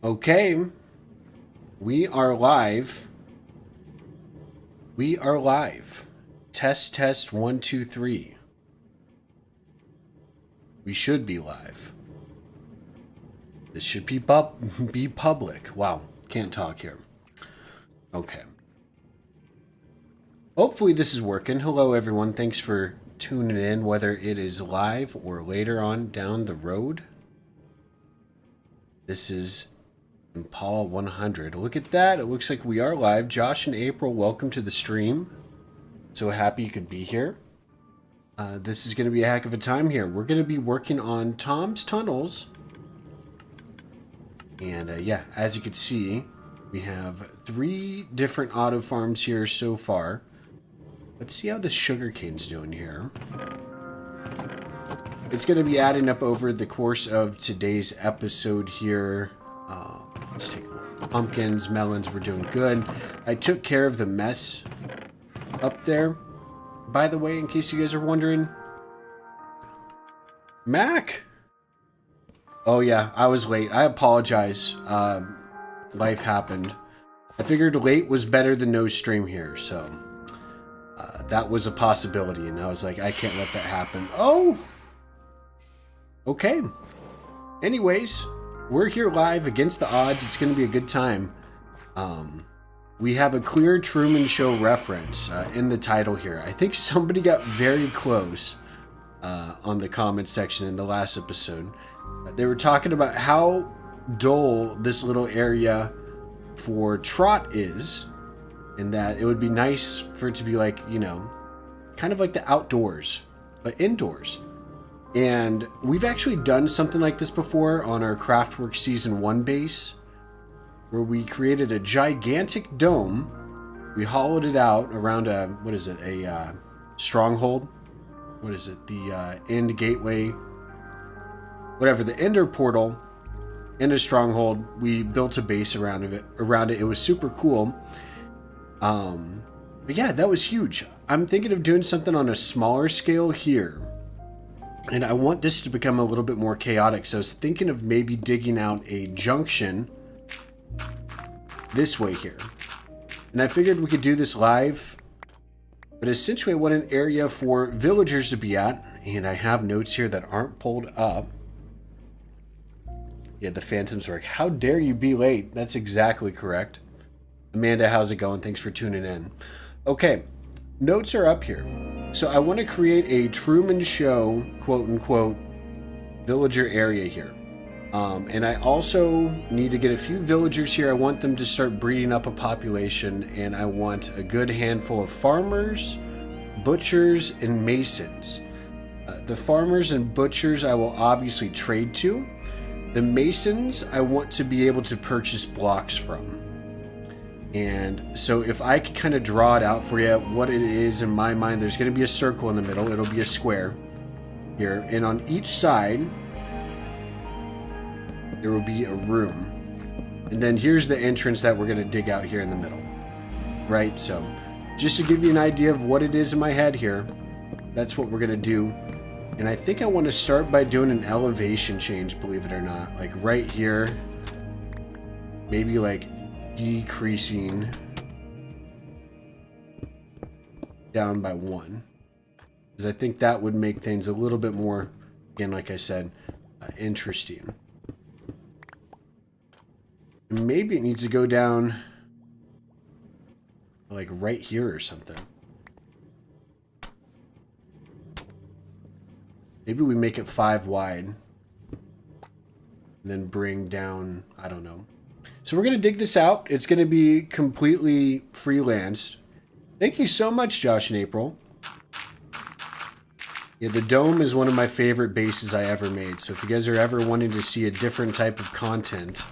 Okay, we are live. We are live. Test, test, 1, 2, 3. We should be live. This should be public. Wow, can't talk here. Okay. Hopefully this is working. Hello everyone, thanks for tuning in, whether it is live or later on down the road. This is Impala 100. Look at that. It looks like we are live. Josh and April, welcome to the stream. So happy you could be here. This is going to be a heck of a time here. We're going to be working on Tom's Tunnels. And yeah, as you can see, we have 3 different auto farms here so far. Let's see how the sugarcane's doing here. It's going to be adding up over the course of today's episode here. Let's take a look. Pumpkins, melons, we're doing good. I took care of the mess up there. By the way, in case you guys are wondering, Mac! Oh yeah, I was late. I apologize. Life happened. I figured late was better than no stream here, so that was a possibility, and I was like, I can't let that happen. Oh! Okay. Anyways, we're here live against the odds. It's going to be a good time. We have a clear Truman Show reference in the title here. I think somebody got very close on the comment section in the last episode. They were talking about how dull this little area for Trot is, and that it would be nice for it to be like, you know, kind of like the outdoors, but indoors. And we've actually done something like this before on our Craftwork Season 1 base, where we created a gigantic dome. We hollowed it out around a, what is it, a stronghold? What is it? The end gateway? Whatever, the ender portal in a stronghold. We built a base around it. It was super cool. But yeah, that was huge. I'm thinking of doing something on a smaller scale here. And I want this to become a little bit more chaotic. So I was thinking of maybe digging out a junction this way here. And I figured we could do this live. But essentially I want an area for villagers to be at. And I have notes here that aren't pulled up. Yeah, the Phantoms are like, how dare you be late? That's exactly correct. Amanda, how's it going? Thanks for tuning in. Okay, notes are up here. So I want to create a Truman Show, quote-unquote, villager area here. And I also need to get a few villagers here. I want them to start breeding up a population, and I want a good handful of farmers, butchers, and masons. The farmers and butchers I will obviously trade to. The masons I want to be able to purchase blocks from. And so if I could kind of draw it out for you, what it is in my mind, there's going to be a circle in the middle. It'll be a square here. And on each side, there will be a room. And then here's the entrance that we're going to dig out here in the middle. Right? So just to give you an idea of what it is in my head here, that's what we're going to do. And I think I want to start by doing an elevation change, believe it or not. Like right here. Maybe like decreasing down by 1, because I think that would make things a little bit more, again, like I said, interesting. And maybe it needs to go down like right here or something. Maybe we make it 5 wide and then bring down, I don't know. So we're going to dig this out. It's going to be completely freelanced. Thank you so much, Josh and April. Yeah, the dome is one of my favorite bases I ever made. So if you guys are ever wanting to see a different type of content,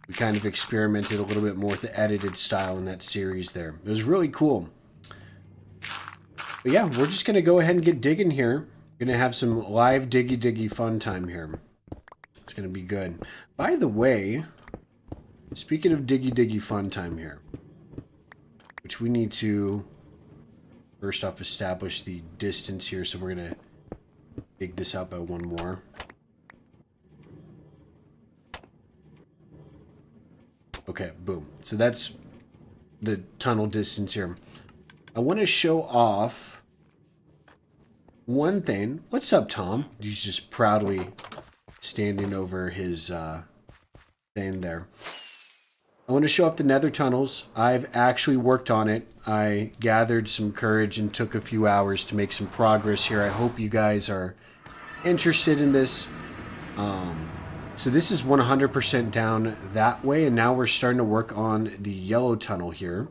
we kind of experimented a little bit more with the edited style in that series there. It was really cool. But yeah, we're just going to go ahead and get digging here. We're going to have some live diggy fun time here. It's going to be good. By the way, speaking of diggy fun time here, which we need to first off establish the distance here. So we're going to dig this out by 1 more. Okay, boom. So that's the tunnel distance here. I want to show off one thing. What's up, Tom? He's just proudly standing over his thing there. I want to show off the nether tunnels. I've actually worked on it. I gathered some courage and took a few hours to make some progress here. I hope you guys are interested in this. So this is 100% down that way, and now we're starting to work on the yellow tunnel here.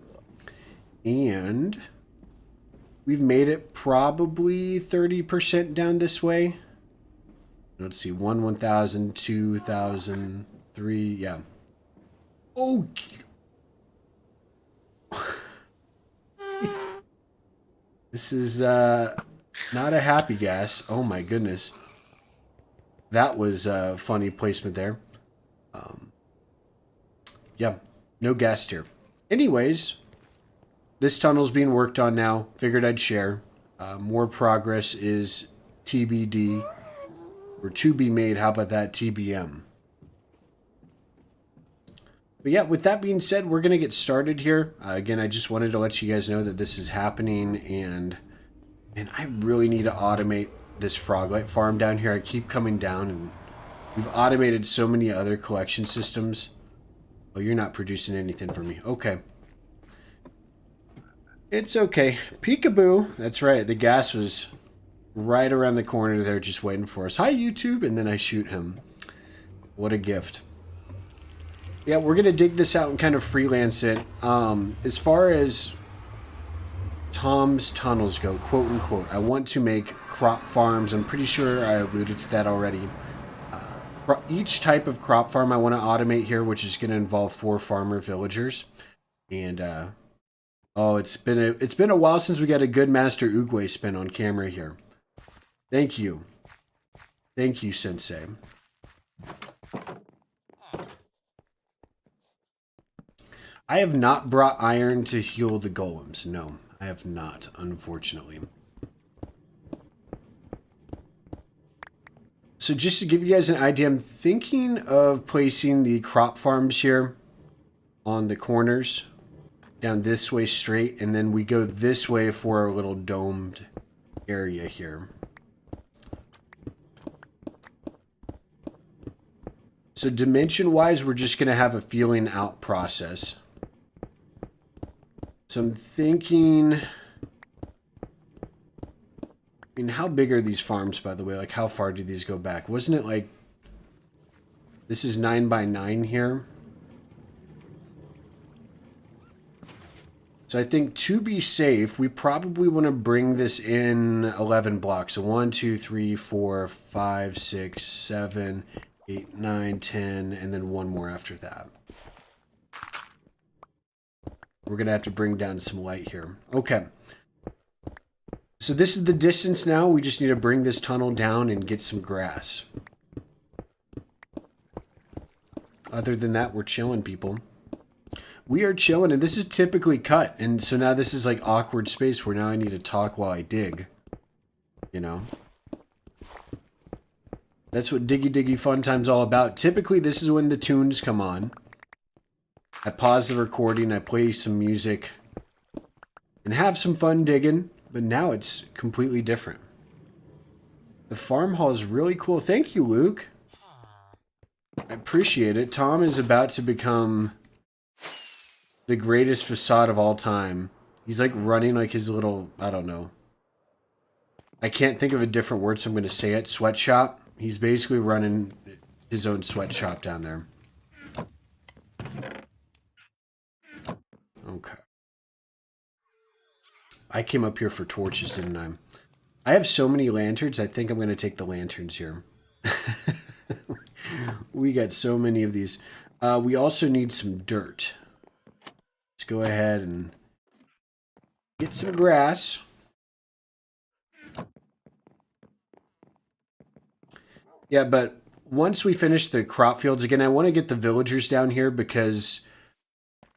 And we've made it probably 30% down this way. Let's see, 1,000, 2,000, 3, yeah. Oh! This is not a happy gas. Oh my goodness. That was a funny placement there. Yeah, no gas here. Anyways, this tunnel's being worked on now. Figured I'd share. More progress is TBD. Or to be made. How about that? TBM. But yeah, with that being said, we're going to get started here. Again, I just wanted to let you guys know that this is happening. And I really need to automate this froglet farm down here. I keep coming down, and we've automated so many other collection systems. Oh, you're not producing anything for me. Okay. It's okay. Peekaboo. That's right. The gas was right around the corner there just waiting for us. Hi, YouTube. And then I shoot him. What a gift. Yeah, we're going to dig this out and kind of freelance it. As far as Tom's tunnels go, quote unquote, I want to make crop farms. I'm pretty sure I alluded to that already. Each type of crop farm I want to automate here, which is going to involve 4 farmer villagers. And oh, it's been a while since we got a good Master Oogway spin on camera here. Thank you, Sensei. I have not brought iron to heal the golems. No, I have not, unfortunately. So just to give you guys an idea, I'm thinking of placing the crop farms here on the corners, down this way straight, and then we go this way for our little domed area here. So dimension-wise, we're just going to have a feeling out process. So I'm thinking... I mean, how big are these farms, by the way? Like, how far do these go back? Wasn't it like... This is 9 by 9 here. So I think to be safe, we probably want to bring this in 11 blocks. So 1, 2, 3, 4, 5, 6, 7, 8, 9, 10, and then one more after that. We're going to have to bring down some light here. Okay. So this is the distance now. We just need to bring this tunnel down and get some grass. Other than that, we're chilling, people. We are chilling, and this is typically cut. And so now this is like awkward space where now I need to talk while I dig. You know? That's what Diggy Diggy Fun Time's all about. Typically, this is when the tunes come on. I pause the recording, I play some music, and have some fun digging. But now it's completely different. The farm hall is really cool. Thank you, Luke. I appreciate it. Tom is about to become the greatest facade of all time. He's like running like his little, I don't know. I can't think of a different word, so I'm going to say it. Sweatshop. He's basically running his own sweatshop down there. Okay. I came up here for torches, didn't I? I have so many lanterns, I think I'm going to take the lanterns here. We got so many of these. We also need some dirt. Let's go ahead and get some grass. Yeah, but once we finish the crop fields, again, I want to get the villagers down here because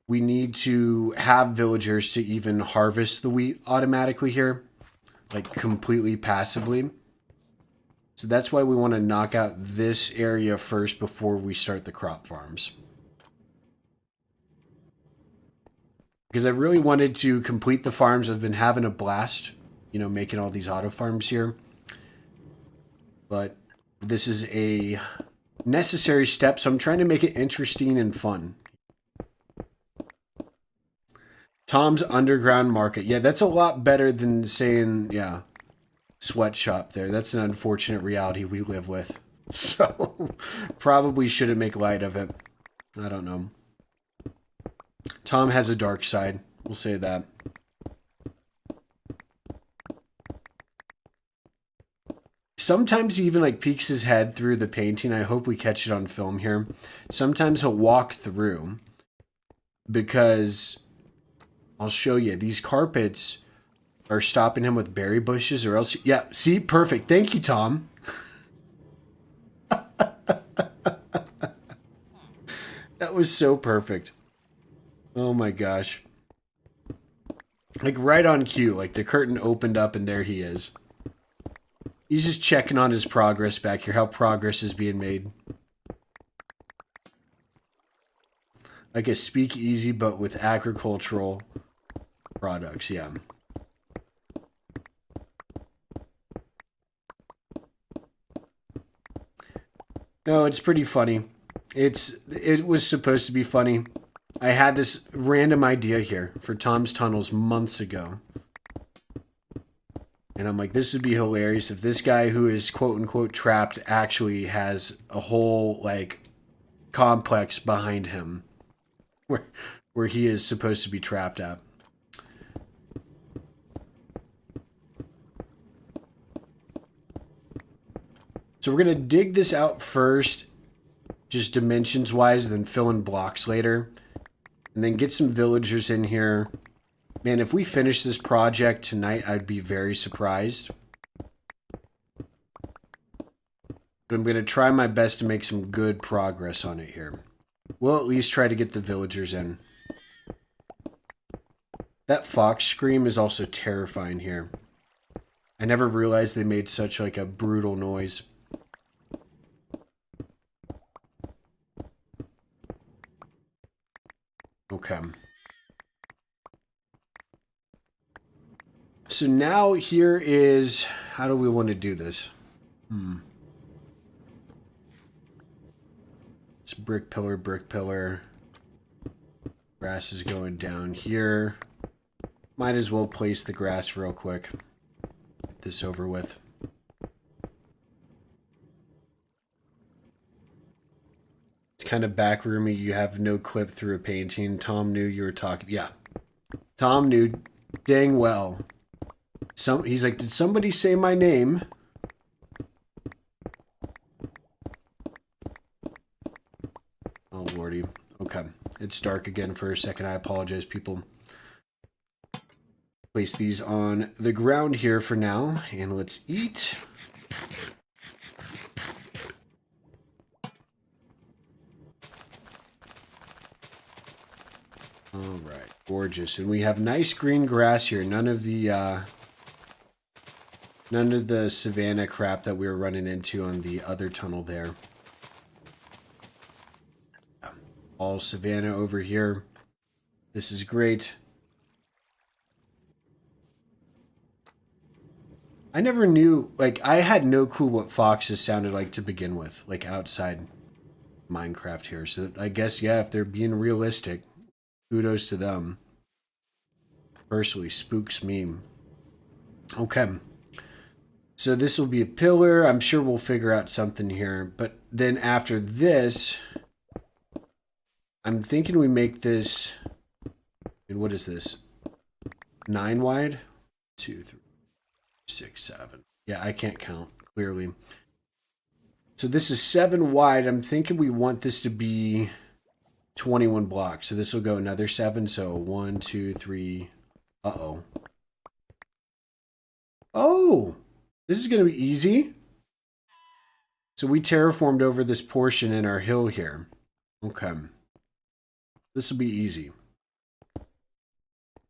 we need to have villagers to even harvest the wheat automatically here, like completely passively. So that's why we want to knock out this area first before we start the crop farms. because I really wanted to complete the farms. I've been having a blast, you know, making all these auto farms here. But this is a necessary step, so I'm trying to make it interesting and fun. Tom's Underground Market. Yeah, that's a lot better than saying, yeah, sweatshop there. That's an unfortunate reality we live with. So, probably shouldn't make light of it. I don't know. Tom has a dark side. We'll say that. Sometimes he even like peeks his head through the painting. I hope we catch it on film here. Sometimes he'll walk through because I'll show you. These carpets are stopping him with berry bushes or else. Yeah, see? Perfect. Thank you, Tom. That was so perfect. Oh my gosh. Like right on cue. Like the curtain opened up and there he is. He's just checking on his progress back here. How progress is being made. Like a speakeasy but with agricultural products. Yeah. No, it's pretty funny. It was supposed to be funny. I had this random idea here for Tom's Tunnels months ago. And I'm like, this would be hilarious if this guy who is quote unquote trapped actually has a whole like complex behind him where he is supposed to be trapped at. So we're going to dig this out first, just dimensions wise, then fill in blocks later. And then get some villagers in here. Man, if we finish this project tonight, I'd be very surprised. But I'm going to try my best to make some good progress on it here. We'll at least try to get the villagers in. That fox scream is also terrifying here. I never realized they made such like a brutal noise. Okay. So now here is, how do we want to do this? It's brick pillar. Grass is going down here. Might as well place the grass real quick. Get this over with. It's kind of backroomy. You have no clip through a painting. Tom knew you were talking. Yeah. Tom knew dang well. He's like, did somebody say my name? Oh, lordy. Okay. It's dark again for a second. I apologize, people. Place these on the ground here for now, and let's eat. All right. Gorgeous. And we have nice green grass here. None of the savanna crap that we were running into on the other tunnel there. All savanna over here. This is great. I never knew, like, I had no clue what foxes sounded like to begin with, like outside Minecraft here. So I guess, yeah, if they're being realistic, kudos to them. Personally, spooks me. Okay. So this will be a pillar. I'm sure we'll figure out something here. But then after this, I'm thinking we make this, and what is this? 9 wide? 2, 3, 6, 7. Yeah, I can't count, clearly. So this is 7 wide. I'm thinking we want this to be 21 blocks. So this will go another 7. So 1, 2, 3. Uh-oh. Oh! This is going to be easy. So we terraformed over this portion in our hill here. Okay. This will be easy.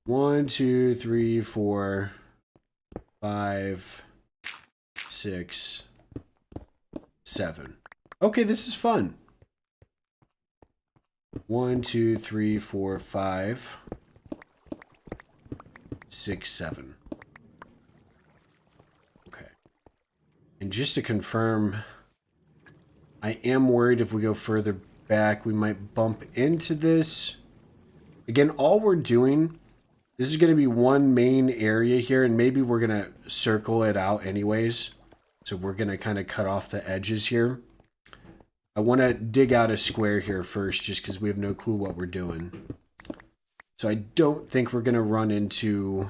1, 2, 3, 4, 5, 6, 7. Okay, this is fun. 1, 2, 3, 4, 5. 6, 7. Okay. And just to confirm, I am worried if we go further back, we might bump into this. Again, all we're doing, this is going to be one main area here, and maybe we're going to circle it out anyways. So we're going to kind of cut off the edges here. I want to dig out a square here first, just because we have no clue what we're doing. So I don't think we're going to run into...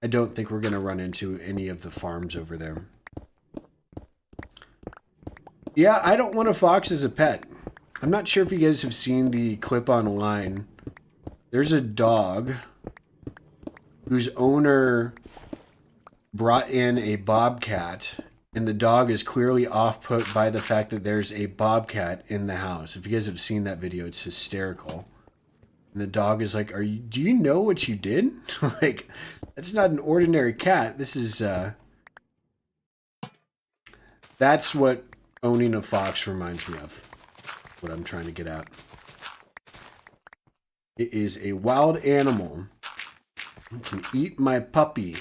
any of the farms over there. Yeah, I don't want a fox as a pet. I'm not sure if you guys have seen the clip online. There's a dog whose owner brought in a bobcat, and the dog is clearly off-put by the fact that there's a bobcat in the house. If you guys have seen that video, it's hysterical. And the dog is like, do you know what you did? Like, that's not an ordinary cat. This is, that's what owning a fox reminds me of. What I'm trying to get at. It is a wild animal. It can eat my puppy.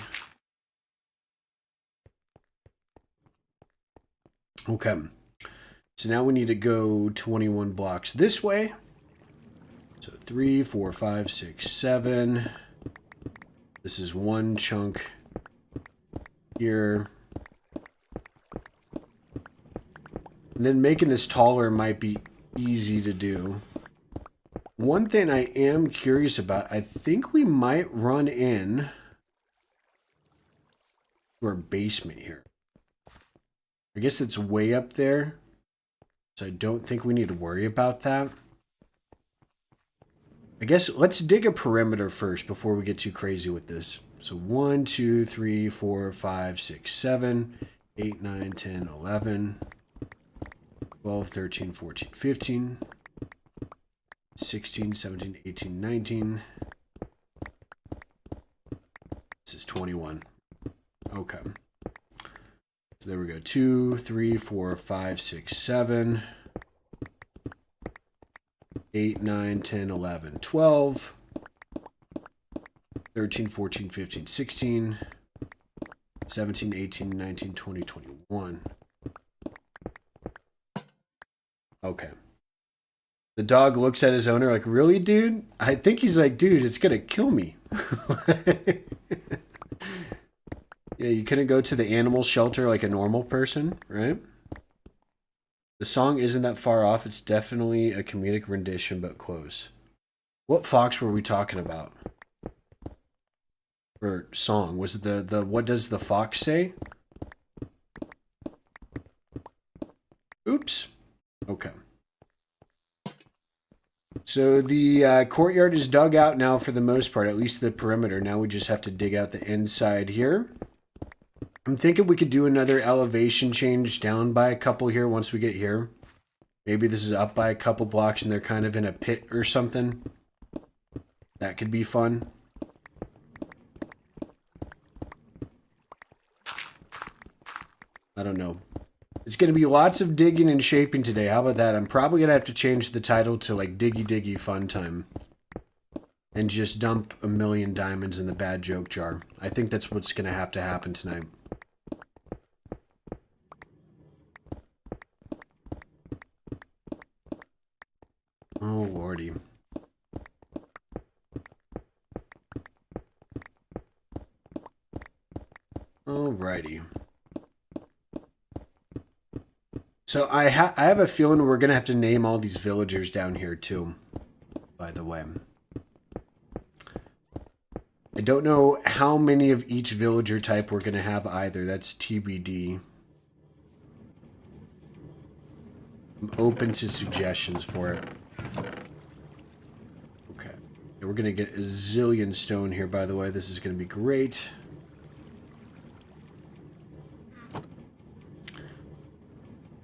Okay. So now we need to go 21 blocks this way. So 3, 4, 5, 6, 7. This is one chunk here. And then making this taller might be easy to do. One thing I am curious about, I think we might run in to our basement here. I guess it's way up there, so I don't think we need to worry about that. I guess let's dig a perimeter first before we get too crazy with this. So 1, 2, 3, 4, 5, 6, 7, 8, 9, 10, 11, 12, 13, 14, 15, 16, 17, 18, 19. This is 21. Okay. So there we go. 2, 3, 4, 5, 6, 7, 8, 9, 10, 11, 12, 13, 14, 15, 16, 17, 18, 19, 20, 21. Okay. The dog looks at his owner like, really, dude? I think he's like, dude, it's going to kill me. Yeah, you couldn't go to the animal shelter like a normal person, right? The song isn't that far off. It's definitely a comedic rendition, but close. What fox were we talking about? Or song? Was it the What Does the Fox Say? Oops. Okay. So the courtyard is dug out now for the most part, at least the perimeter. Now we just have to dig out the inside here. I'm thinking we could do another elevation change down by a couple here once we get here. Maybe this is up by a couple blocks and they're kind of in a pit or something. That could be fun. I don't know. It's going to be lots of digging and shaping today. How about that? I'm probably going to have to change the title to like Diggy Diggy Fun Time. And just dump a million diamonds in the bad joke jar. I think that's what's going to happen tonight. Oh, lordy. Alrighty. So I have a feeling we're going to have to name all these villagers down here too, by the way. I don't know how many of each villager type we're going to have either. That's TBD. I'm open to suggestions for it. Okay. We're going to get a zillion stone here, by the way. This is going to be great.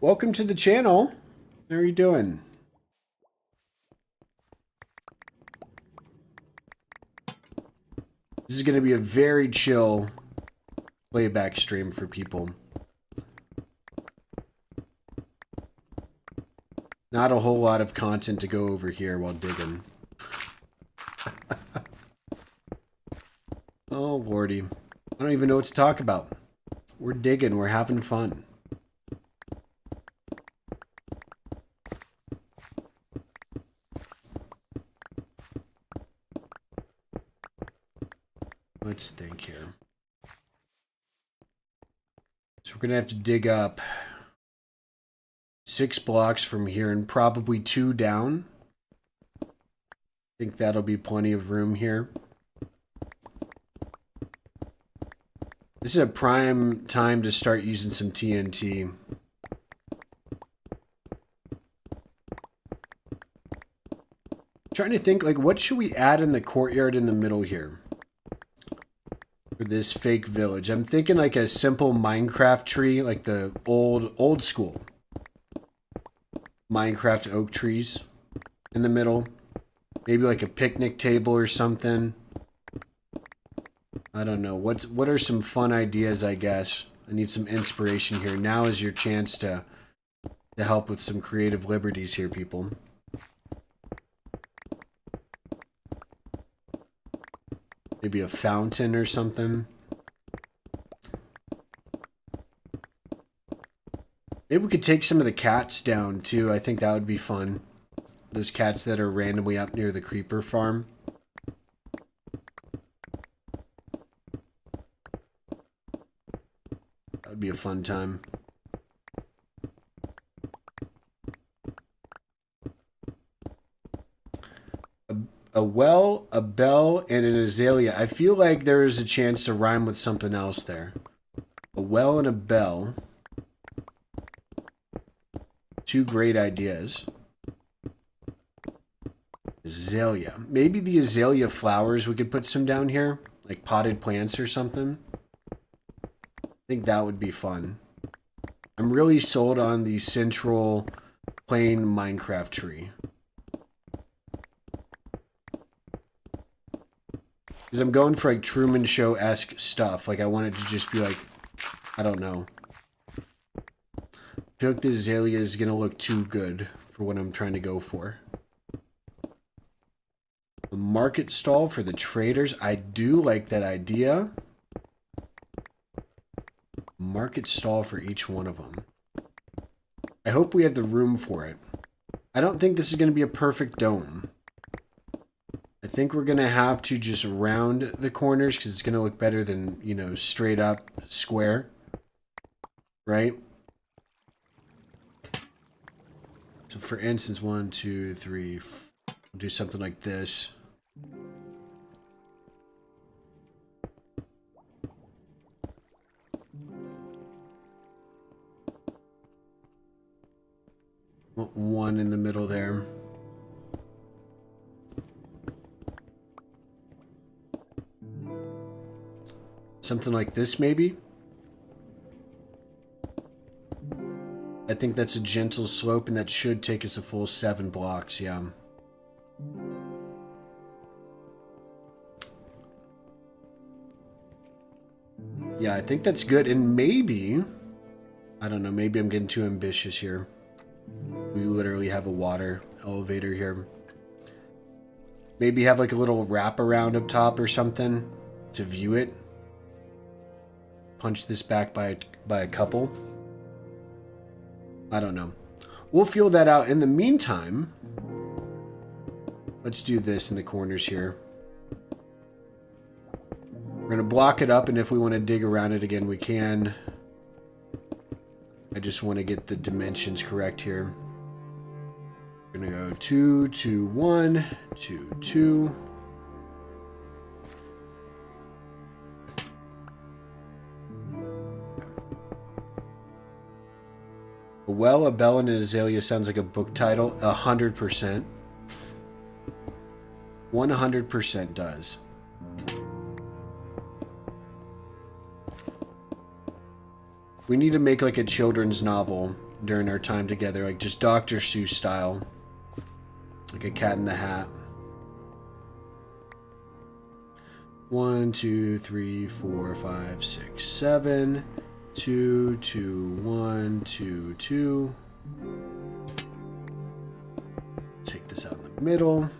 Welcome to the channel. How are you doing? This is going to be a very chill playback stream for people. Not a whole lot of content to go over here while digging. Oh, lordy. I don't even know what to talk about. We're digging. We're having fun. Let's think here. So we're going to have to dig up 6 blocks from here and probably 2 down. I think that'll be plenty of room here. This is a prime time to start using some TNT. Trying to think, like, what should we add in the courtyard in the middle here? For this fake village. I'm thinking like a simple Minecraft tree, like the old school Minecraft oak trees in the middle. Maybe like a picnic table or something. I don't know. What are some fun ideas, I guess? I need some inspiration here. Now is your chance to help with some creative liberties here, people. Maybe a fountain or something. Maybe we could take some of the cats down too. I think that would be fun. Those cats that are randomly up near the creeper farm. That would be a fun time. A well, a bell, and an azalea. I feel like there is a chance to rhyme with something else there. A well and a bell. 2 great ideas. Azalea. Maybe the azalea flowers, we could put some down here. Like potted plants or something. I think that would be fun. I'm really sold on the central plain Minecraft tree. Because I'm going for like Truman Show-esque stuff. Like I want it to just be like, I don't know. I feel like the azalea is going to look too good for what I'm trying to go for. A market stall for the traders. I do like that idea. Market stall for each one of them. I hope we have the room for it. I don't think this is going to be a perfect dome. I think we're going to have to just round the corners because it's going to look better than, you know, straight up square. Right? So for instance, 1, 2, 3, we'll do something like this. One in the middle there. Something like this, maybe? I think that's a gentle slope, and that should take us a full 7 blocks, yeah. Yeah, I think that's good, and maybe... I don't know, maybe I'm getting too ambitious here. We literally have a water elevator here. Maybe have like a little wraparound up top or something to view it. Punch this back by a couple. I don't know. We'll feel that out. In the meantime, let's do this in the corners here. We're going to block it up, and if we want to dig around it again, we can. I just want to get the dimensions correct here. We're going to go 2, 2, 1, 2, 2. A well, a bell, and an azalea sounds like a book title. 100%. 100% does. We need to make like a children's novel during our time together, like just Dr. Seuss style. Like a Cat in the Hat. 1, 2, 3, 4, 5, 6, 7. 2, 2, 1, 2, 2. Take this out in the middle.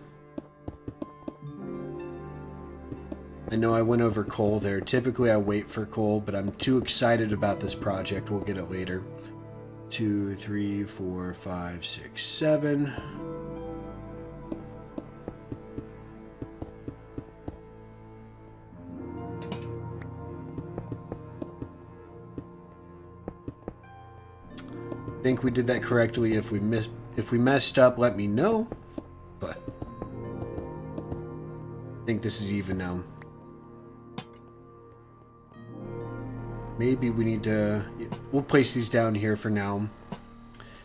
I know I went over coal there. Typically I wait for coal, but I'm too excited about this project. We'll get it later. 2, 3, 4, 5, 6, 7. I think we did that correctly. If we messed up, let me know. But I think this is even now. Maybe we need to... We'll place these down here for now.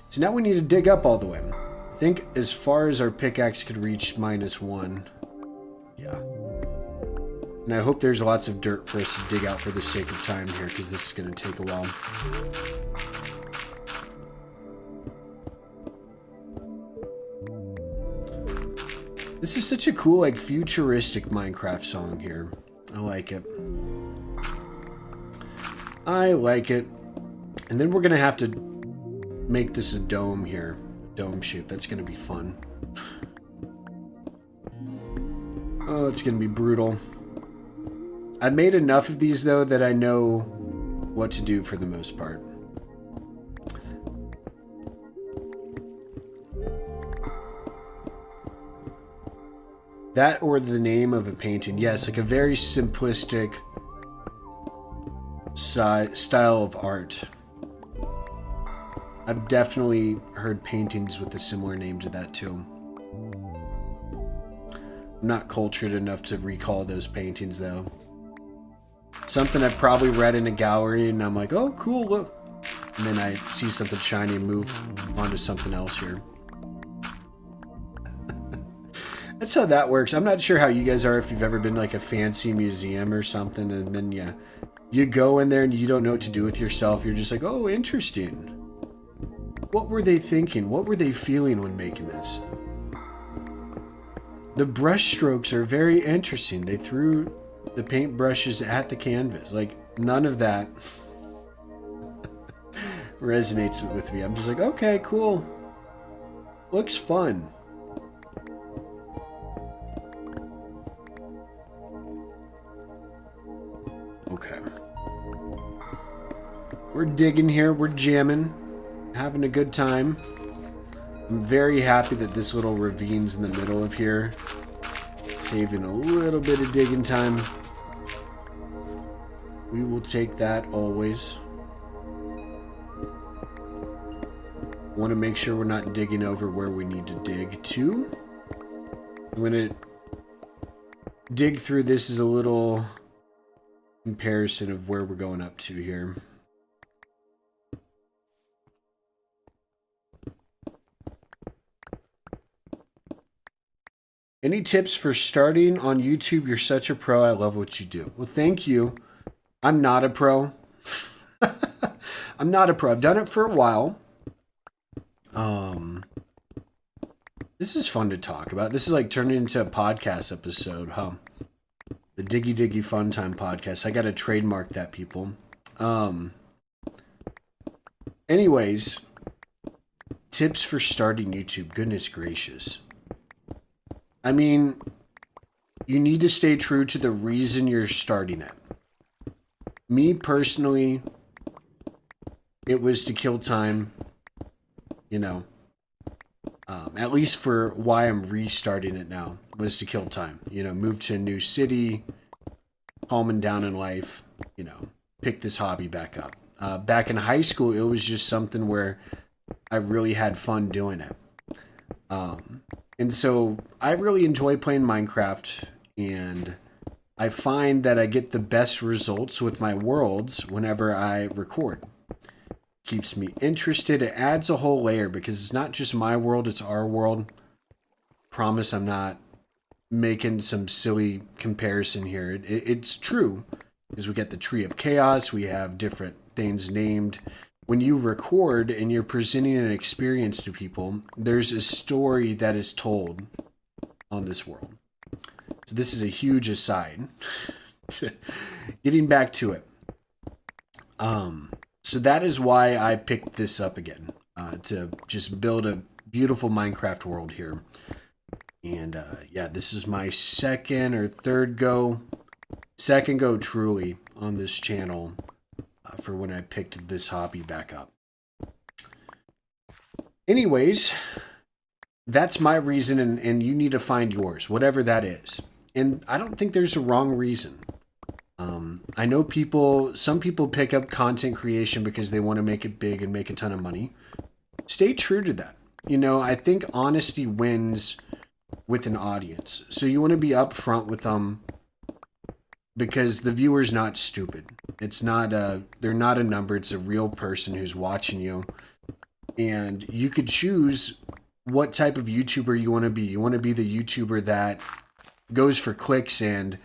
So now we need to dig up all the way. I think as far as our pickaxe could reach -1. Yeah. And I hope there's lots of dirt for us to dig out for the sake of time here, because this is going to take a while. This is such a cool, like, futuristic Minecraft song here. I like it. I like it. And then we're going to have to make this a dome here. A dome shape. That's going to be fun. Oh, it's going to be brutal. I've made enough of these, though, that I know what to do for the most part. That or the name of a painting. Yes, like a very simplistic style of art. I've definitely heard paintings with a similar name to that too. I'm not cultured enough to recall those paintings though. Something I've probably read in a gallery and I'm like, oh cool, look. And then I see something shiny and move on to something else here. That's how that works. I'm not sure how you guys are if you've ever been to like a fancy museum or something and then you go in there and you don't know what to do with yourself. You're just like, oh, interesting. What were they thinking? What were they feeling when making this? The brush strokes are very interesting. They threw the paint brushes at the canvas. Like, none of that resonates with me. I'm just like, okay, cool. Looks fun. Okay. We're digging here. We're jamming. Having a good time. I'm very happy that this little ravine's in the middle of here. Saving a little bit of digging time. We will take that always. Want to make sure we're not digging over where we need to dig to. I'm going to dig through this as a little comparison of where we're going up to here. Any tips for starting on YouTube? You're such a pro. I love what you do. Well, thank you. I'm not a pro. I'm not a pro. I've done it for a while. This is fun to talk about. This is like turning into a podcast episode, huh? The Diggy Diggy Fun Time podcast. I got to trademark that, people. Anyways, tips for starting YouTube. Goodness gracious. I mean, you need to stay true to the reason you're starting it. Me personally, it was to kill time, you know. At least for why I'm restarting it now, was to kill time. You know, move to a new city, calming down in life, you know, pick this hobby back up. Back in high school, it was just something where I really had fun doing it. And so I really enjoy playing Minecraft, and I find that I get the best results with my worlds whenever I record. Keeps me interested. It adds a whole layer because it's not just my world, it's our world. Promise I'm not making some silly comparison here. It's true, because we get the Tree of Chaos, we have different things named. When you record and you're presenting an experience to people, there's a story that is told on this world. So this is a huge aside. Getting back to it. So that is why I picked this up again. To just build a beautiful Minecraft world here. And yeah, this is my second or third go second go truly on this channel for when I picked this hobby back up. Anyways, that's my reason, and you need to find yours, whatever that is. And I don't think there's a wrong reason. I know some people pick up content creation because they want to make it big and make a ton of money. Stay true to that. You know, I think honesty wins with an audience. So you want to be upfront with them because the viewer's not stupid. It's not they're not a number. It's a real person who's watching you. And you could choose what type of YouTuber you want to be. You want to be the YouTuber that goes for clicks and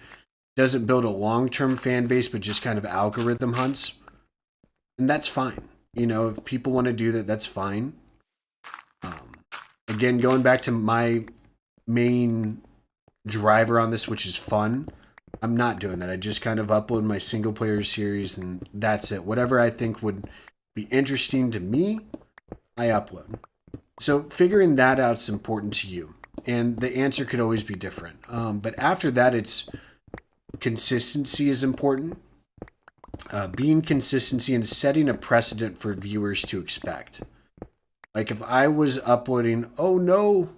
doesn't build a long-term fan base, but just kind of algorithm hunts. And that's fine. You know, if people want to do that, that's fine. Again, going back to my main driver on this, which is fun, I'm not doing that. I just kind of upload my single player series and that's it. Whatever I think would be interesting to me, I upload. So figuring that out is important to you. And the answer could always be different. But after that, it's consistency is important. Being consistency and setting a precedent for viewers to expect. Like if I was uploading, oh no,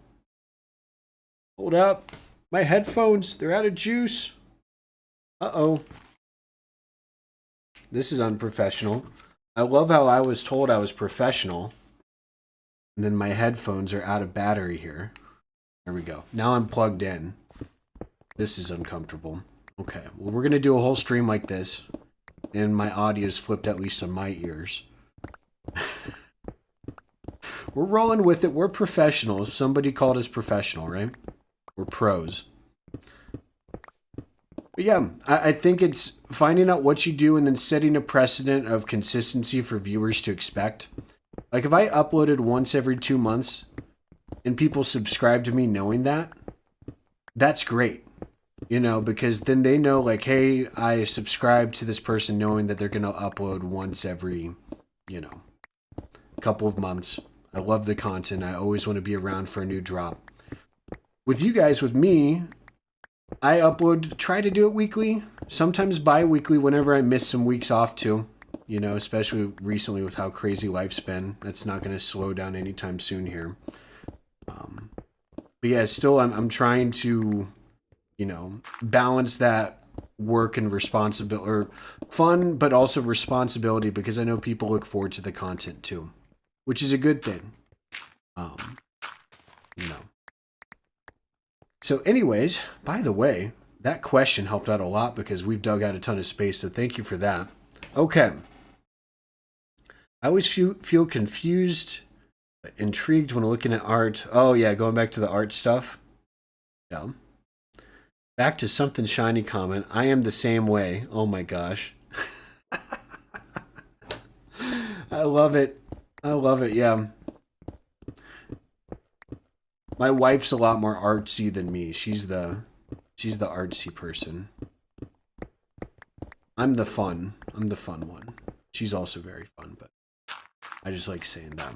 hold up, my headphones, they're out of juice. Uh-oh. This is unprofessional. I love how I was told I was professional. And then my headphones are out of battery here. There we go. Now I'm plugged in. This is uncomfortable. Okay, well, we're going to do a whole stream like this. And my audio is flipped at least on my ears. We're rolling with it. We're professionals. Somebody called us professional, right? We're pros. But yeah, I think it's finding out what you do and then setting a precedent of consistency for viewers to expect. Like if I uploaded once every 2 months and people subscribe to me knowing that, that's great. You know, because then they know like, hey, I subscribe to this person knowing that they're going to upload once every, you know, couple of months. I love the content. I always want to be around for a new drop. With you guys, with me, I upload, try to do it weekly, sometimes bi-weekly whenever I miss some weeks off too. You know, especially recently with how crazy life's been. That's not going to slow down anytime soon here. But yeah, still I'm trying to, you know, balance that work and responsibility, or fun, but also responsibility, because I know people look forward to the content too, which is a good thing. You know. So anyways, by the way, that question helped out a lot because we've dug out a ton of space, so thank you for that. Okay. I always feel confused, intrigued when looking at art. Oh yeah, going back to the art stuff. Yeah. Back to something shiny comment. I am the same way. Oh my gosh. I love it. I love it, yeah. My wife's a lot more artsy than me. She's the artsy person. I'm the fun one. She's also very fun, but I just like saying that.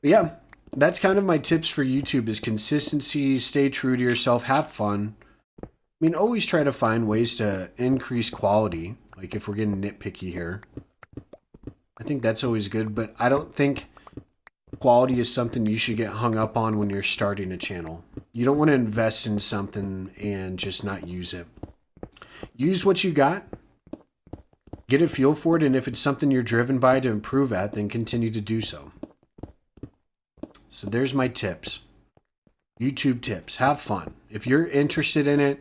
But yeah, that's kind of my tips for YouTube is consistency, stay true to yourself, have fun. I mean, always try to find ways to increase quality. Like if we're getting nitpicky here. I think that's always good, but I don't think quality is something you should get hung up on when you're starting a channel. You don't want to invest in something and just not use it. Use what you got, get a feel for it, and if it's something you're driven by to improve at, then continue to do so. So there's my tips. YouTube tips. Have fun. If you're interested in it,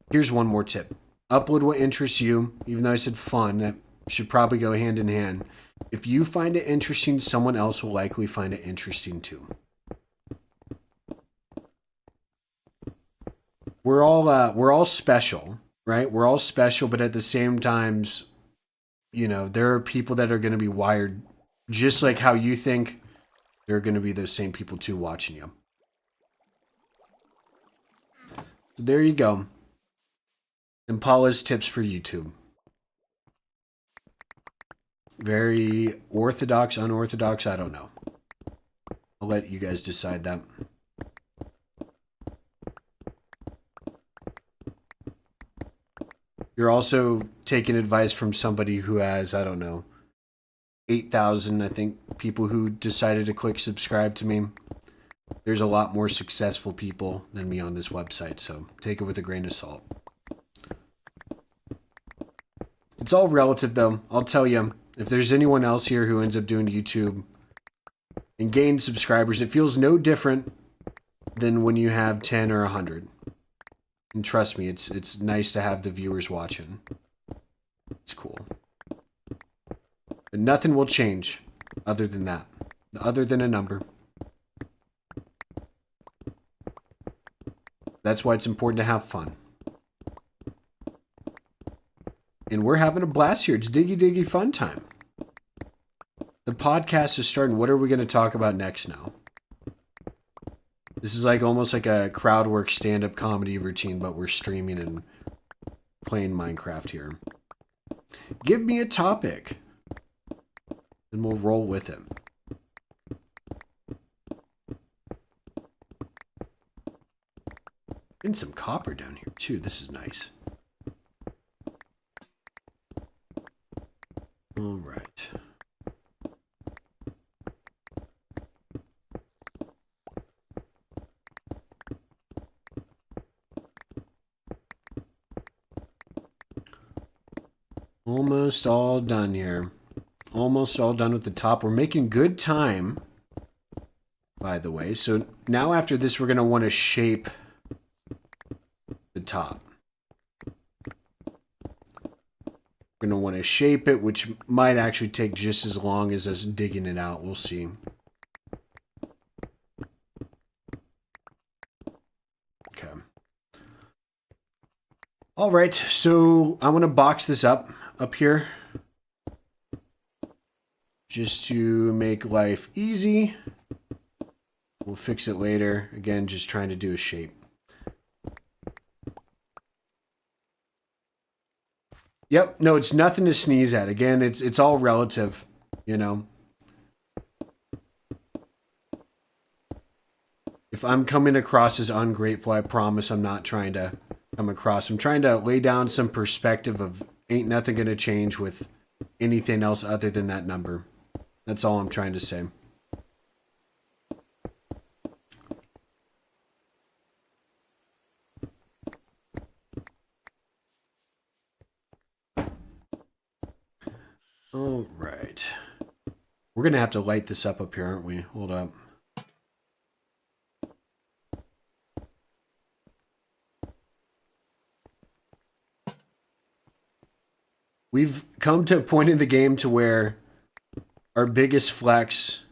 here's one more tip. Upload what interests you, even though I said fun, that should probably go hand in hand. If you find it interesting, someone else will likely find it interesting too. We're all special, right? We're all special, but at the same times, you know, there are people that are going to be wired just like how you think. There are going to be those same people too watching you. So there you go. Impala's tips for YouTube. Very orthodox, unorthodox, I don't know. I'll let you guys decide that. You're also taking advice from somebody who has, I don't know, 8,000, I think, people who decided to click subscribe to me. There's a lot more successful people than me on this website, so take it with a grain of salt. It's all relative, though. I'll tell you, if there's anyone else here who ends up doing YouTube and gains subscribers, it feels no different than when you have 10 or 100. And trust me, it's nice to have the viewers watching. It's cool. But nothing will change other than that. Other than a number. That's why it's important to have fun. And we're having a blast here. It's Diggy Diggy fun time. The podcast is starting. What are we going to talk about next now? This is like almost like a crowd work stand-up comedy routine, but we're streaming and playing Minecraft here. Give me a topic, and we'll roll with it. Getting some copper down here too. This is nice. All right. Almost all done here. Almost all done with the top. We're making good time, by the way. So now after this, we're going to want to shape the top. We're going to want to shape it, which might actually take just as long as us digging it out. We'll see. Okay. All right, so I'm going to box this up here. Just to make life easy. We'll fix it later. Again, just trying to do a shape. Yep, no, it's nothing to sneeze at. Again, it's all relative, you know. If I'm coming across as ungrateful, I promise I'm not trying to come across. I'm trying to lay down some perspective of ain't nothing going to change with anything else other than that number. That's all I'm trying to say. All right. We're going to have to light this up here, aren't we? Hold up. We've come to a point in the game to where our biggest flex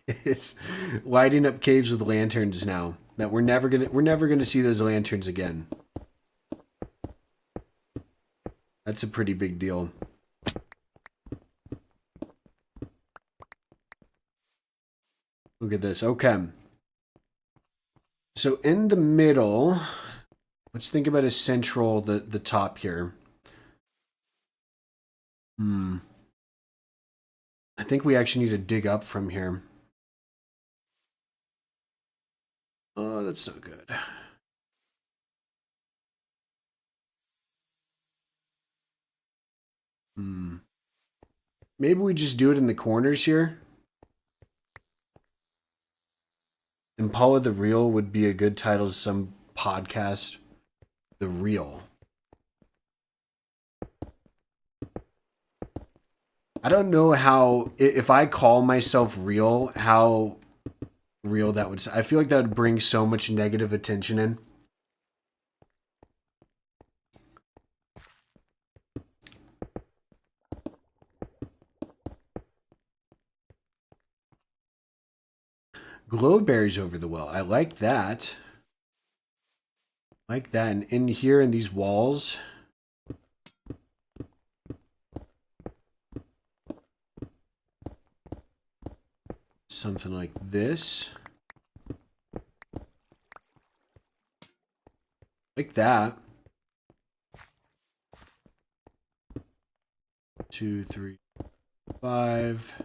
is lighting up caves with lanterns now. That we're never gonna see those lanterns again. That's a pretty big deal. Look at this. Okay. So in the middle, let's think about a central, the top here. I think we actually need to dig up from here. Oh, that's not good. Maybe we just do it in the corners here. Impala the Real would be a good title to some podcast. The Real. I don't know how, if I call myself real, how real that would, I feel like that would bring so much negative attention in. Glowberries over the well. I like that. Like that. And in here in these walls. Something like this. Like that. 2, 3, 5.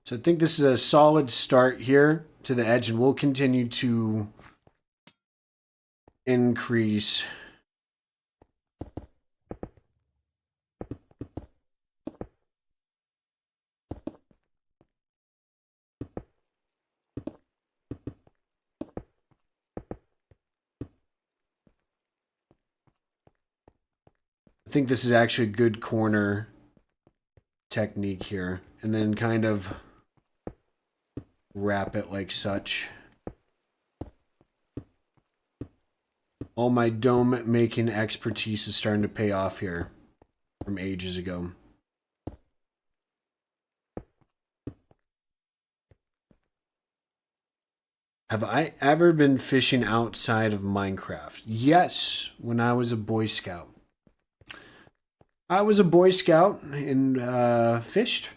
So I think this is a solid start here to the edge, and we'll continue to increase I think this is actually a good corner technique here, and then kind of wrap it like such. All my dome making expertise is starting to pay off here from ages ago. Have I ever been fishing outside of Minecraft? Yes, when I was a Boy Scout. I was a Boy Scout and fished.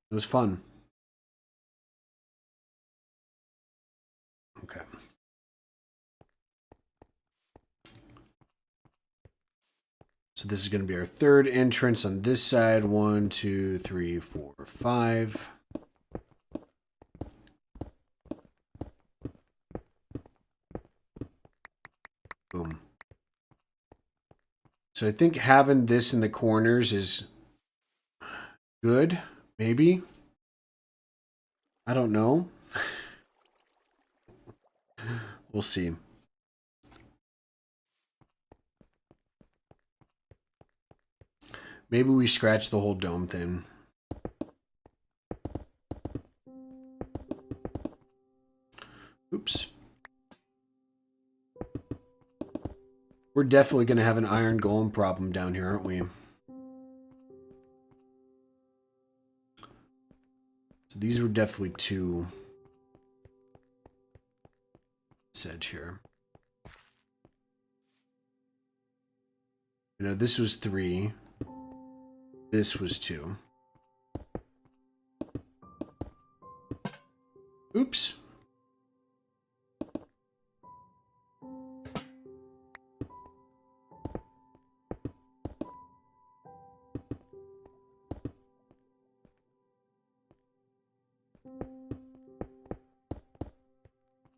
It was fun. Okay. So this is going to be our third entrance on this side. 1, 2, 3, 4, 5. Boom. So I think having this in the corners is good, maybe. I don't know. We'll see. Maybe we scratch the whole dome thing. Oops. We're definitely going to have an iron golem problem down here, aren't we? So these were definitely 2. Edge here. You know, this was 3. This was 2. Oops.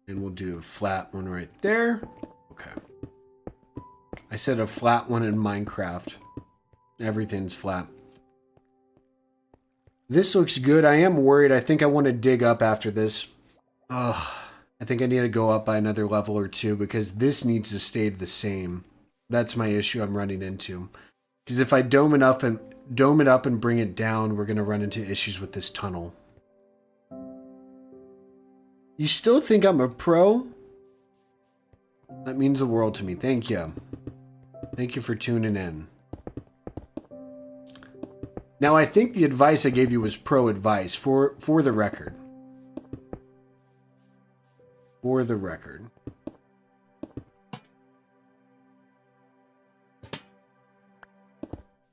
And we'll do a flat one right there. Okay. I said a flat one in Minecraft. Everything's flat. This looks good. I am worried. I think I want to dig up after this. Ugh. I think I need to go up by another level or 2 because this needs to stay the same. That's my issue I'm running into. Because if I dome it up and bring it down, we're going to run into issues with this tunnel. You still think I'm a pro? That means the world to me. Thank you. Thank you for tuning in. Now, I think the advice I gave you was pro advice for the record. For the record.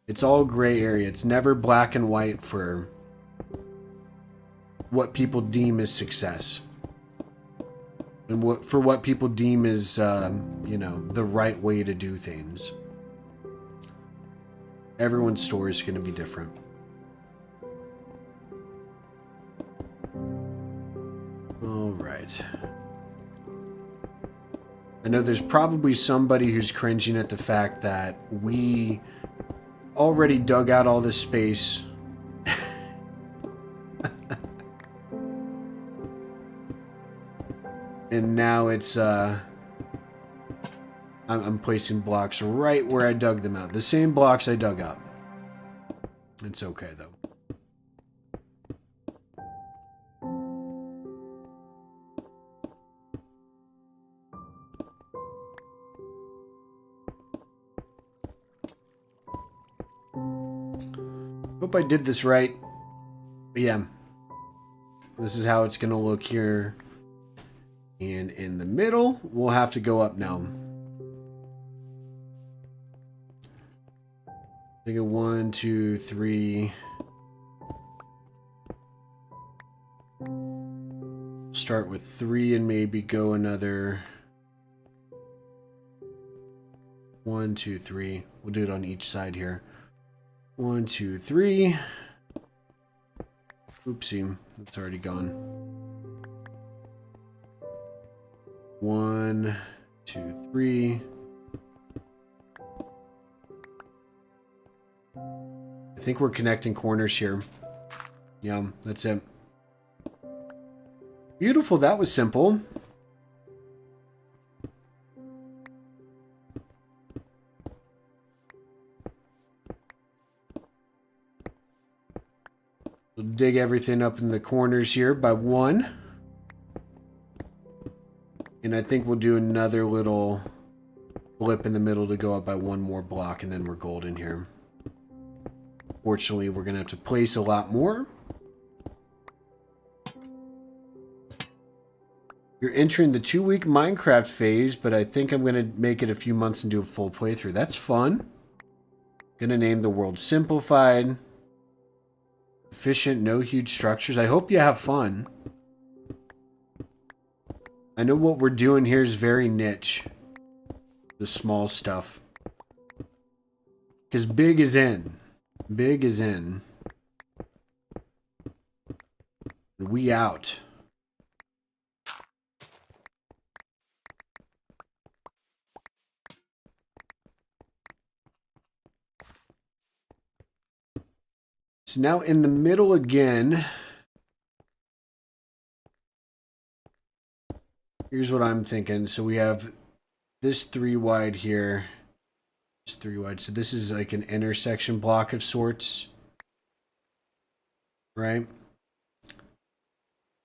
It's all gray area. It's never black and white for what people deem as success. And what people deem is, you know, the right way to do things. Everyone's story is going to be different. All right. I know there's probably somebody who's cringing at the fact that we already dug out all this space. And now it's, I'm placing blocks right where I dug them out. The same blocks I dug out. It's okay, though. Hope I did this right. But yeah. This is how it's going to look here. And in the middle, we'll have to go up now. I think 1, 2, 3. Start with 3 and maybe go another 1, 2, 3. We'll do it on each side here. 1, 2, 3. Oopsie, it's already gone. 1, 2, 3. I think we're connecting corners here. Yeah, that's it. Beautiful, that was simple. We'll dig everything up in the corners here by 1. And I think we'll do another little blip in the middle to go up by 1 more block, and then we're golden here. Fortunately, we're going to have to place a lot more. You're entering the 2-week Minecraft phase, but I think I'm going to make it a few months and do a full playthrough. That's fun. Going to name the world Simplified. Efficient, no huge structures. I hope you have fun. I know what we're doing here is very niche. The small stuff. Because big is in. Big is in. We out. So now in the middle again. Here's what I'm thinking. So we have this 3 wide here. It's 3 wide. So this is like an intersection block of sorts. Right?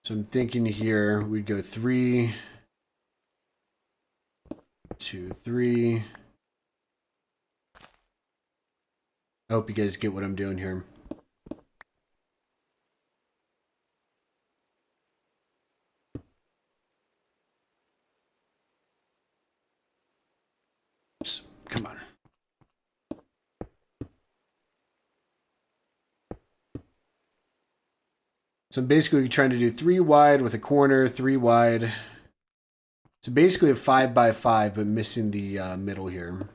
So I'm thinking here we'd go 3, 2, 3. I hope you guys get what I'm doing here. Oops, come on. So I'm basically trying to do 3 wide with a corner, 3 wide. So basically a 5 by 5, but missing the middle here.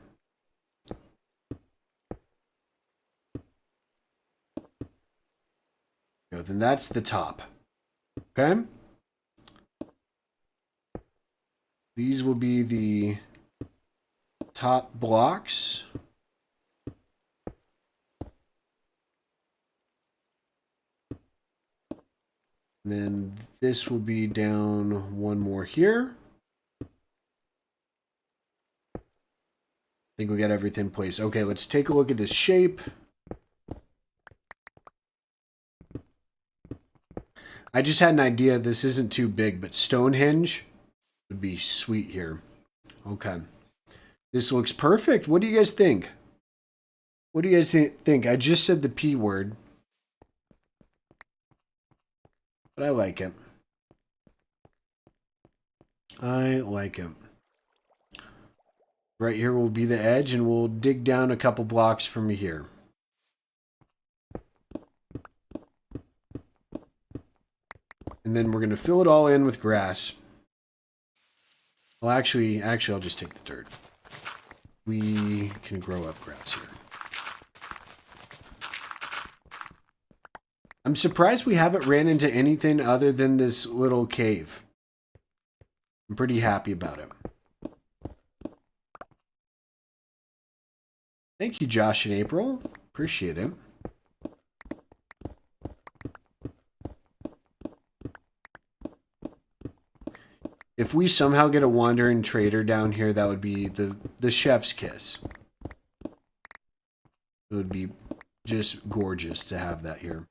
Then that's the top. Okay? These will be the top blocks. And then this will be down 1 more here. I think we got everything in place. Okay, let's take a look at this shape. I just had an idea. This isn't too big, but Stonehenge would be sweet here. Okay. This looks perfect. What do you guys think? What do you guys think? I just said the P word. But I like it. I like it. Right here will be the edge, and we'll dig down a couple blocks from here. And then we're going to fill it all in with grass. Well, actually, I'll just take the dirt. We can grow up grass here. I'm surprised we haven't ran into anything other than this little cave. I'm pretty happy about it. Thank you, Josh and April. Appreciate it. If we somehow get a wandering trader down here, that would be the chef's kiss. It would be just gorgeous to have that here.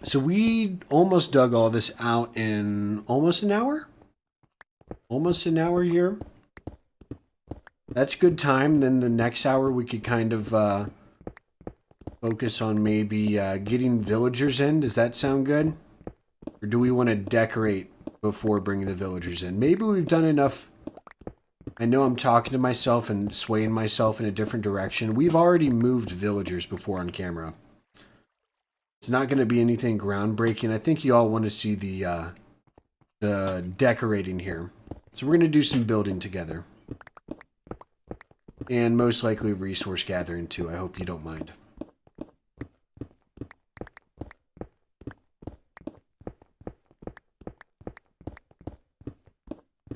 So we almost dug all this out in almost an hour? Almost an hour here. That's good time. Then the next hour we could kind of focus on maybe getting villagers in. Does that sound good? Or do we want to decorate before bringing the villagers in? Maybe we've done enough. I know I'm talking to myself and swaying myself in a different direction. We've already moved villagers before on camera. It's not going to be anything groundbreaking. I think you all want to see the decorating here. So we're going to do some building together. And most likely resource gathering too. I hope you don't mind.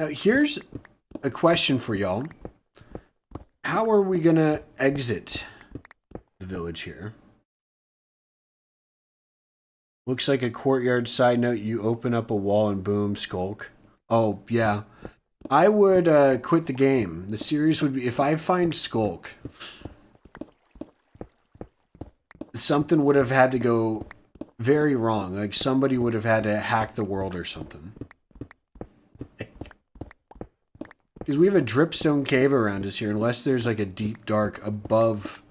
Now, here's a question for y'all. How are we going to exit the village here? Looks like a courtyard. Side note, you open up a wall and boom, skulk. Oh, yeah. I would quit the game. The series would be, if I find skulk, something would have had to go very wrong. Like somebody would have had to hack the world or something. Because we have a dripstone cave around us here, unless there's like a deep dark above,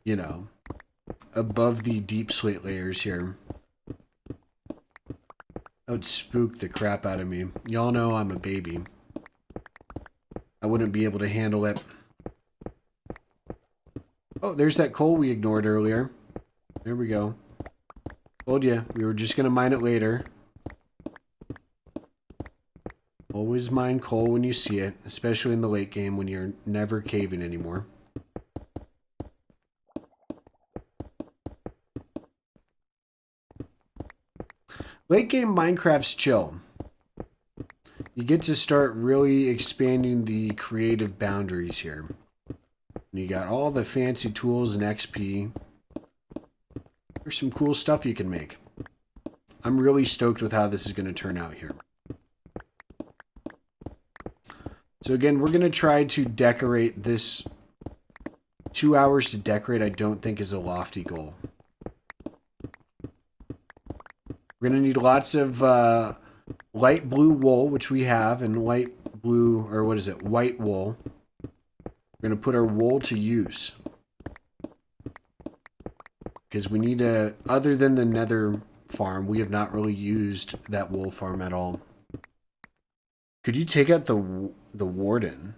you know, above the deep slate layers here. That would spook the crap out of me. Y'all know I'm a baby. I wouldn't be able to handle it. Oh, there's that coal we ignored earlier. There we go. Told you, we were just going to mine it later. Always mine coal when you see it, especially in the late game when you're never caving anymore. Late game Minecraft's chill. You get to start really expanding the creative boundaries here. You got all the fancy tools and XP. There's some cool stuff you can make. I'm really stoked with how this is going to turn out here. So again, we're going to try to decorate this. 2 hours to decorate, I don't think is a lofty goal. We're going to need lots of light blue wool, which we have, and light blue, or what is it, white wool. We're going to put our wool to use. Because we need to, other than the Nether farm, we have not really used that wool farm at all. Could you take out the warden?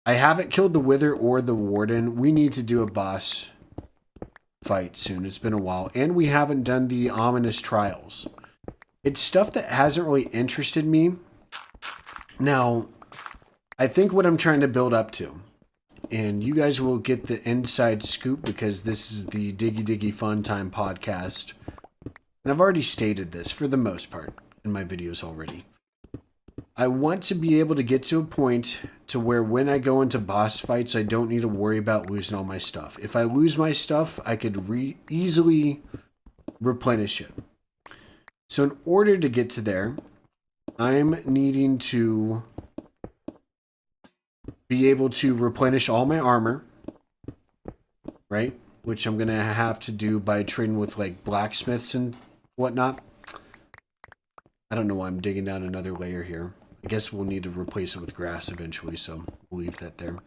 I haven't killed the wither or the warden. We need to do a boss fight soon. It's been a while. And we haven't done the ominous trials. It's stuff that hasn't really interested me. Now, I think what I'm trying to build up to, and you guys will get the inside scoop because this is the Diggy Diggy Fun Time podcast. And I've already stated this for the most part in my videos already. I want to be able to get to a point to where when I go into boss fights, I don't need to worry about losing all my stuff. If I lose my stuff, I could easily replenish it. So in order to get to there, I'm needing to be able to replenish all my armor, right? Which I'm going to have to do by trading with like blacksmiths and whatnot. I don't know why I'm digging down another layer here. I guess we'll need to replace it with grass eventually, so we'll leave that there.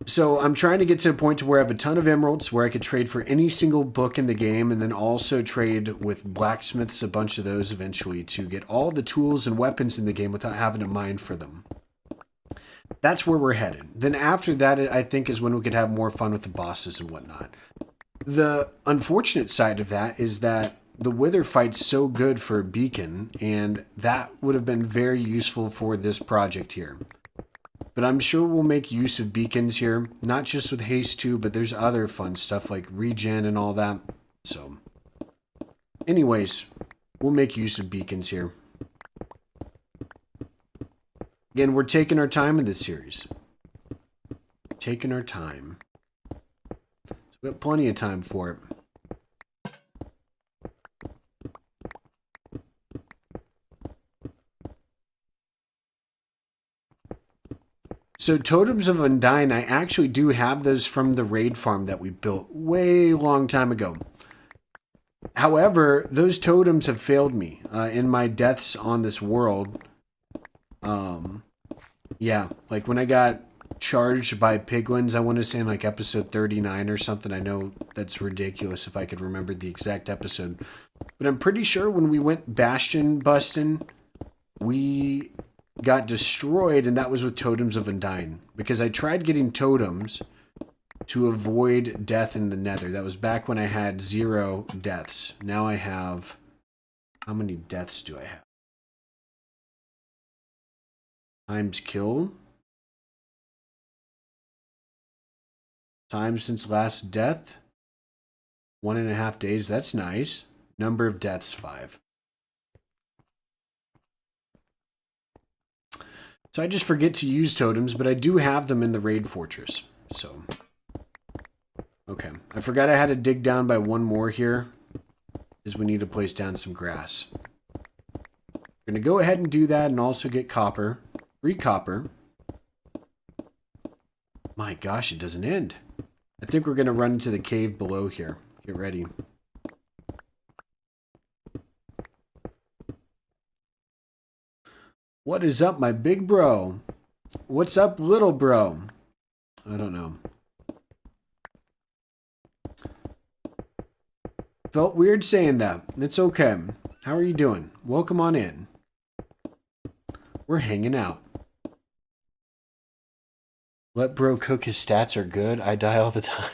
So I'm trying to get to a point to where I have a ton of emeralds where I could trade for any single book in the game and then also trade with blacksmiths, a bunch of those eventually, to get all the tools and weapons in the game without having to mine for them. That's where we're headed. Then after that, I think, is when we could have more fun with the bosses and whatnot. The unfortunate side of that is that the wither fight's so good for beacon, and that would have been very useful for this project here. But I'm sure we'll make use of beacons here, not just with haste 2, but there's other fun stuff like regen and all that. So, anyways, we'll make use of beacons here. Again, we're taking our time in this series. Taking our time. So we got plenty of time for it. So Totems of Undyne, I actually do have those from the raid farm that we built way long time ago. However, those totems have failed me in my deaths on this world. Yeah, like when I got charged by piglins, I want to say in like episode 39 or something. I know that's ridiculous if I could remember the exact episode. But I'm pretty sure when we went bastion busting, we got destroyed, and that was with Totems of Undyne. Because I tried getting totems to avoid death in the Nether. That was back when I had 0 deaths. Now I have... How many deaths do I have? Times kill. Time since last death. 1.5 days. That's nice. Number of deaths, 5. So I just forget to use totems, but I do have them in the raid fortress. So, okay. I forgot I had to dig down by one more here, because we need to place down some grass. We're going to go ahead and do that and also get copper. Free copper. My gosh, it doesn't end. I think we're going to run into the cave below here. Get ready. What is up, my big bro? What's up, little bro? I don't know. Felt weird saying that. It's okay. How are you doing? Welcome on in. We're hanging out. Let bro cook, his stats are good. I die all the time.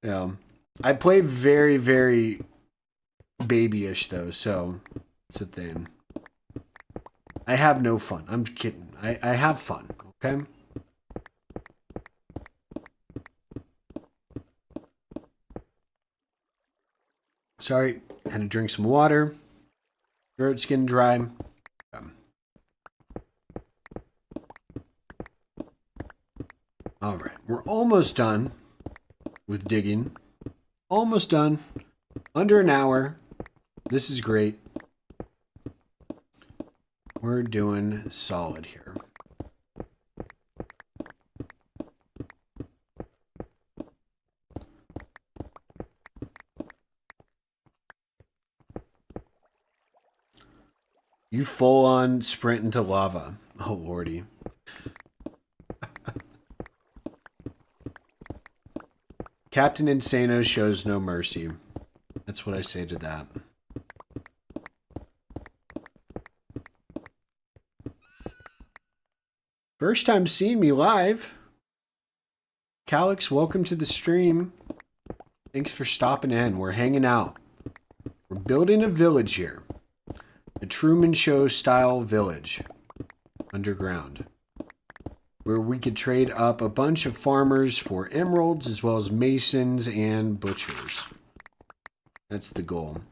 Yeah. I play very, very babyish though, so it's a thing. I have no fun. I'm kidding. I have fun, okay? Sorry, had to drink some water. Throat's getting dry. All right, we're almost done with digging. Almost done. Under an hour. This is great. We're doing solid here. You full on sprint into lava. Oh, lordy. Captain Insano shows no mercy. That's what I say to that. First time seeing me live. Calix, welcome to the stream. Thanks for stopping in. We're hanging out. We're building a village here. A Truman Show style village. Underground. Where we could trade up a bunch of farmers for emeralds as well as masons and butchers. That's the goal.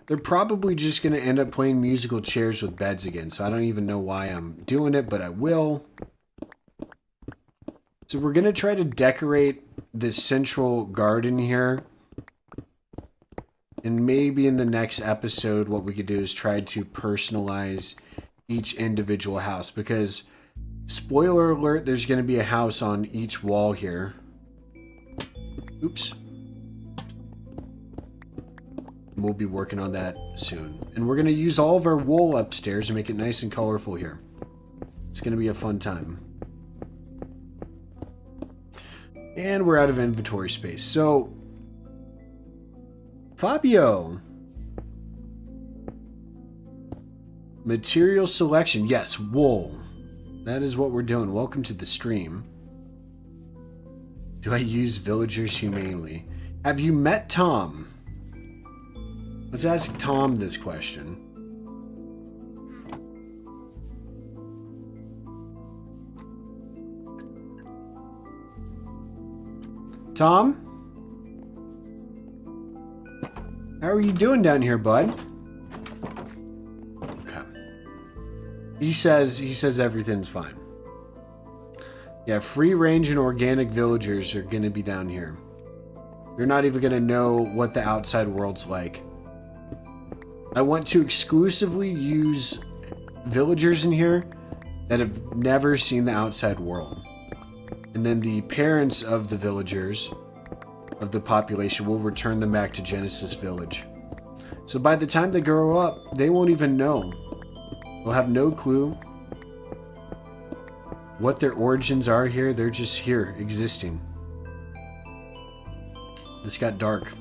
They're probably just going to end up playing musical chairs with beds again, so I don't even know why I'm doing it, but I will. So we're going to try to decorate this central garden here. And maybe in the next episode, what we could do is try to personalize each individual house, because spoiler alert, there's going to be a house on each wall here. Oops. We'll be working on that soon. And we're going to use all of our wool upstairs and make it nice and colorful here. It's going to be a fun time. And we're out of inventory space. So, Fabio. Material selection. Yes, wool. That is what we're doing. Welcome to the stream. Do I use villagers humanely? Have you met Tom? Let's ask Tom this question. Tom? How are you doing down here, bud? Okay. He says everything's fine. Yeah, free range and organic villagers are going to be down here. You're not even going to know what the outside world's like. I want to exclusively use villagers in here that have never seen the outside world. And then the parents of the villagers, of the population, will return them back to Genesis Village. So by the time they grow up, they won't even know. They'll have no clue what their origins are here. They're just here, existing. This got dark.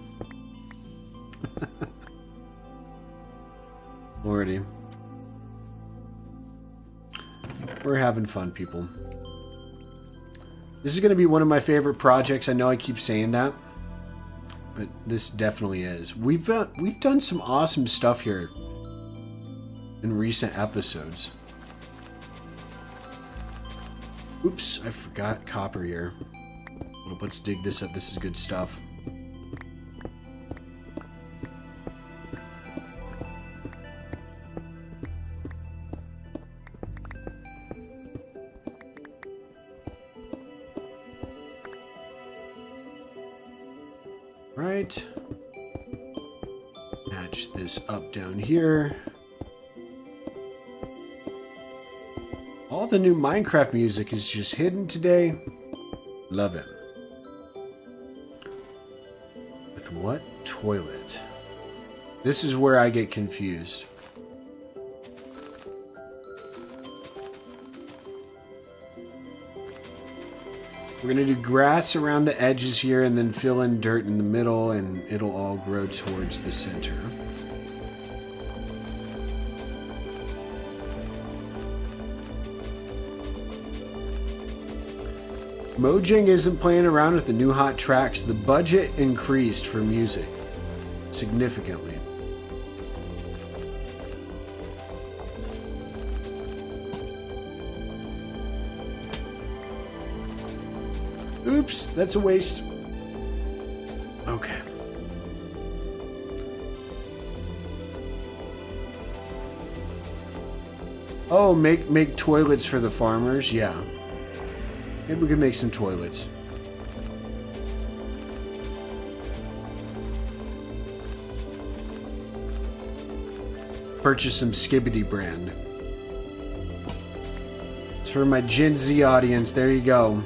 Lordy. We're having fun, people. This is going to be one of my favorite projects. I know I keep saying that, but this definitely is. We've done some awesome stuff here in recent episodes. Oops, I forgot copper here. Well, let's dig this up. This is good stuff. Right. Match this up down here. All the new Minecraft music is just hidden today. Love it. With what toilet? This is where I get confused. We're going to do grass around the edges here and then fill in dirt in the middle and it'll all grow towards the center. Mojang isn't playing around with the new hot tracks. The budget increased for music significantly. Oops, that's a waste. Okay. Oh, make toilets for the farmers? Yeah. Maybe we can make some toilets. Purchase some Skibbity brand. It's for my Gen Z audience. There you go.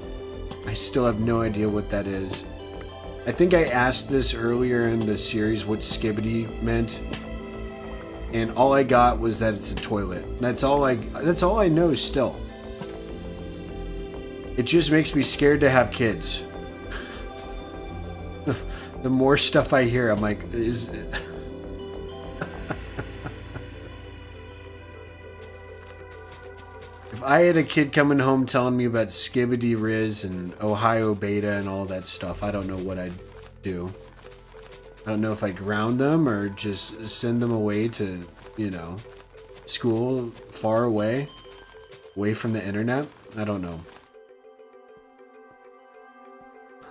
I still have no idea what that is. I think I asked this earlier in the series what Skibbity meant. And all I got was that it's a toilet. That's all I know still. It just makes me scared to have kids. The more stuff I hear, I'm like, is if I had a kid coming home telling me about Skibbity Riz and Ohio Beta and all that stuff, I don't know what I'd do. I don't know if I'd ground them or just send them away to, you know, school far away from the internet. I don't know.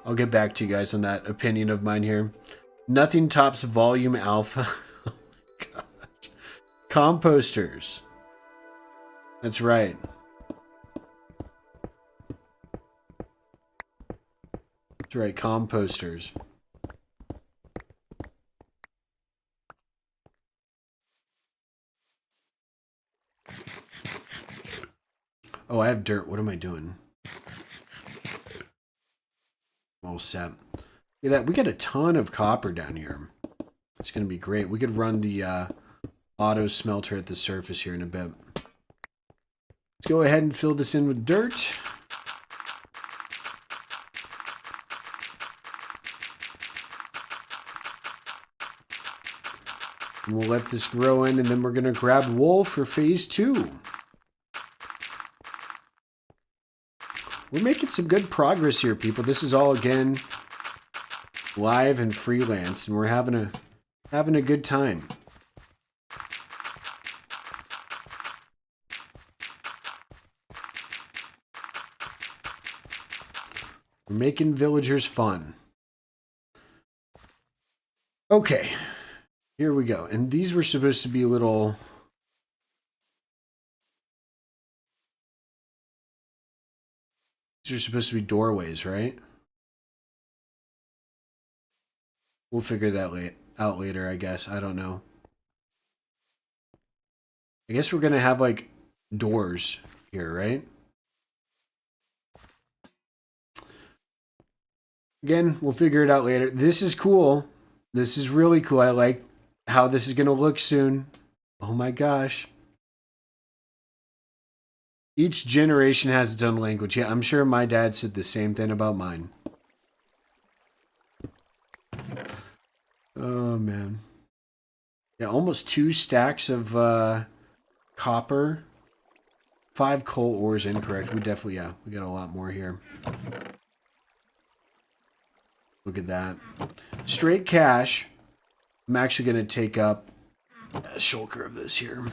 I'll get back to you guys on that opinion of mine here. Nothing tops volume alpha. Oh my gosh. Composters. That's right. That's right, composters. Oh, I have dirt. What am I doing? All set. Look at that. We got a ton of copper down here. It's going to be great. We could run the auto smelter at the surface here in a bit. Let's go ahead and fill this in with dirt. And we'll let this grow in, and then we're going to grab wool for phase 2. We're making some good progress here, people. This is all, again, live and freelance, and we're having a good time. We're making villagers fun. Okay, here we go. And these were supposed to be little... These are supposed to be doorways, right? We'll figure that out later, I guess. I don't know. I guess we're going to have, like, doors here, right? Again, we'll figure it out later. This is cool. This is really cool. I like how this is going to look soon. Oh my gosh. Each generation has its own language. Yeah, I'm sure my dad said the same thing about mine. Oh, man. Yeah, almost 2 stacks of copper. 5 coal ores incorrect. We definitely, yeah, we got a lot more here. Look at that. Straight cash. I'm actually going to take up a shulker of this here.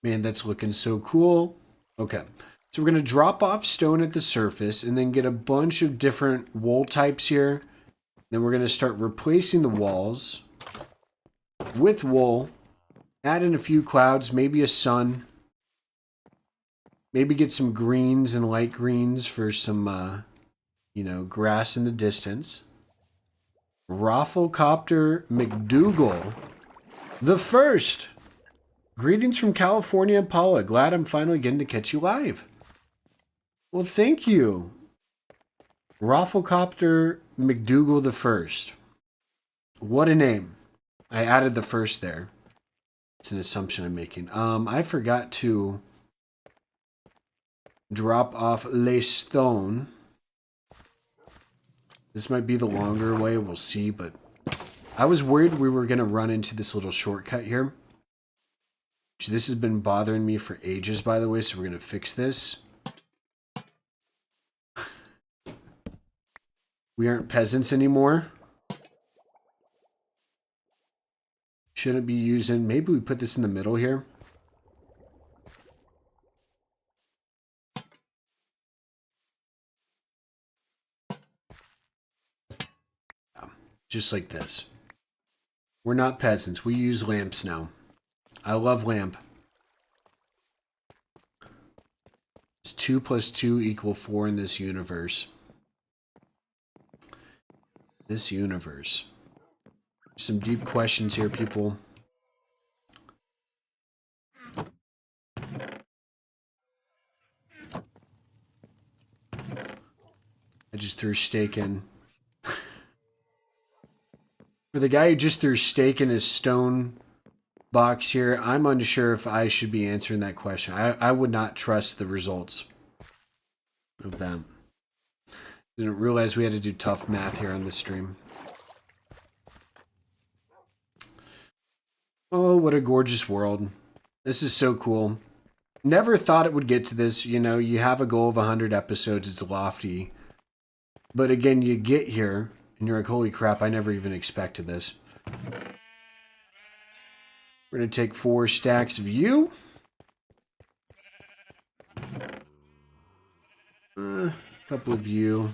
Man, that's looking so cool. Okay. So we're going to drop off stone at the surface and then get a bunch of different wool types here. Then we're going to start replacing the walls with wool. Add in a few clouds, maybe a sun. Maybe get some greens and light greens for some you know, grass in the distance. Rafflecopter McDougal the first. Greetings from California, Paula. Glad I'm finally getting to catch you live. Well, thank you. Rafflecopter McDougal the first. What a name. I added the first there. It's an assumption I'm making. I forgot to drop off Les Stone. This might be the longer way, we'll see, but I was worried we were going to run into this little shortcut here. This has been bothering me for ages, by the way, so we're going to fix this. We aren't peasants anymore. Shouldn't be using... Maybe we put this in the middle here. Just like this. We're not peasants. We use lamps now. I love lamp. It's 2 plus 2 equal 4 in this universe. This universe. Some deep questions here, people. I just threw steak in. For the guy who just threw steak in his stone box here, I'm unsure if I should be answering that question. I would not trust the results of that. Didn't realize we had to do tough math here on this stream. Oh, what a gorgeous world. This is so cool. Never thought it would get to this. You know, you have a goal of 100 episodes. It's lofty. But again, you get here and you're like, holy crap, I never even expected this. We're going to take 4 stacks of you. A couple of you.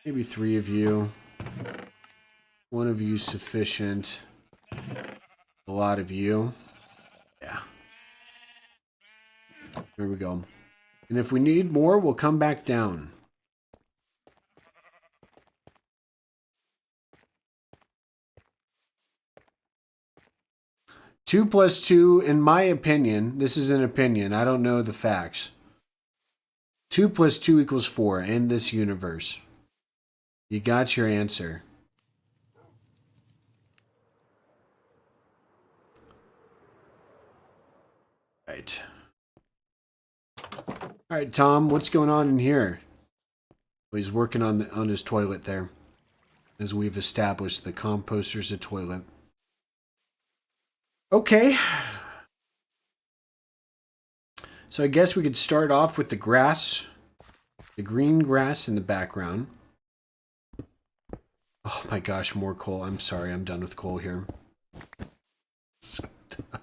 Maybe 3 of you. 1 of you sufficient. A lot of you. Yeah. There we go. And if we need more, we'll come back down. Two plus 2, in my opinion, this is an opinion, I don't know the facts. 2 plus 2 equals 4 in this universe. You got your answer. Right. Alright, Tom, what's going on in here? Well, he's working on his toilet there. As we've established, the composter's a toilet. Okay. So I guess we could start off with the grass. The green grass in the background. Oh my gosh, more coal. I'm sorry, I'm done with coal here. So done.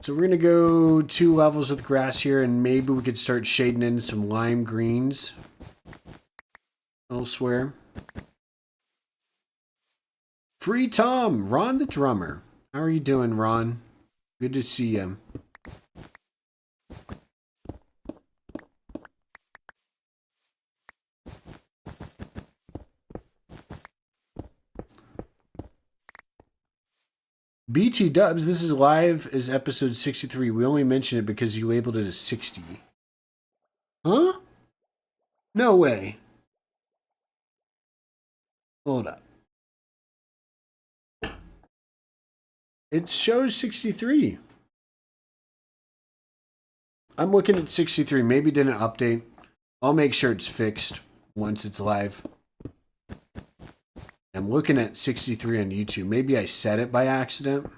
So we're going to go 2 levels with grass here, and maybe we could start shading in some lime greens elsewhere. Free Tom, Ron the drummer. How are you doing, Ron? Good to see you. BT Dubs, this is live as episode 63. We only mention it because you labeled it as 60. Huh? No way. Hold up. It shows 63. I'm looking at 63. Maybe didn't update. I'll make sure it's fixed once it's live. I'm looking at 63 on YouTube. Maybe I said it by accident.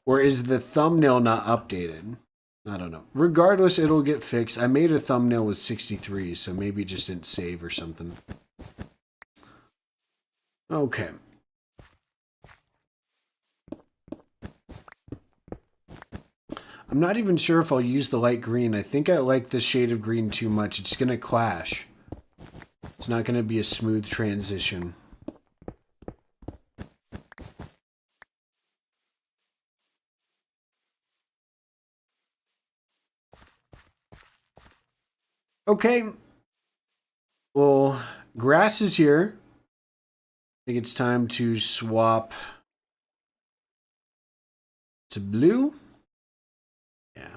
Or is the thumbnail not updated? I don't know. Regardless, it'll get fixed. I made a thumbnail with 63, so maybe it just didn't save or something. Okay. I'm not even sure if I'll use the light green. I think I like this shade of green too much. It's going to clash It's not going to be a smooth transition. Okay. Well, grass is here. I think it's time to swap to blue. Yeah.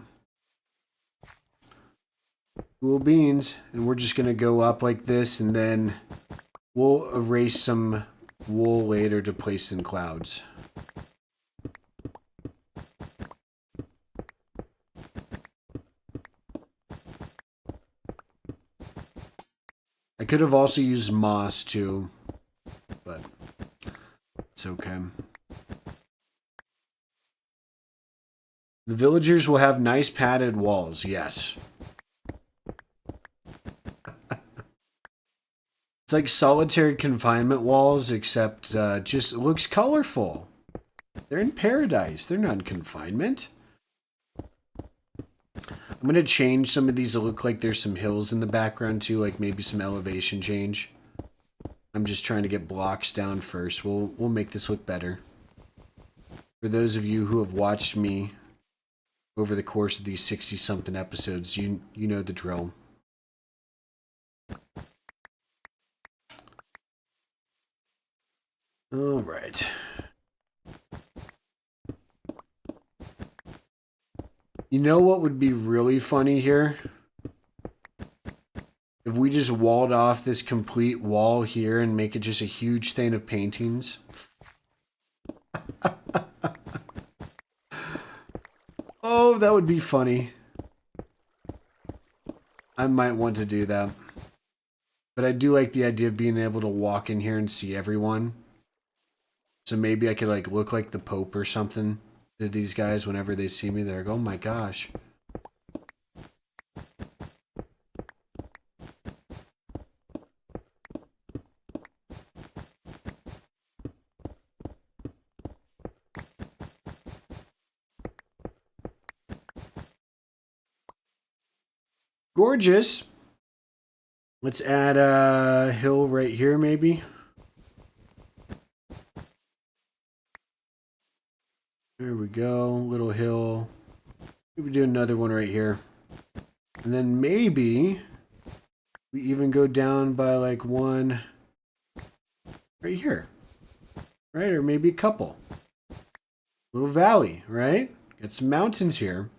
Cool beans. And we're just going to go up like this, and then we'll erase some wool later to place in clouds. I could have also used moss too, but it's okay. The villagers will have nice padded walls, yes. It's like solitary confinement walls, except just looks colorful. They're in paradise. They're not in confinement. I'm going to change some of these to look like there's some hills in the background too, like maybe some elevation change. I'm just trying to get blocks down first. We'll make this look better. For those of you who have watched me over the course of these 60-something episodes, you know the drill. All right. You know what would be really funny here? If we just walled off this complete wall here and make it just a huge thing of paintings. Oh, that would be funny. I might want to do that. But I do like the idea of being able to walk in here and see everyone. So maybe I could like look like the Pope or something to these guys whenever they see me. They're like, oh my gosh. Gorgeous. Let's add a hill right here, maybe. There we go. Little hill. Maybe do another one right here. And then maybe we even go down by like one right here. Right? Or maybe a couple. Little valley, right? Got some mountains here.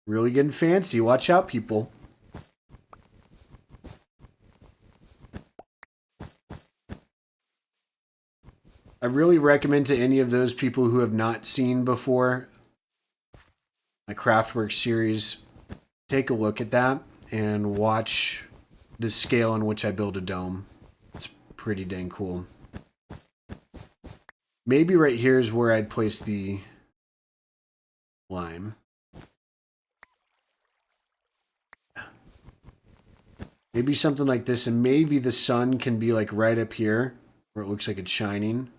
Really getting fancy. Watch out, people. I really recommend to any of those people who have not seen before my Craftwork series, take a look at that and watch the scale in which I build a dome. It's pretty dang cool. Maybe right here is where I'd place the lime. Maybe something like this, and maybe the sun can be like right up here where it looks like it's shining.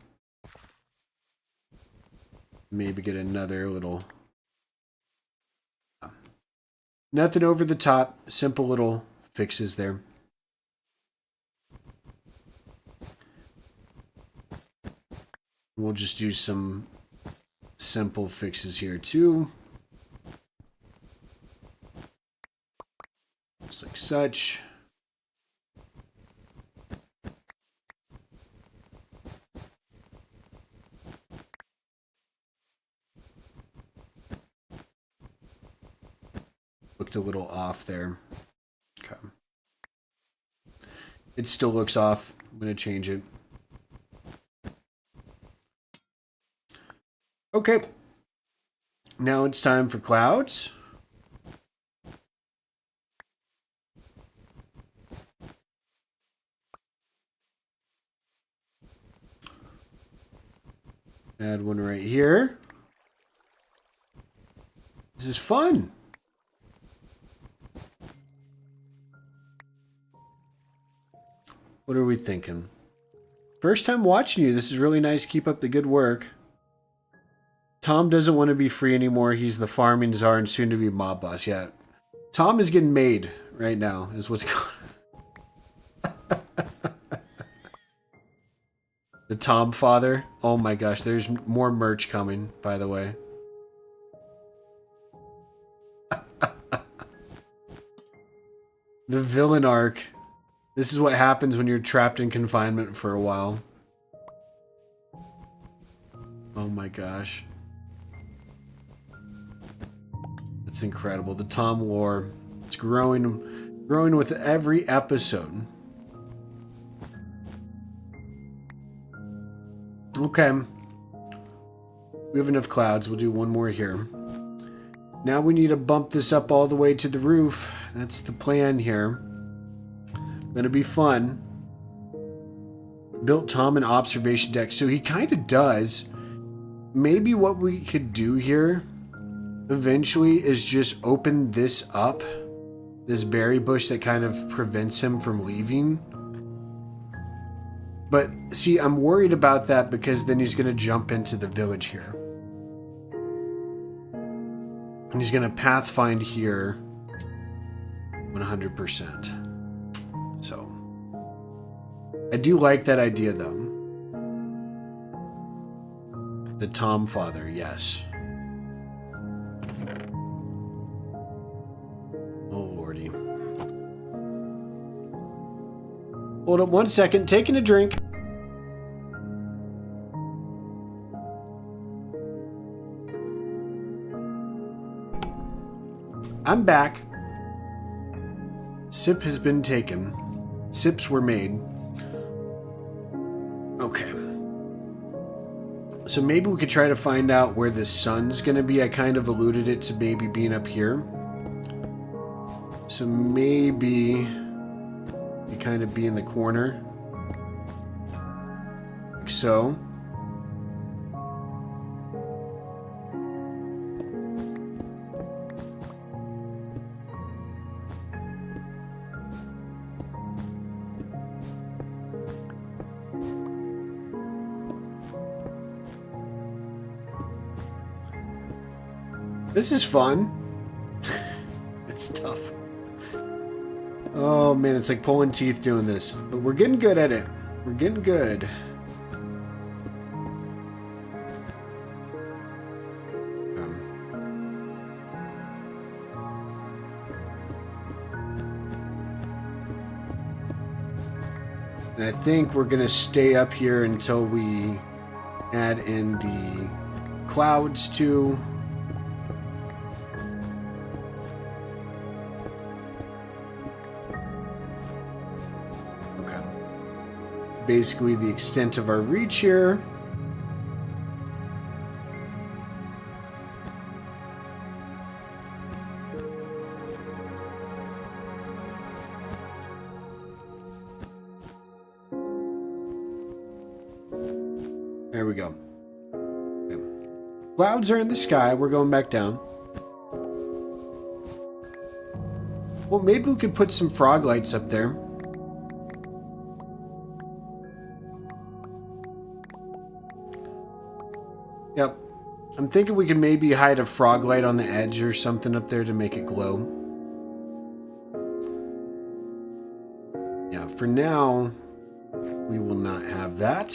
Maybe get another little... Nothing over the top. Simple little fixes there. We'll just do some simple fixes here too. Just like such. Looked a little off there. Okay. It still looks off. I'm going to change it. Okay. Now it's time for clouds. Add one right here. This is fun. What are we thinking? First time watching you. This is really nice. Keep up the good work. Tom doesn't want to be free anymore. He's the farming czar and soon to be mob boss. Yeah. Tom is getting made right now is what's going on. The Tom Father. Oh my gosh, there's more merch coming, by the way. The villain arc. This is what happens when you're trapped in confinement for a while. Oh my gosh. That's incredible. The Tom lore. It's growing with every episode. Okay. We have enough clouds. We'll do one more here. Now we need to bump this up all the way to the roof. That's the plan here. Gonna be fun. Built Tom an observation deck. So he kind of does. Maybe what we could do here eventually is just open this up. This berry bush that kind of prevents him from leaving. But see, I'm worried about that because then he's going to jump into the village here. And he's going to pathfind here 100%. So, I do like that idea though. The Tom Father, yes. Oh, lordy. Hold up one second, taking a drink. I'm back. Sip has been taken. Sips were made. Okay. So maybe we could try to find out where the sun's going to be. I kind of alluded it to maybe being up here. So maybe you kind of be in the corner. Like so. This is fun. It's tough. Oh man, it's like pulling teeth doing this. But we're getting good at it. We're getting good. And I think we're going to stay up here until we add in the clouds too. Basically the extent of our reach here. There we go. Okay. Clouds are in the sky. We're going back down. Well, maybe we could put some frog lights up there. Yep. I'm thinking we can maybe hide a frog light on the edge or something up there to make it glow. Yeah, for now, we will not have that.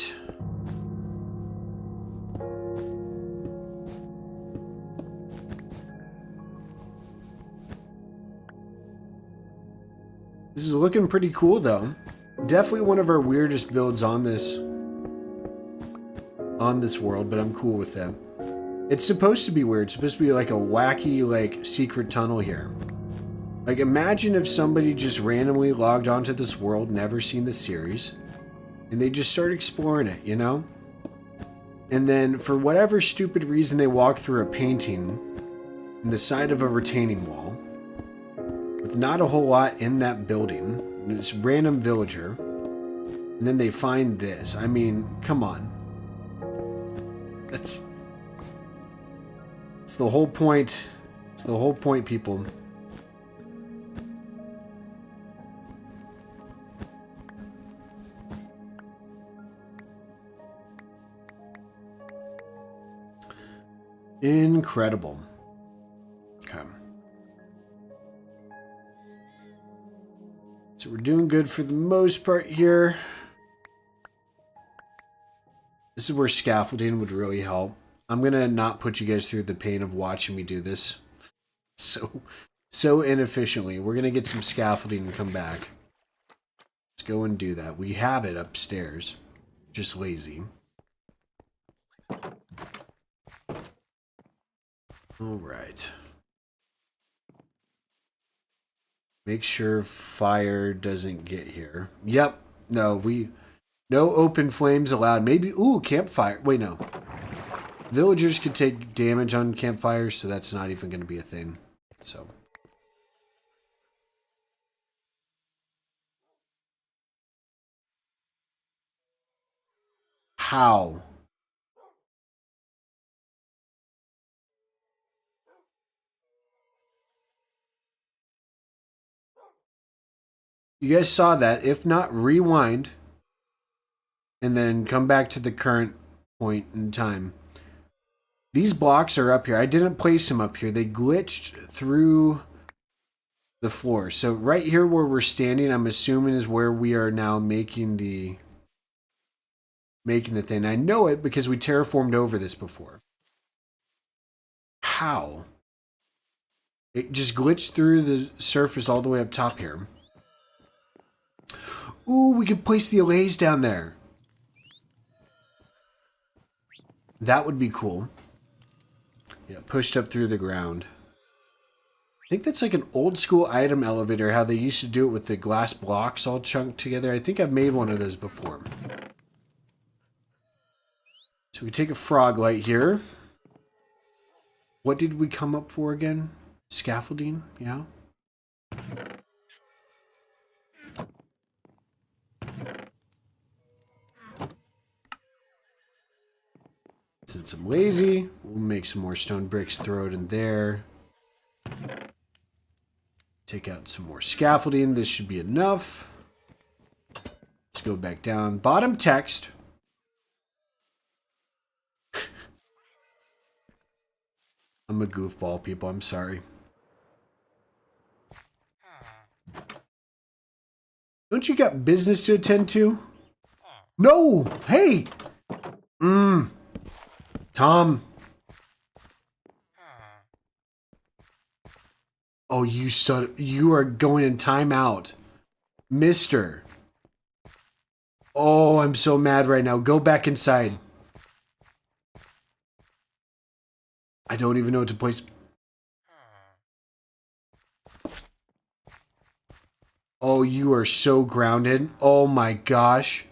This is looking pretty cool though. Definitely one of our weirdest builds on this world, but I'm cool with that. It's supposed to be weird. It's supposed to be like a wacky, like, secret tunnel here. Like, imagine if somebody just randomly logged onto this world, never seen the series, and they just start exploring it, you know? And then, for whatever stupid reason, they walk through a painting in the side of a retaining wall with not a whole lot in that building. It's a random villager. And then they find this. I mean, come on. It's the whole point. It's the whole point, people. Incredible. Okay. So we're doing good for the most part here. This is where scaffolding would really help. I'm going to not put you guys through the pain of watching me do this so inefficiently. We're going to get some scaffolding and come back. Let's go and do that. We have it upstairs. Just lazy. All right. Make sure fire doesn't get here. Yep. No open flames allowed. Maybe, ooh, campfire. Wait, no. Villagers could take damage on campfires, so that's not even going to be a thing. So. How? You guys saw that. If not, rewind. And then come back to the current point in time. These blocks are up here. I didn't place them up here. They glitched through the floor. So right here where we're standing, I'm assuming is where we are now making the thing. I know it because we terraformed over this before. How? It just glitched through the surface all the way up top here. Ooh, we could place the allays down there. That would be cool. Yeah, pushed up through the ground. I think that's like an old school item elevator, how they used to do it with the glass blocks all chunked together. I think I've made one of those before. So we take a frog light here. What did we come up for again? Scaffolding, yeah. Since I'm lazy, we'll make some more stone bricks, throw it in there. Take out some more scaffolding. This should be enough. Let's go back down. Bottom text. I'm a goofball, people. I'm sorry. Don't you got business to attend to? No! Hey! Tom. Oh, you son. You are going in timeout. Mister. Oh, I'm so mad right now. Go back inside. I don't even know what to place. Oh, you are so grounded. Oh my gosh.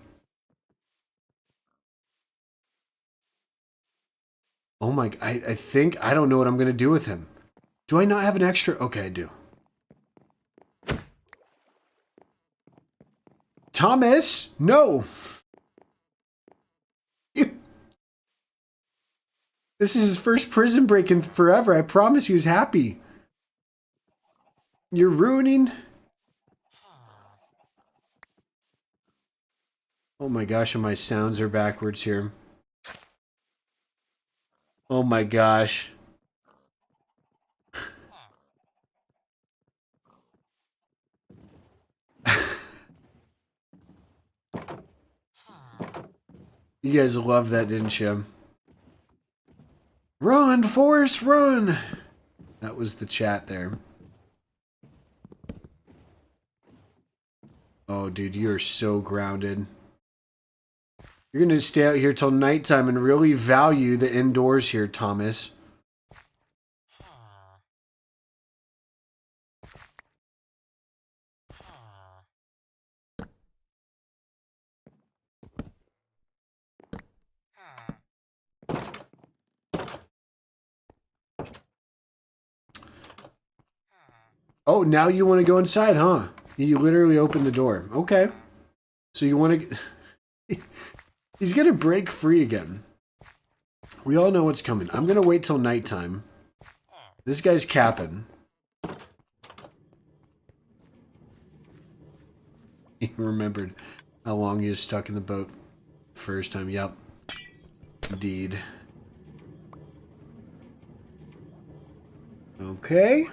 Oh my, I think, I don't know what I'm going to do with him. Do I not have an extra? Okay, I do. Thomas? No. This is his first prison break in forever. I promise he was happy. You're ruining. Oh my gosh, and my sounds are backwards here. Oh my gosh. You guys loved that, didn't you? Run, Forrest, run! That was the chat there. Oh, dude, you're so grounded. You're going to stay out here till nighttime and really value the indoors here, Thomas. Oh, now you want to go inside, huh? You literally opened the door. Okay. So you want to... He's going to break free again. We all know what's coming. I'm going to wait till nighttime. This guy's capping. He remembered how long he was stuck in the boat first time. Yep. Indeed. Okay.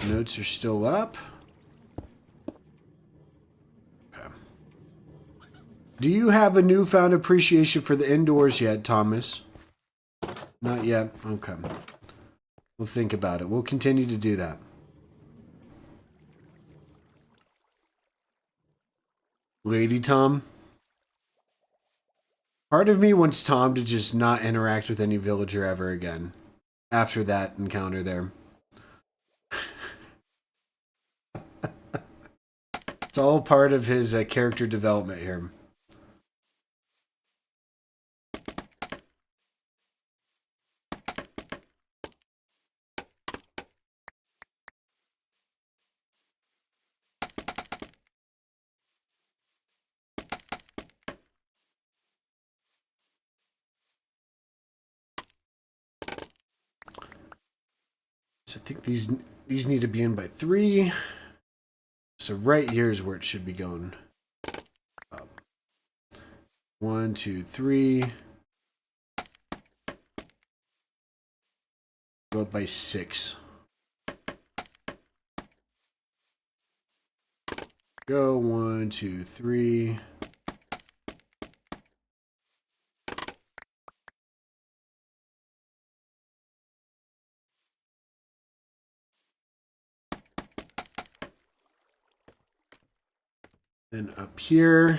Notes are still up. Okay. Do you have a newfound appreciation for the indoors yet, Thomas? Not yet? Okay. We'll think about it. We'll continue to do that. Lady Tom? Part of me wants Tom to just not interact with any villager ever again. After that encounter there. It's all part of his character development here. So I think these need to be in by 3. So right here is where it should be going. 1, 2, 3. Go up by 6. Go 1, 2, 3. Then up here.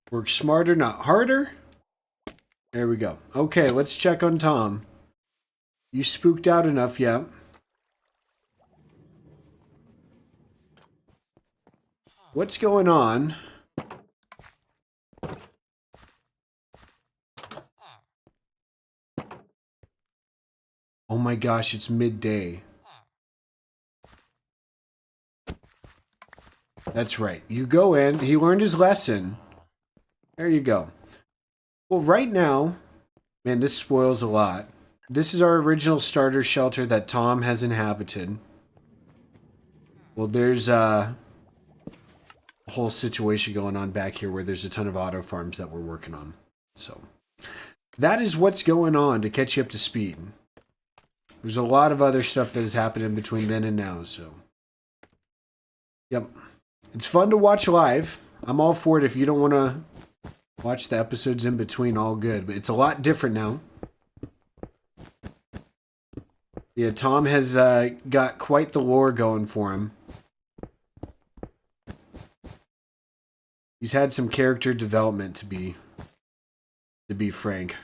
Work smarter, not harder. There we go. Okay, let's check on Tom. You spooked out enough, yeah. What's going on? Oh my gosh, it's midday. That's right. You go in. He learned his lesson. There you go. Well, right now, man, this spoils a lot. This is our original starter shelter that Tom has inhabited. Well, there's a whole situation going on back here where there's a ton of auto farms that we're working on. So that is what's going on to catch you up to speed. There's a lot of other stuff that has happened in between then and now, so. Yep. It's fun to watch live. I'm all for it if you don't want to watch the episodes in between, all good. But it's a lot different now. Yeah, Tom has got quite the lore going for him. He's had some character development, to be frank.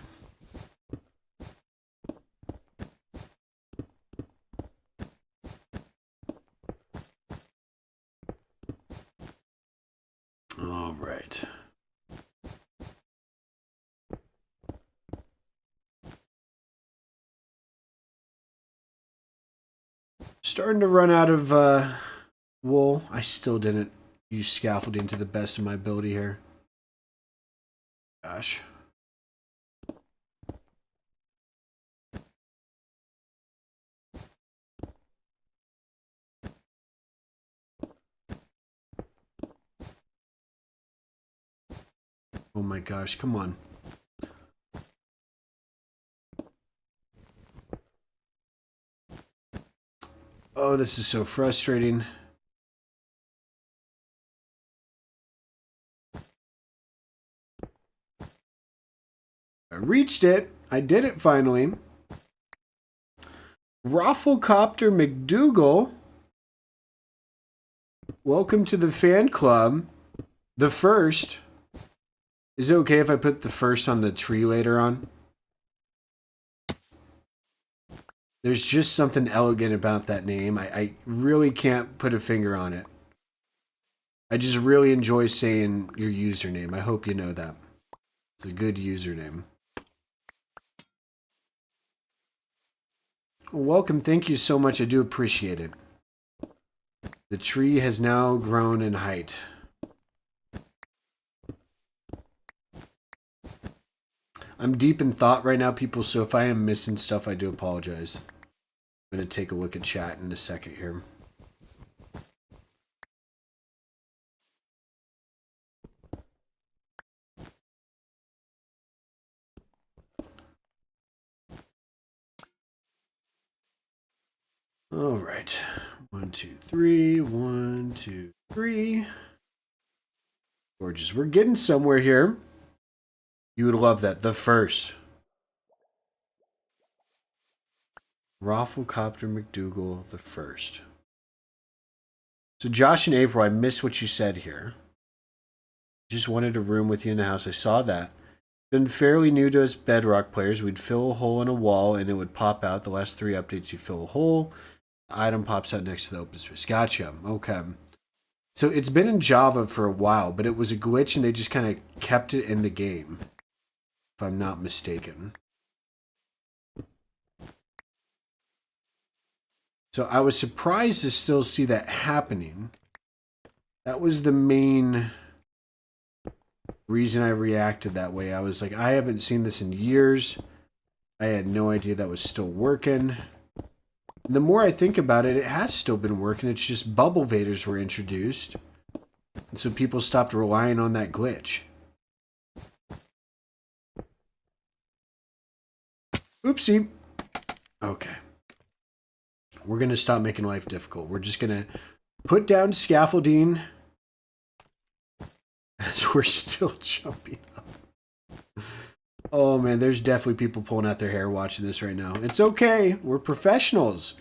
All right. Starting to run out of wool. I still didn't use scaffolding to the best of my ability here. Gosh. Oh my gosh, come on. Oh, this is so frustrating. I reached it. I did it finally. Rafflecopter McDougal. Welcome to the fan club. The first. Is it okay if I put the first on the tree later on? There's just something elegant about that name. I really can't put a finger on it. I just really enjoy saying your username. I hope you know that. It's a good username. Well, welcome. Thank you so much. I do appreciate it. The tree has now grown in height. I'm deep in thought right now, people, so if I am missing stuff, I do apologize. I'm going to take a look at chat in a second here. All right. 1, 2, 3. 1, 2, 3. Gorgeous. We're getting somewhere here. You would love that. The first. Rafflecopter McDougal, the first. So Josh and April, I missed what you said here. Just wanted a room with you in the house. I saw that. Been fairly new to us Bedrock players. We'd fill a hole in a wall and it would pop out. The last 3 updates, you fill a hole. The item pops out next to the open space. Gotcha. Okay. So it's been in Java for a while, but it was a glitch and they just kind of kept it in the game, if I'm not mistaken. So I was surprised to still see that happening. That was the main reason I reacted that way. I was like, I haven't seen this in years. I had no idea that was still working. And the more I think about it, it has still been working. It's just bubble vaders were introduced. And so people stopped relying on that glitch. Oopsie. Okay. We're going to stop making life difficult. We're just going to put down scaffolding as we're still jumping up. Oh man, there's definitely people pulling out their hair watching this right now. It's okay. We're professionals.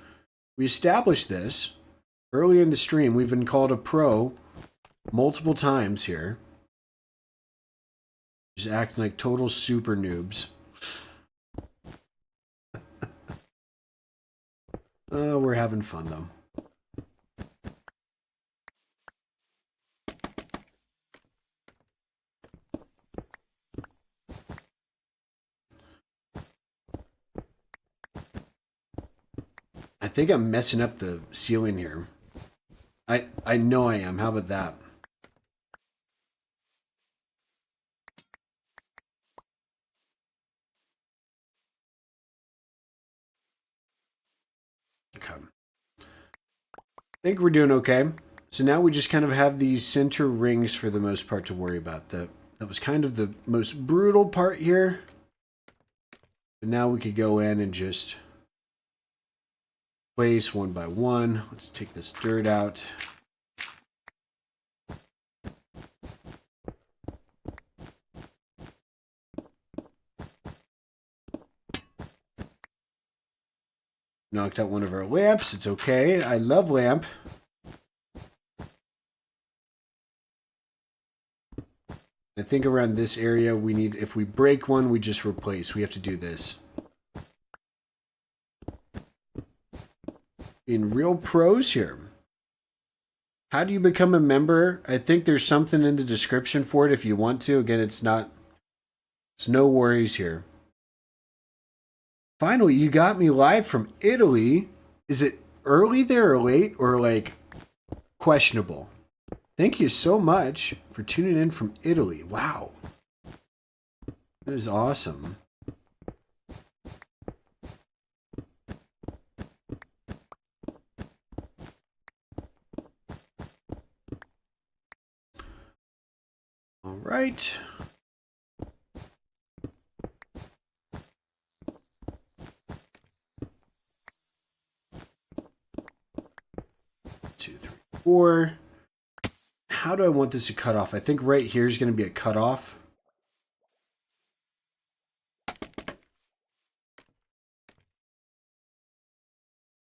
We established this earlier in the stream. We've been called a pro multiple times here. Just acting like total super noobs. We're having fun though. I think I'm messing up the ceiling here. I know I am. How about that? Okay. I think we're doing okay. So now we just kind of have these center rings for the most part to worry about. That was kind of the most brutal part here. But now we could go in and just place one by one. Let's take this dirt out. Knocked out one of our lamps. It's okay. I love lamp. I think around this area we need, if we break one, we just replace. We have to do this. Being real pros here. How do you become a member? I think there's something in the description for it if you want to. Again, it's no worries here. Finally, you got me live from Italy. Is it early there or late or like questionable? Thank you so much for tuning in from Italy. Wow. That is awesome. All right. Two, three, four. How do I want this to cut off? I think right here is going to be a cutoff.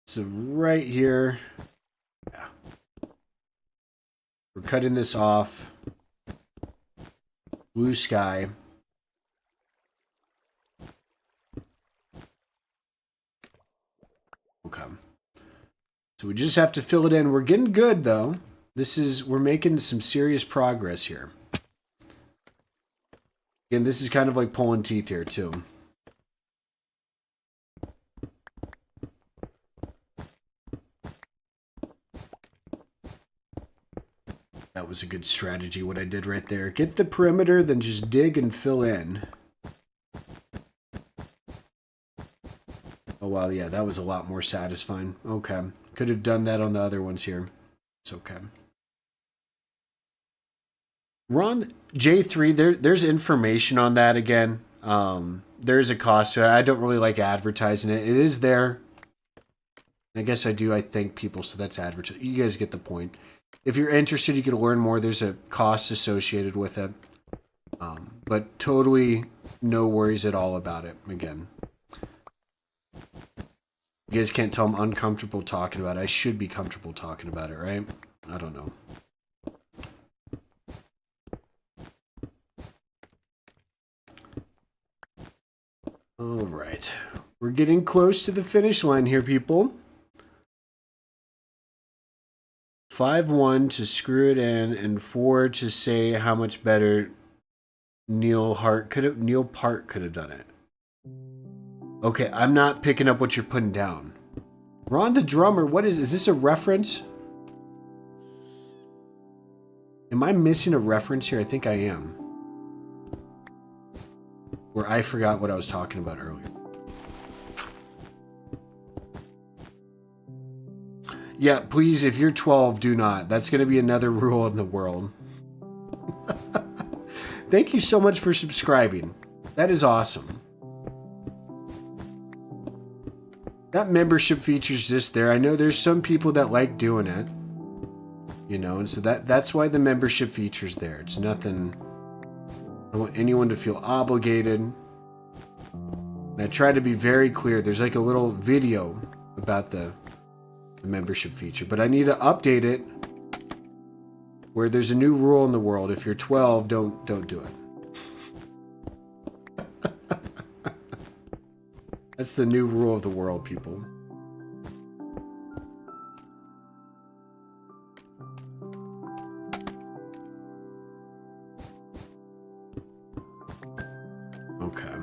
So right here, yeah. We're cutting this off. Blue sky. Okay. So we just have to fill it in. We're getting good though. We're making some serious progress here. Again, this is kind of like pulling teeth here too. That was a good strategy, what I did right there. Get the perimeter, then just dig and fill in. Oh, wow, yeah, that was a lot more satisfying. Okay. Could have done that on the other ones here. It's okay. Ron, J3, there's information on that again. There's a cost to it. I don't really like advertising it. It is there. I guess I do. I thank people, so that's advertising. You guys get the point. If you're interested, you can learn more. There's a cost associated with it. But totally no worries at all about it, again. You guys can't tell I'm uncomfortable talking about it. I should be comfortable talking about it, right? I don't know. All right. We're getting close to the finish line here, people. 5-1 to screw it in, and 4 to say how much better Neil Part could have done it. Okay, I'm not picking up what you're putting down. Ron the Drummer, what is this a reference? Am I missing a reference here? I think I am. Where I forgot what I was talking about earlier. Yeah, please, if you're 12, do not. That's going to be another rule in the world. Thank you so much for subscribing. That is awesome. That membership feature's just there. I know there's some people that like doing it. You know, and so that's why the membership feature's there. It's nothing... I don't want anyone to feel obligated. And I try to be very clear. There's like a little video about the membership feature, but I need to update it where there's a new rule in the world. If you're 12, don't do it. That's the new rule of the world, people. Okay.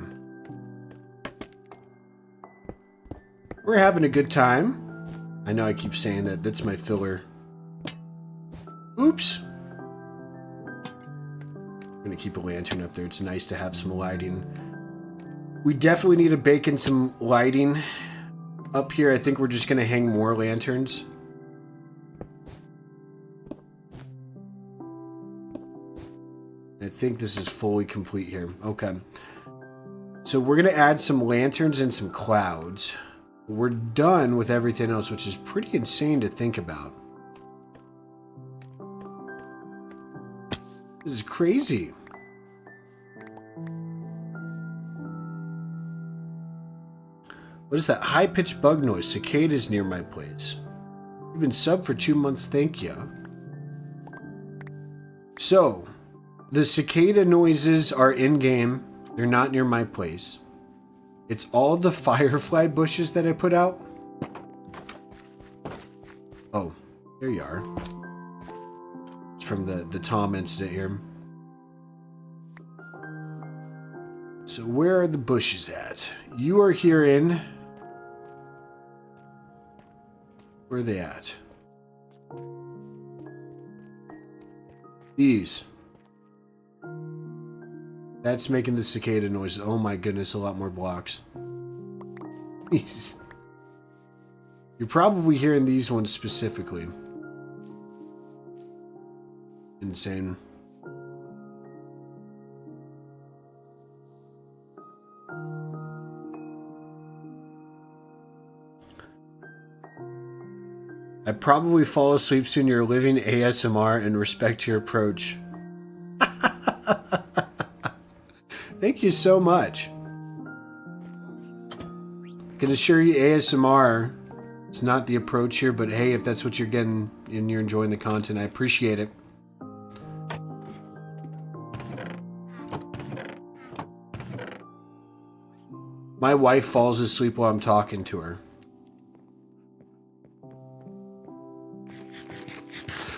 We're having a good time. I know I keep saying that. That's my filler. Oops. I'm going to keep a lantern up there. It's nice to have some lighting. We definitely need to bake in some lighting up here. I think we're just going to hang more lanterns. I think this is fully complete here. Okay. So we're going to add some lanterns and some clouds. We're done with everything else, which is pretty insane to think about. This is crazy. What is that high-pitched bug noise? Cicadas near my place. You've been subbed for 2 months, thank you. So, the cicada noises are in-game. They're not near my place. It's all the firefly bushes that I put out. Oh, there you are. It's from the Tom incident here. So where are the bushes at? You are here in... Where are they at? These. That's making the cicada noise. Oh my goodness, a lot more blocks. Jeez. You're probably hearing these ones specifically. Insane. I probably fall asleep soon. You're living ASMR and respect your approach. Thank you so much. I can assure you ASMR is not the approach here, but hey, if that's what you're getting and you're enjoying the content, I appreciate it. My wife falls asleep while I'm talking to her.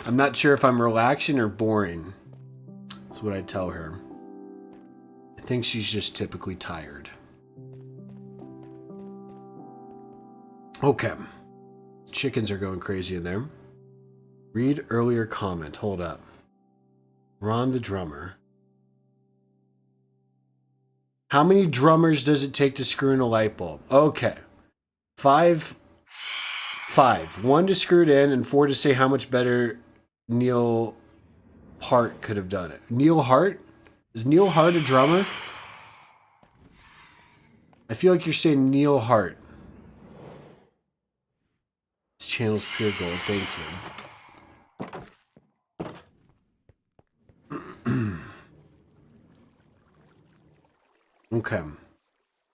I'm not sure if I'm relaxing or boring. That's what I tell her. I think she's just typically tired. Okay. Chickens are going crazy in there. Read earlier comment. Hold up. Ron the drummer. How many drummers does it take to screw in a light bulb? Okay. Five. 1 to screw it in and 4 to say how much better Neil Part could have done it. Neil Hart? Is Neil Hart a drummer? I feel like you're saying Neil Hart. channel's pure gold. Thank you. Okay.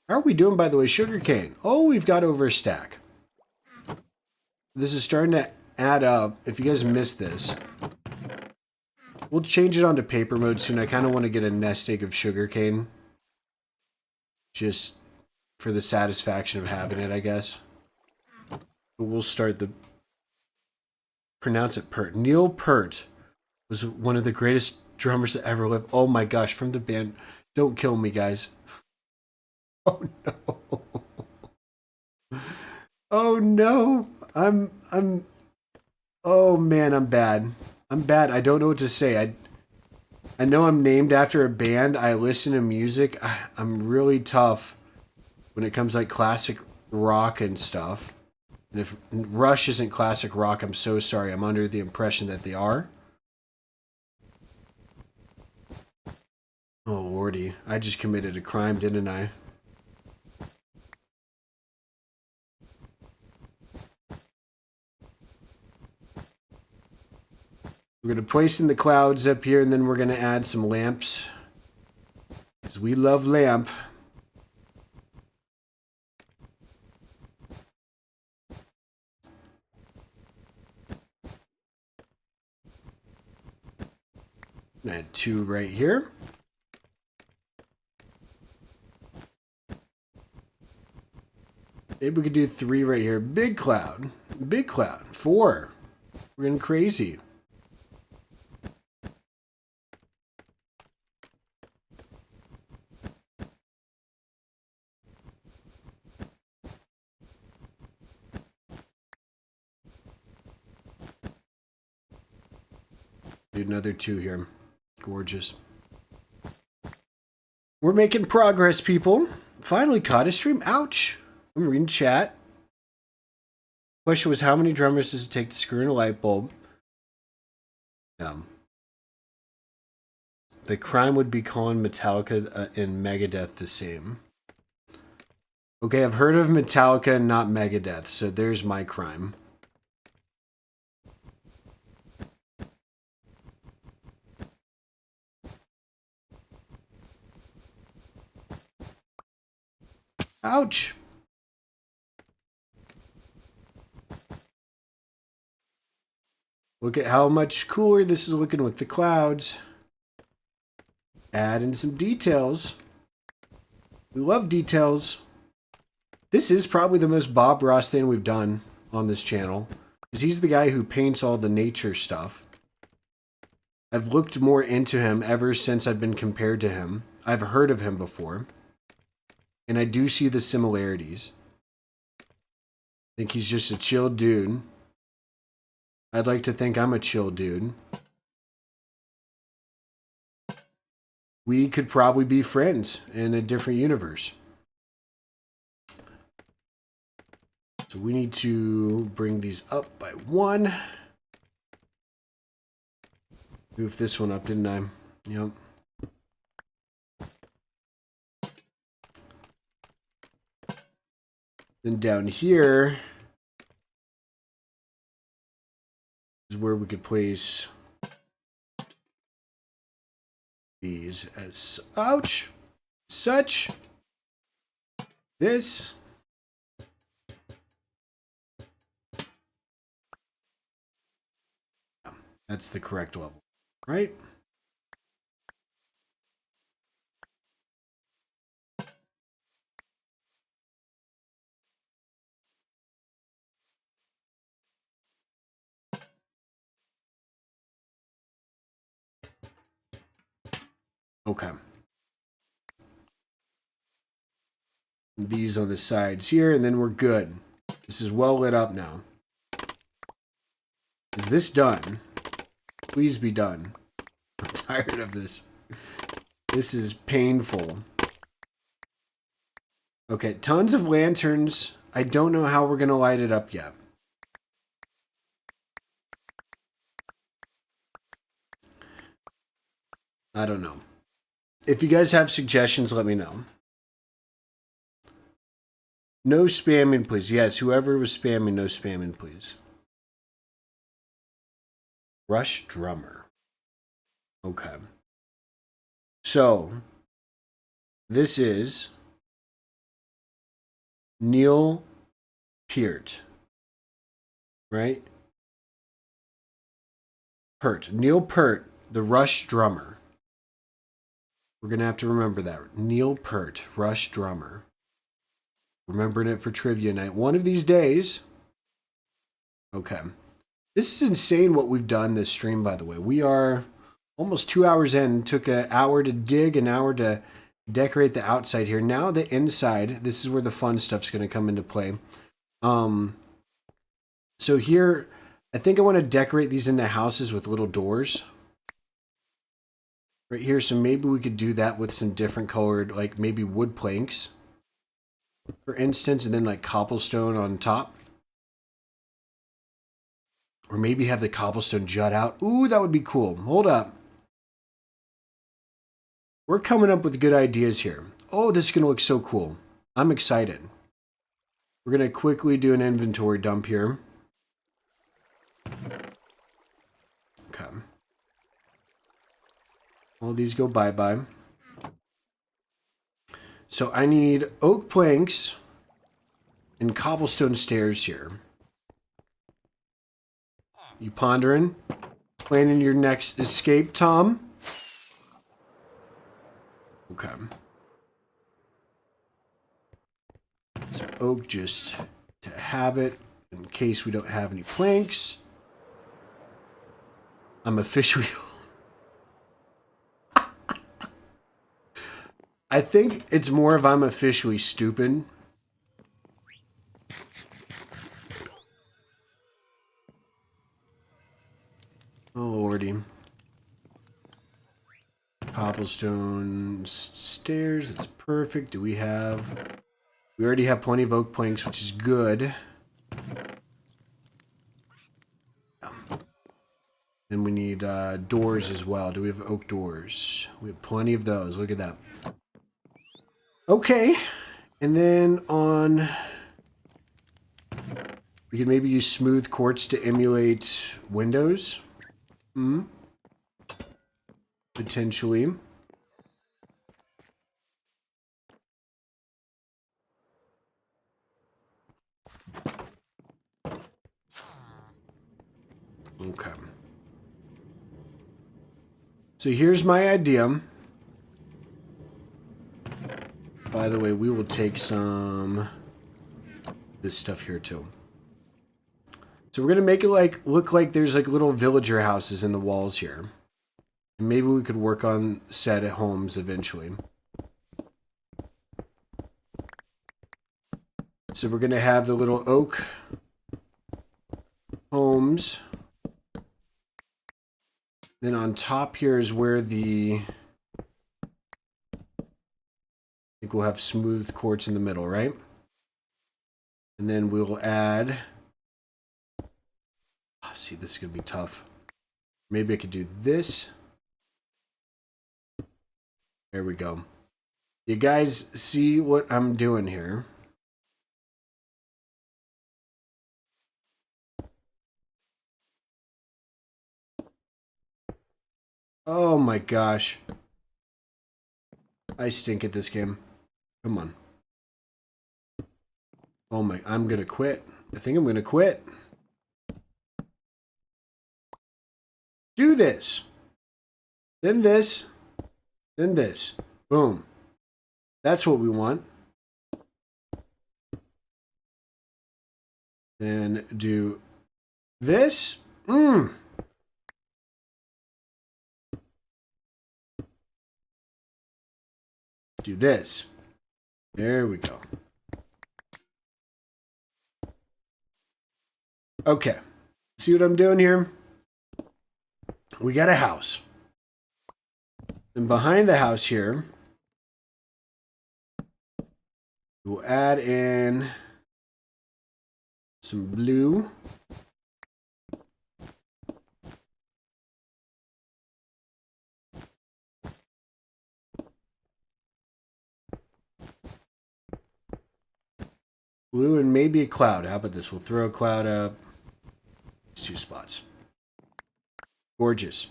How are we doing, by the way? Sugarcane. Oh, we've got over a stack. This is starting to add up. If you guys missed this, we'll change it onto paper mode soon. I kind of want to get a nest egg of sugarcane. Just for the satisfaction of having it, I guess. But we'll start the... Pronounce it Pert. Neil Peart was one of the greatest drummers that ever lived. Oh my gosh, from the band. Don't kill me, guys. Oh no. Oh no. Oh man, I'm bad. I'm bad. I don't know what to say. I know I'm named after a band. I listen to music. I'm really tough when it comes like classic rock and stuff. And if Rush isn't classic rock, I'm so sorry. I'm under the impression that they are. Oh lordy, I just committed a crime, didn't I? We're going to place in the clouds up here, and then we're going to add some lamps. Because we love lamp. Add 2 right here. Maybe we could do 3 right here. Big cloud. Big cloud. 4. We're getting crazy. Do another 2 here. Gorgeous. We're making progress, people. Finally caught a stream. Ouch. I'm reading chat. Question was, how many drummers does it take to screw in a light bulb? The crime would be calling Metallica and Megadeth the same. Okay, I've heard of Metallica and not Megadeth, so there's my crime. Ouch! Look at how much cooler this is looking with the clouds. Add in some details. We love details. This is probably the most Bob Ross thing we've done on this channel. Because he's the guy who paints all the nature stuff. I've looked more into him ever since I've been compared to him. I've heard of him before. And I do see the similarities. I think he's just a chill dude. I'd like to think I'm a chill dude. We could probably be friends in a different universe. So we need to bring these up by 1. Move this one up, didn't I? Yep. Then down here is where we could place these as, ouch, such, this. That's the correct level, right? Okay. These on the sides here, and then we're good. This is well lit up now. Is this done? Please be done. I'm tired of this. This is painful. Okay, tons of lanterns. I don't know how we're going to light it up yet. I don't know. If you guys have suggestions, let me know. No spamming, please. Yes, whoever was spamming, no spamming, please. Rush drummer. Okay. So, this is Neil Peart. Right? Peart. Neil Peart, the Rush drummer. We're going to have to remember that. Neil Peart, Rush drummer. Remembering it for trivia night. One of these days. Okay. This is insane what we've done this stream, by the way. We are almost 2 hours in. Took an hour to dig, an hour to decorate the outside here. Now the inside, this is where the fun stuff's going to come into play. So here, I think I want to decorate these into houses with little doors. Right here, so maybe we could do that with some different colored, like maybe wood planks, for instance, and then like cobblestone on top. Or maybe have the cobblestone jut out. Ooh, that would be cool. Hold up. We're coming up with good ideas here. Oh, this is going to look so cool. I'm excited. We're going to quickly do an inventory dump here. Okay. All these go bye-bye. So I need oak planks and cobblestone stairs here. You pondering? Planning your next escape, Tom? Okay. Some oak just to have it in case we don't have any planks. I'm officially... I think it's more of I'm officially stupid. Oh, lordy. Cobblestone stairs. That's perfect. Do we have... We already have plenty of oak planks, which is good. Yeah. Then we need doors as well. Do we have oak doors? We have plenty of those. Look at that. Okay. And then on... We could maybe use smooth quartz to emulate windows. Potentially. Okay. So here's my idea. By the way, we will take some this stuff here too. So we're gonna make it like look like there's like little villager houses in the walls here. And maybe we could work on set at homes eventually. So we're gonna have the little oak homes. Then on top here is where the... I think we'll have smooth quartz in the middle, right? And then we'll add... Oh, see, this is going to be tough. Maybe I could do this. There we go. You guys see what I'm doing here? Oh my gosh. I stink at this game. Come on. Oh my, I'm gonna quit. I think I'm gonna quit. Do this. Then this. Then this. Boom. That's what we want. Then do this. Do this. There we go. Okay. See what I'm doing here? We got a house. And behind the house here, we'll add in some blue. Blue and maybe a cloud. How about this? We'll throw a cloud up. It's 2 spots. Gorgeous.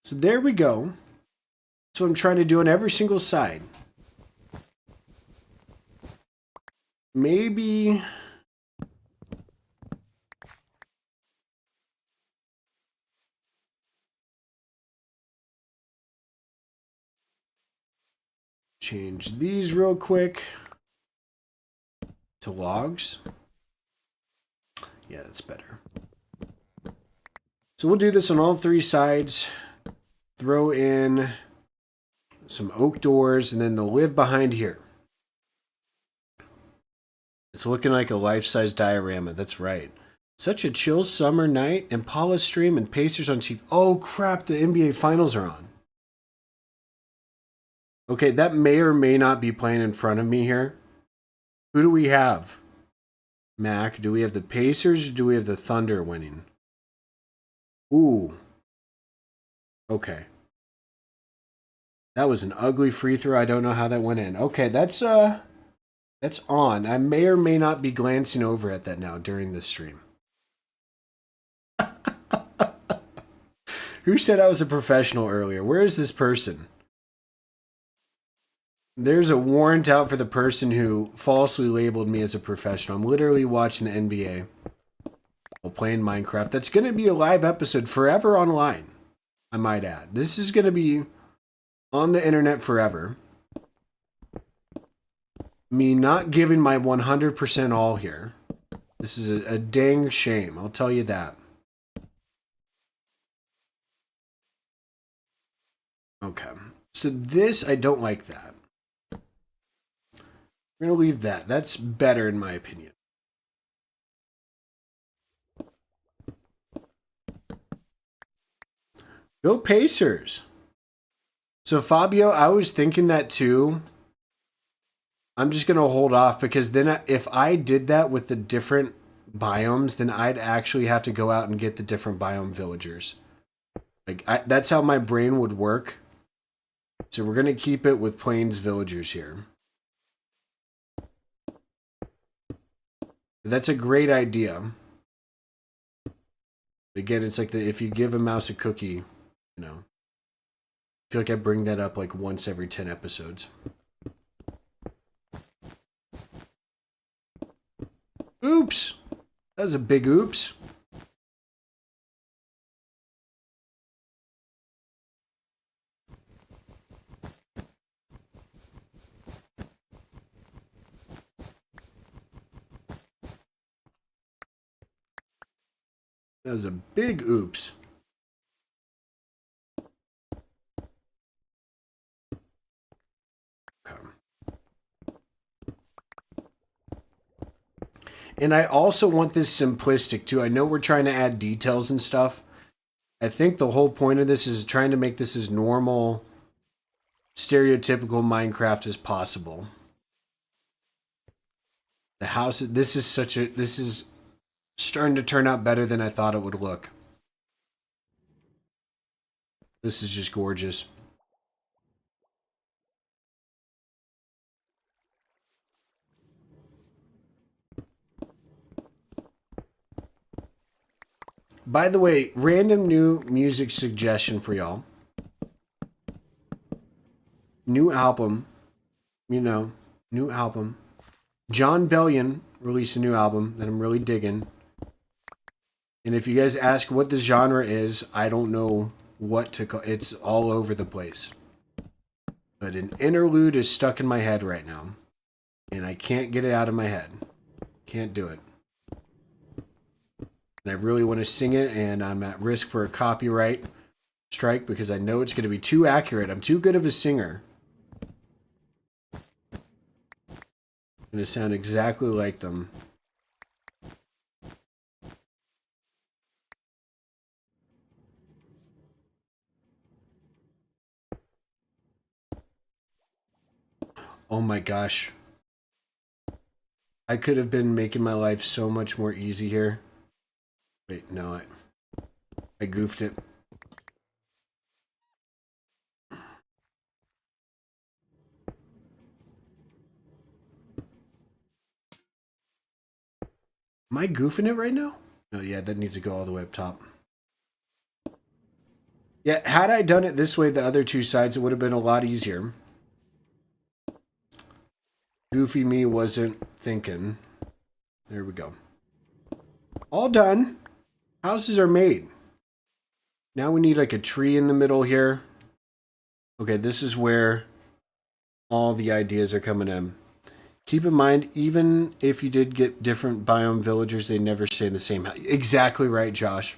So there we go. That's what I'm trying to do on every single side. Maybe... change these real quick to logs. Yeah, that's better. So we'll do this on all three sides. Throw in some oak doors, and then they'll live behind here. It's looking like a life-size diorama. That's right. Such a chill summer night. Impala stream and Pacers on TV. Oh crap, the NBA Finals are on. Okay, that may or may not be playing in front of me here. Who do we have? Mac, do we have the Pacers or do we have the Thunder winning? Ooh. Okay. That was an ugly free throw. I don't know how that went in. Okay, that's on. I may or may not be glancing over at that now during this stream. Who said I was a professional earlier? Where is this person? There's a warrant out for the person who falsely labeled me as a professional. I'm literally watching the NBA while playing Minecraft. That's going to be a live episode forever online, I might add. This is going to be on the internet forever. Me not giving my 100% all here. This is a dang shame, I'll tell you that. Okay, so this, I don't like that. We're going to leave that. That's better in my opinion. Go Pacers. So Fabio, I was thinking that too. I'm just going to hold off because then if I did that with the different biomes, then I'd actually have to go out and get the different biome villagers. Like that's how my brain would work. So we're going to keep it with Plains villagers here. That's a great idea. Again, it's like if you give a mouse a cookie, you know. I feel like I bring that up like once every 10 episodes. Oops! That was a big oops. That was a big oops. Okay. And I also want this simplistic too. I know we're trying to add details and stuff. I think the whole point of this is trying to make this as normal, stereotypical Minecraft as possible. The house, this is starting to turn out better than I thought it would look. This is just gorgeous. By the way, random new music suggestion for y'all. New album, new album. John Bellion released a new album that I'm really digging. And if you guys ask what the genre is, I don't know what to call. It's all over the place. But an interlude is stuck in my head right now. And I can't get it out of my head. Can't do it. And I really want to sing it, and I'm at risk for a copyright strike because I know it's going to be too accurate. I'm too good of a singer. I'm going to sound exactly like them. Oh my gosh. I could have been making my life so much more easy here. Wait, no, I goofed it. Am I goofing it right now? Oh yeah, that needs to go all the way up top. Yeah, had I done it this way, the other two sides, it would have been a lot easier. Goofy me wasn't thinking. There we go. All done. Houses are made. Now we need like a tree in the middle here. Okay, this is where all the ideas are coming in. Keep in mind, even if you did get different biome villagers, they never stay in the same house. Exactly right, Josh.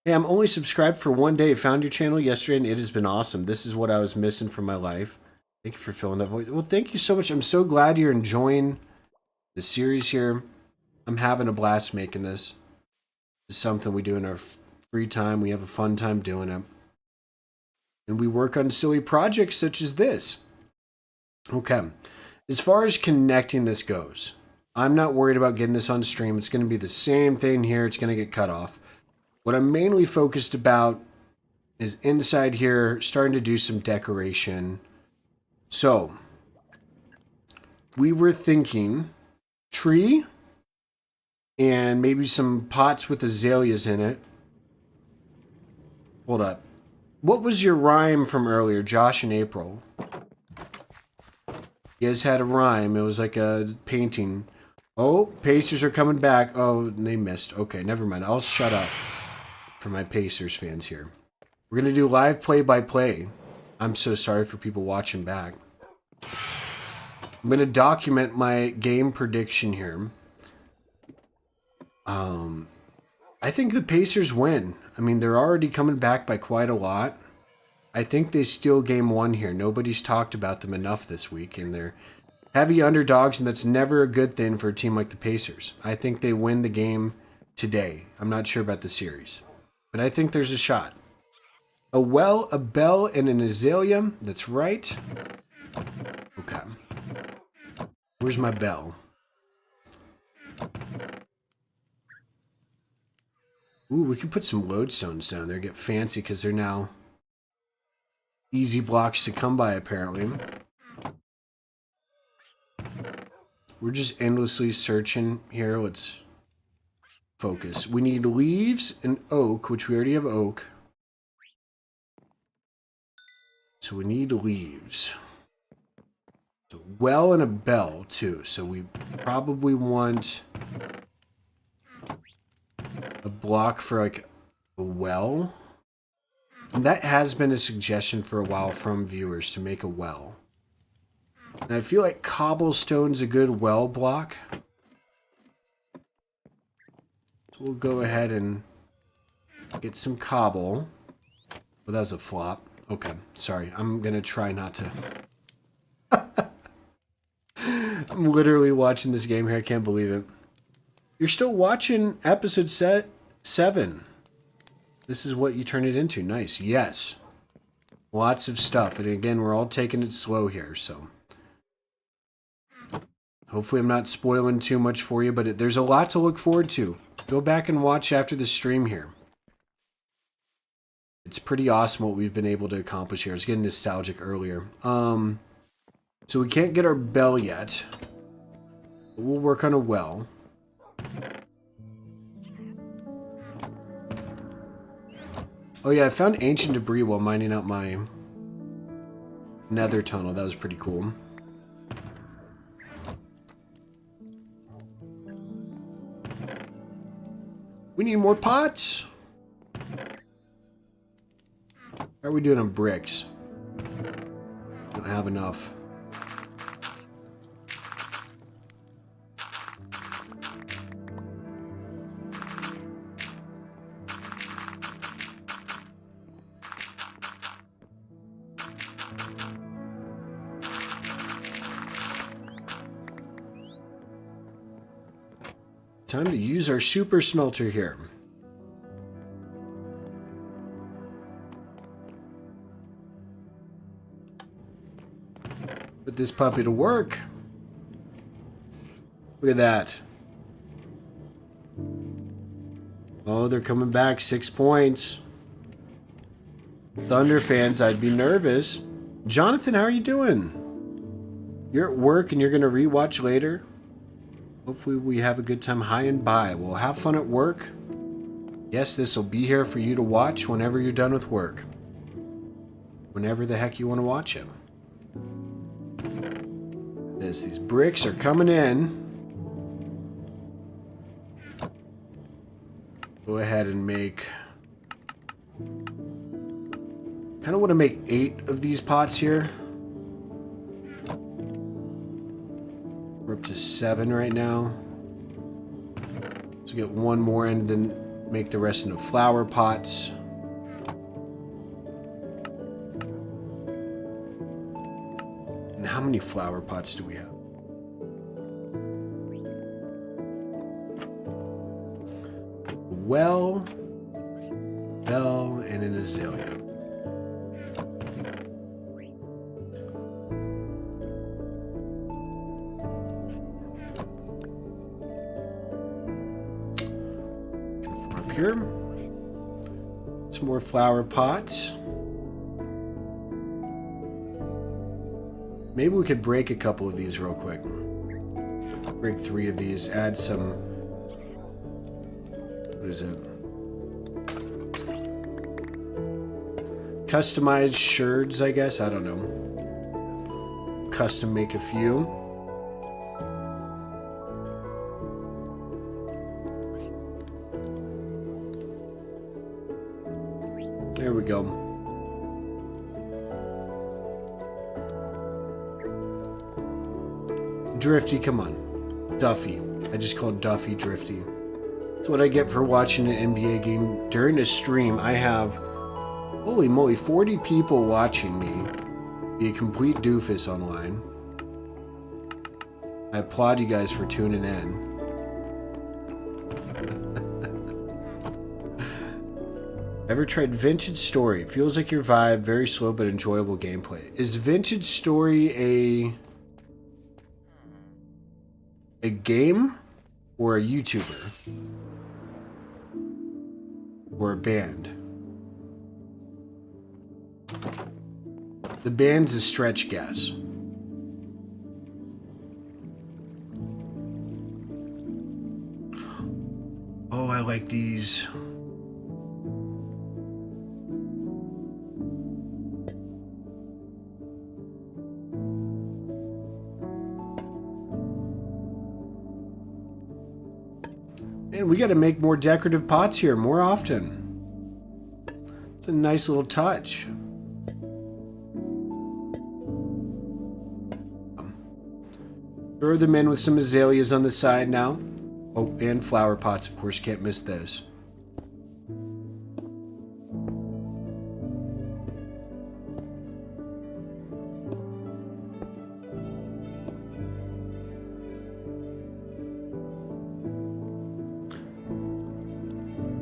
Hey, I'm only subscribed for one day. Found your channel yesterday and it has been awesome. This is what I was missing from my life. Thank you for filling that void. Well, thank you so much. I'm so glad you're enjoying the series here. I'm having a blast making this. It's something we do in our free time. We have a fun time doing it. And we work on silly projects such as this. Okay. As far as connecting this goes, I'm not worried about getting this on stream. It's going to be the same thing here. It's going to get cut off. What I'm mainly focused about is inside here, starting to do some decoration. So, we were thinking tree and maybe some pots with azaleas in it. Hold up. What was your rhyme from earlier, Josh and April? You guys had a rhyme. It was like a painting. Oh, Pacers are coming back. Oh, they missed. Okay, never mind. I'll shut up for my Pacers fans here. We're going to do live play-by-play. I'm so sorry for people watching back. I'm going to document my game prediction here. I think the Pacers win. I mean, they're already coming back by quite a lot. I think they steal game one here. Nobody's talked about them enough this week, and they're heavy underdogs, and that's never a good thing for a team like the Pacers. I think they win the game today. I'm not sure about the series, but I think there's a shot. A well, a bell, and an azalea. That's right. Okay. Where's my bell? Ooh, we could put some lodestones down there. Get fancy because they're now easy blocks to come by, apparently. We're just endlessly searching here. Let's focus. We need leaves and oak, which we already have oak. So we need leaves. So well and a bell, too. So we probably want a block for, like, a well. And that has been a suggestion for a while from viewers to make a well. And I feel like cobblestone's a good well block. So we'll go ahead and get some cobble. Well, that was a flop. Okay, sorry. I'm going to try not to. I'm literally watching this game here. I can't believe it. You're still watching episode 7. This is what you turn it into. Nice. Yes. Lots of stuff. And again, we're all taking it slow here, so. Hopefully I'm not spoiling too much for you, but there's a lot to look forward to. Go back and watch after the stream here. It's pretty awesome what we've been able to accomplish here. I was getting nostalgic earlier. So we can't get our bell yet. But we'll work on a well. Oh yeah, I found ancient debris while mining out my nether tunnel. That was pretty cool. We need more pots. How are we doing on bricks? Don't have enough. Time to use our super smelter here. Put this puppy to work. Look at that. Oh, they're coming back. 6 points. Thunder fans, I'd be nervous. Jonathan, how are you doing? You're at work and you're going to rewatch later? Hopefully we have a good time high and by. Well, have fun at work. Yes, this will be here for you to watch whenever you're done with work. Whenever the heck you want to watch it. These bricks are coming in. Go ahead and make... kind of want to make 8 of these pots here. We're up to 7 right now. So get 1 more and then make the rest into flower pots. And how many flower pots do we have? Well, bell, and an azalea. Up here. Some more flower pots. Maybe we could break a couple of these real quick. Break 3 of these, add some... what is it? Customized sherds, I guess? I don't know. Custom make a few. There we go. Drifty, come on. Duffy. I just called Duffy Drifty. That's what I get for watching an NBA game. During a stream, I have, holy moly, 40 people watching me be a complete doofus online. I applaud you guys for tuning in. Ever tried Vintage Story? Feels like your vibe, very slow but enjoyable gameplay. Is Vintage Story a game or a YouTuber? Or a band? The band's a stretch guess. Oh, I like these. Man, we got to make more decorative pots here more often. It's a nice little touch. Throw them in with some azaleas on the side now. Oh, and flower pots, of course, can't miss this.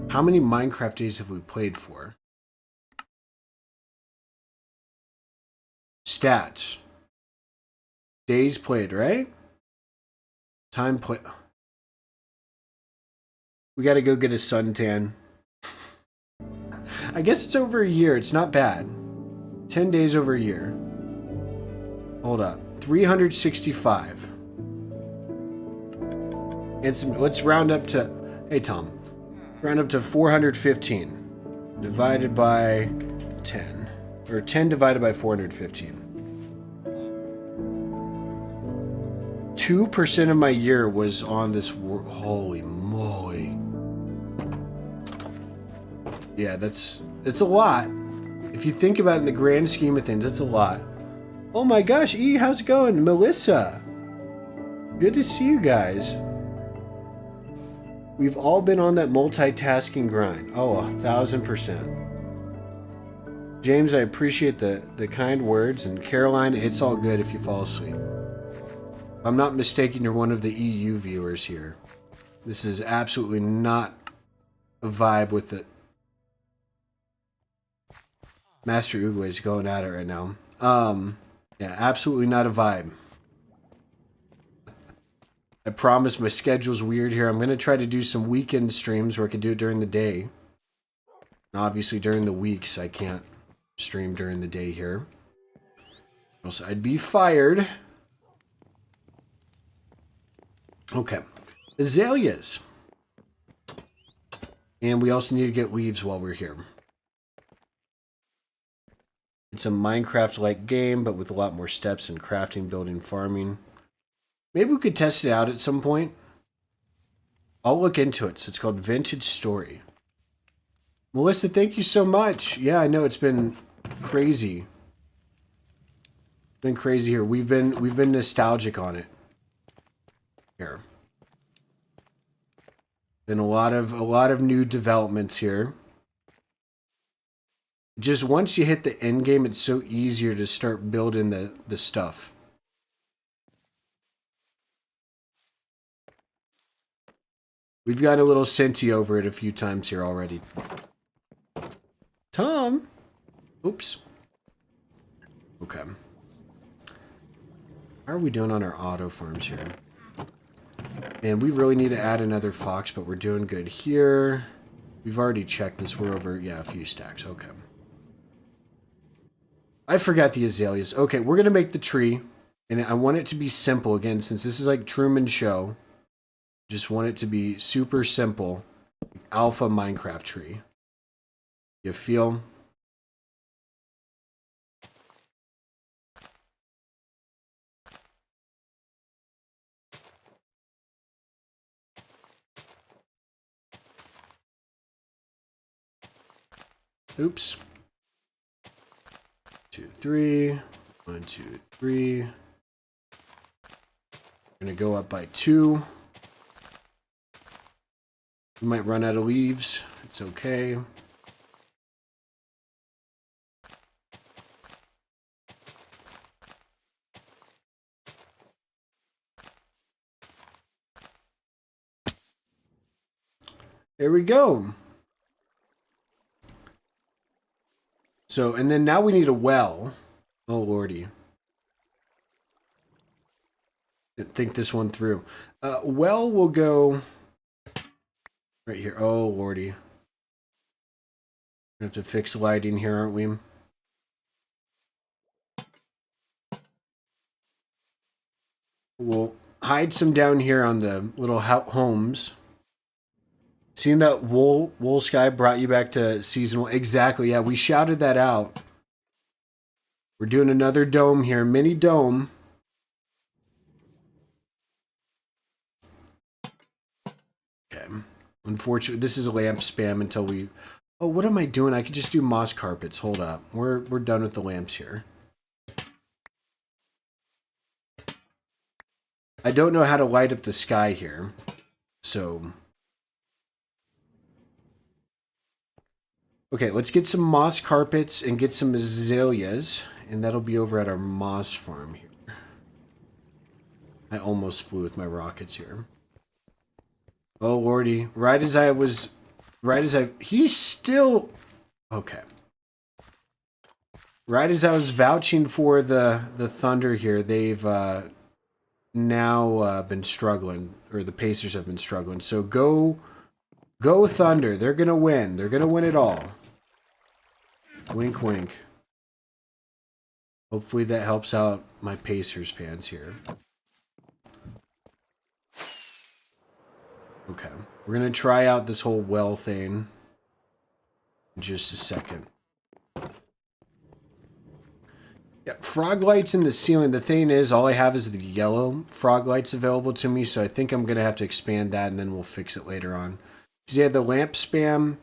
How many Minecraft days have we played for? Stats. Days played, right? Time play. We gotta go get a suntan. I guess it's over a year. It's not bad. 10 days over a year. Hold up. 365. And some, let's round up to... Hey, Tom. Round up to 415. Divided by 10. Or 10 divided by 415. 2% of my year was on this world. Holy moly. Yeah, it's a lot. If you think about it in the grand scheme of things, it's a lot. Oh my gosh, E, how's it going? Melissa. Good to see you guys. We've all been on that multitasking grind. Oh, 1000%. James, I appreciate the kind words. And Caroline, it's all good if you fall asleep. If I'm not mistaken, you're one of the EU viewers here. This is absolutely not a vibe with it. Master Uguay is going at it right now. Yeah, absolutely not a vibe. I promise my schedule's weird here. I'm going to try to do some weekend streams where I can do it during the day. And obviously during the weeks, I can't stream during the day here. Else I'd be fired. Okay. Azaleas. And we also need to get leaves while we're here. It's a Minecraft-like game, but with a lot more steps in crafting, building, farming. Maybe we could test it out at some point. I'll look into it. So it's called Vintage Story. Melissa, thank you so much. Yeah, I know it's been crazy. It's been crazy here. We've been nostalgic on it. Here. Been a lot of new developments here. Just once you hit the end game, it's so easier to start building the stuff. We've got a little Cinti over it a few times here already. Tom? Oops. Okay. How are we doing on our auto farms here? And we really need to add another fox, but we're doing good here. We've already checked this. We're over, yeah, a few stacks. Okay. I forgot the azaleas. Okay, we're going to make the tree. And I want it to be simple. Again, since this is like Truman Show. Just want it to be super simple. Alpha Minecraft tree. You feel? Oops. 2, 3. 1, 2, 3. I'm going to go up by 2. We might run out of leaves. It's okay. There we go. So, and then now we need a well. Oh, lordy. Didn't think this one through. Well, we'll go right here. Oh, lordy. We have to fix lighting here, aren't we? We'll hide some down here on the little homes. Seeing that wool sky brought you back to seasonal. Exactly, yeah, we shouted that out. We're doing another dome here, mini dome. Okay. Unfortunately, this is a lamp spam until we... Oh, what am I doing? I could just do moss carpets. Hold up. We're done with the lamps here. I don't know how to light up the sky here. So... Okay, let's get some moss carpets and get some azaleas. And that'll be over at our moss farm here. I almost flew with my rockets here. Oh, lordy. Right as I was... He's still... Okay. Right as I was vouching for the Thunder here, they've now been struggling. Or the Pacers have been struggling. So go Thunder. They're going to win. They're going to win it all. Wink, wink. Hopefully that helps out my Pacers fans here. Okay. We're going to try out this whole well thing in just a second. Yeah, frog lights in the ceiling. The thing is, all I have is the yellow frog lights available to me, so I think I'm going to have to expand that, and then we'll fix it later on. Because, yeah, the lamp spam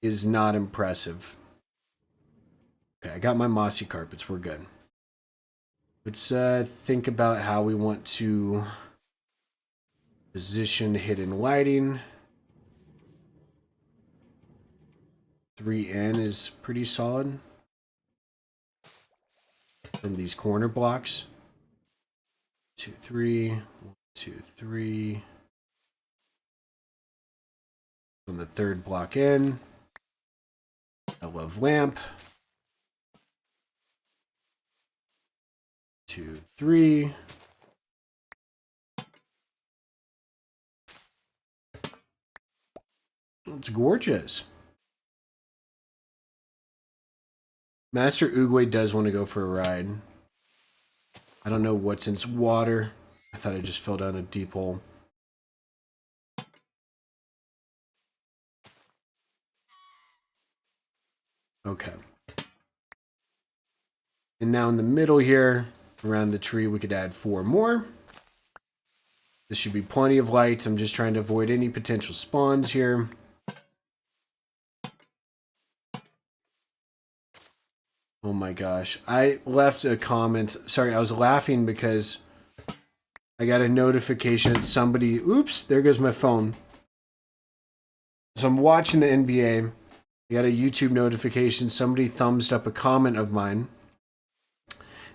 is not impressive. Okay, I got my mossy carpets. We're good. Let's think about how we want to position hidden lighting. 3N is pretty solid. From these corner blocks. 2, 3. 1, 2, 3. From the third block in. I love lamp. 2, 3. It's gorgeous. Master Oogway does want to go for a ride. I don't know what's in its water. I thought I just fell down a deep hole. Okay. And now in the middle here, around the tree, we could add 4 more. This should be plenty of light. I'm just trying to avoid any potential spawns here. Oh my gosh. I left a comment. Sorry, I was laughing because I got a notification that somebody... Oops, there goes my phone. So I'm watching the NBA. I got a YouTube notification. Somebody thumbs up a comment of mine.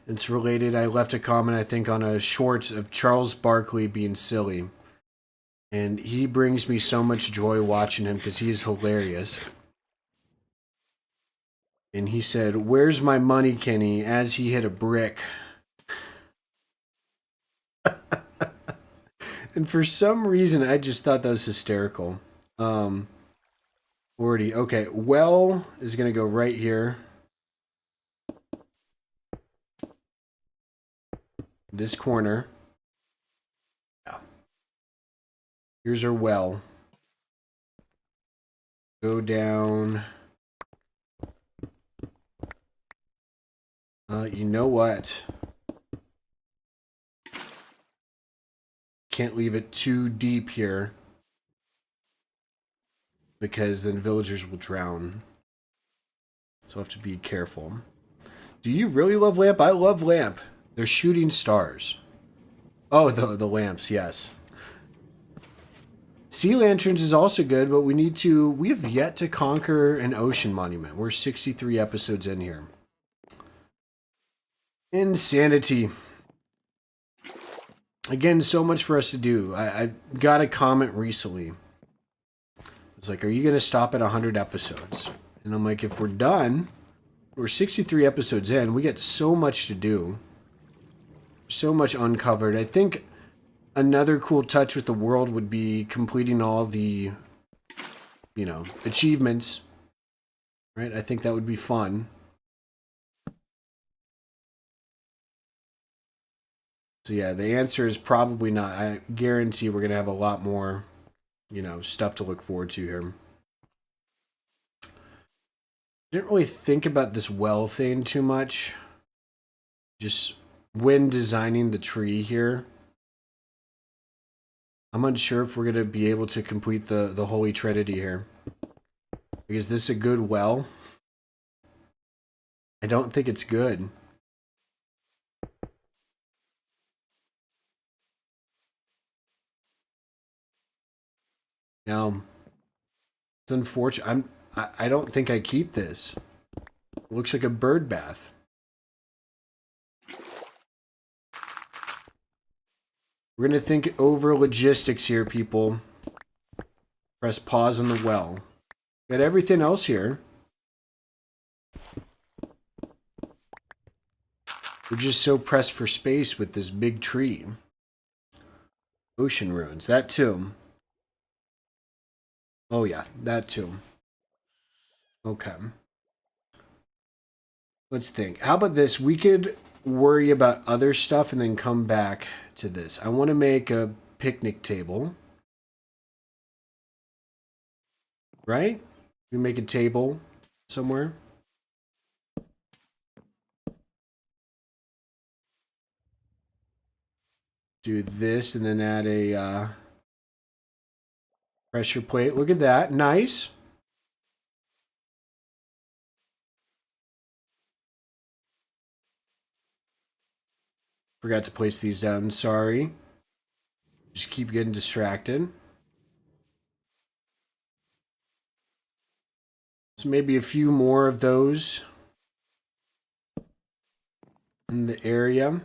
It's related. I left a comment, I think, on a short of Charles Barkley being silly. And he brings me so much joy watching him because he is hilarious. And he said, "Where's my money, Kenny?" as he hit a brick. And for some reason, I just thought that was hysterical. Already, okay, well is going to go right here. This corner. Yeah. Here's our well. Go down. You know what? Can't leave it too deep here, because then villagers will drown. So I have to be careful. Do you really love lamp? I love lamp. They're shooting stars. Oh, the lamps, yes. Sea lanterns is also good, but we have yet to conquer an ocean monument. We're 63 episodes in here. Insanity. Again, so much for us to do. I got a comment recently. It's like, are you going to stop at 100 episodes? And I'm like, if we're done, we're 63 episodes in, we got so much to do. So much uncovered. I think another cool touch with the world would be completing all the, achievements. Right? I think that would be fun. So yeah, the answer is probably not. I guarantee we're going to have a lot more, stuff to look forward to here. Didn't really think about this well thing too much. Just when designing the tree here. I'm unsure if we're going to be able to complete the Holy Trinity here. Is this a good well? I don't think it's good. Now, it's unfortunate. I don't think I keep this. It looks like a bird bath. We're going to think over logistics here, people. Press pause on the well. Got everything else here. We're just so pressed for space with this big tree. Ocean ruins. That too. Oh yeah, that too. Okay. Let's think. How about this? We could worry about other stuff and then come back to this. I want to make a picnic table. Right? We make a table somewhere. Do this and then add a pressure plate. Look at that. Nice. Forgot to place these down. Sorry. Just keep getting distracted. So maybe a few more of those in the area.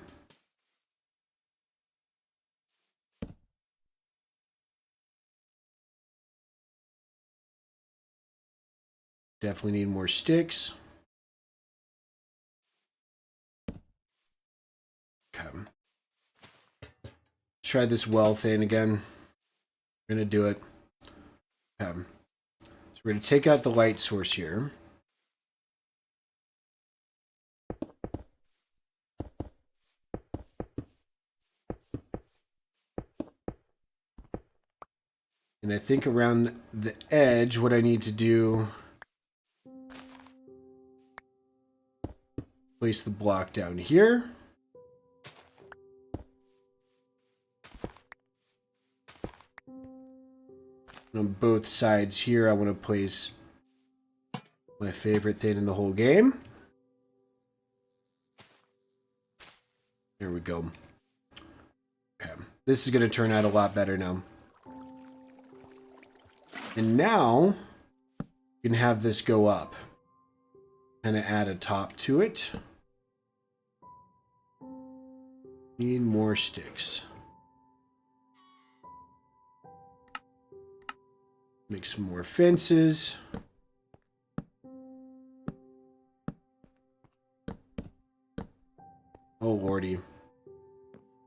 Definitely need more sticks. Okay. Let's try this well thing again. We're going to do it. Okay. So we're going to take out the light source here. And I think around the edge, what I need to do Place the block down here. And on both sides here, I want to place my favorite thing in the whole game. There we go. Okay. This is going to turn out a lot better now. And now, you can have this go up. Kind of add a top to it. Need more sticks. Make some more fences. Oh lordy.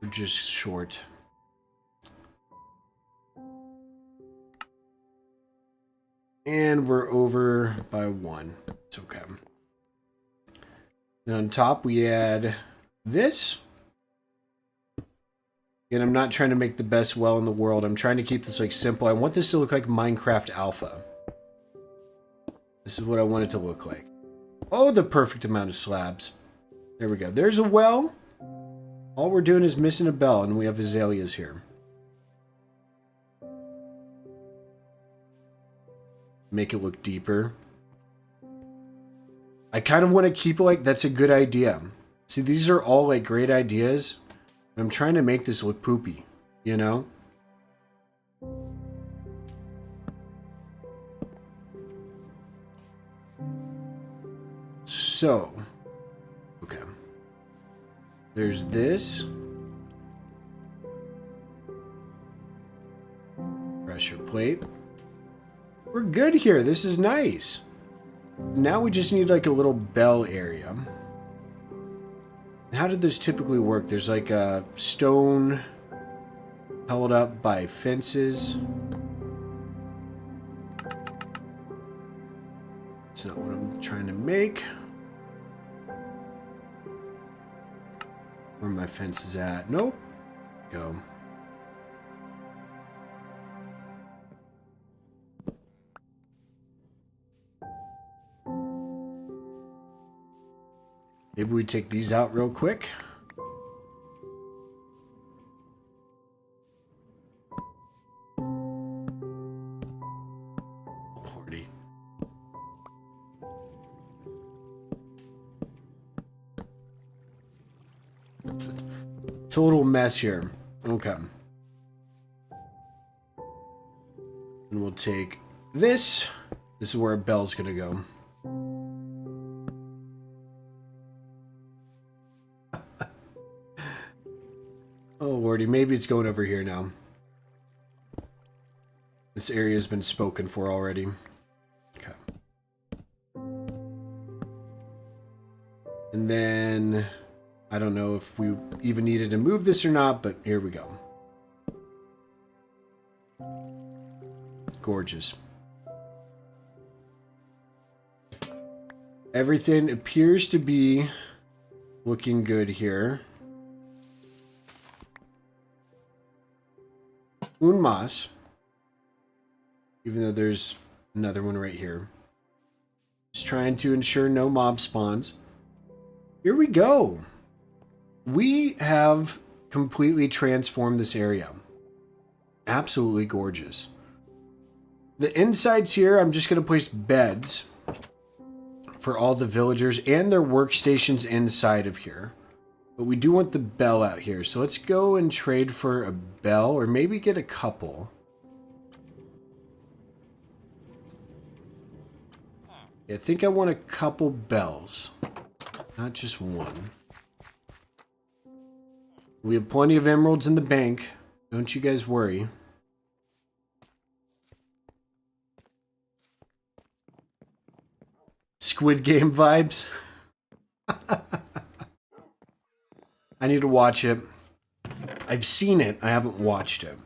We're just short. And we're over by 1. It's okay. Then on top we add this. And I'm not trying to make the best well in the world. I'm trying to keep this like simple. I want this to look like Minecraft Alpha. This is what I want it to look like. Oh, the perfect amount of slabs. There we go. There's a well. All we're doing is missing a bell, and we have azaleas here. Make it look deeper. I kind of want to keep it like that's a good idea. See, these are all like great ideas. I'm trying to make this look poopy, you know? So, okay. There's this. Pressure plate. We're good here. This is nice. Now we just need like a little bell area. How did this typically work? There's like a stone held up by fences. That's not what I'm trying to make. Where are my fences at? Nope. Go. Maybe we take these out real quick. Lordy. It's a total mess here. Okay. And we'll take this. This is where a bell's gonna go. Oh lordy, maybe it's going over here now. This area has been spoken for already. Okay. And then, I don't know if we even needed to move this or not, but here we go. Gorgeous. Everything appears to be looking good here. Un mas. Even though there's another one right here. Just trying to ensure no mob spawns. Here we go. We have completely transformed this area. Absolutely gorgeous. The insides here, I'm just going to place beds for all the villagers and their workstations inside of here. But we do want the bell out here. So let's go and trade for a bell or maybe get a couple. Yeah, I think I want a couple bells. Not just one. We have plenty of emeralds in the bank. Don't you guys worry. Squid Game vibes. I need to watch it. I've seen it. I haven't watched it.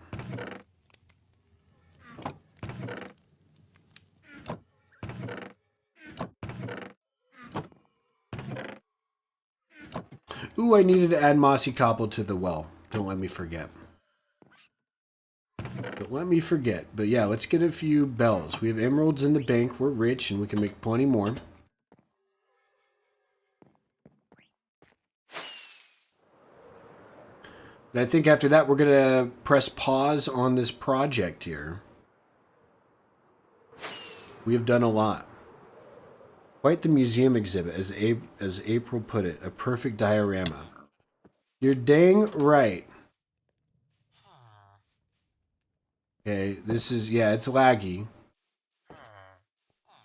Ooh, I needed to add mossy cobble to the well. Don't let me forget. Don't let me forget. But yeah, let's get a few bells. We have emeralds in the bank. We're rich and we can make plenty more. But I think after that, we're going to press pause on this project here. We have done a lot. Quite the museum exhibit, as April put it. A perfect diorama. You're dang right. Okay, this is, yeah, it's laggy.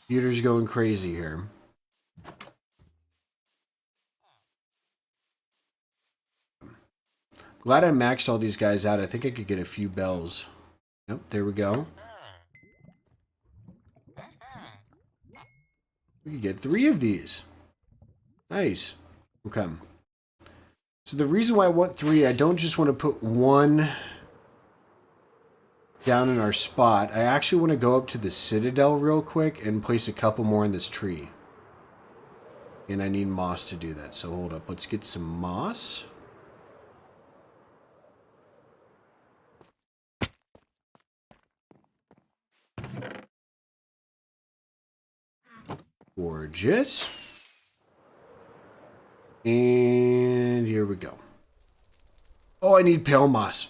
Computer's going crazy here. Glad I maxed all these guys out. I think I could get a few bells. Yep, there we go. We could get 3 of these. Nice. Okay. So the reason why I want 3, I don't just want to put 1 down in our spot. I actually want to go up to the Citadel real quick and place a couple more in this tree. And I need moss to do that. So hold up. Let's get some moss. Gorgeous. And here we go. Oh, I need pale moss.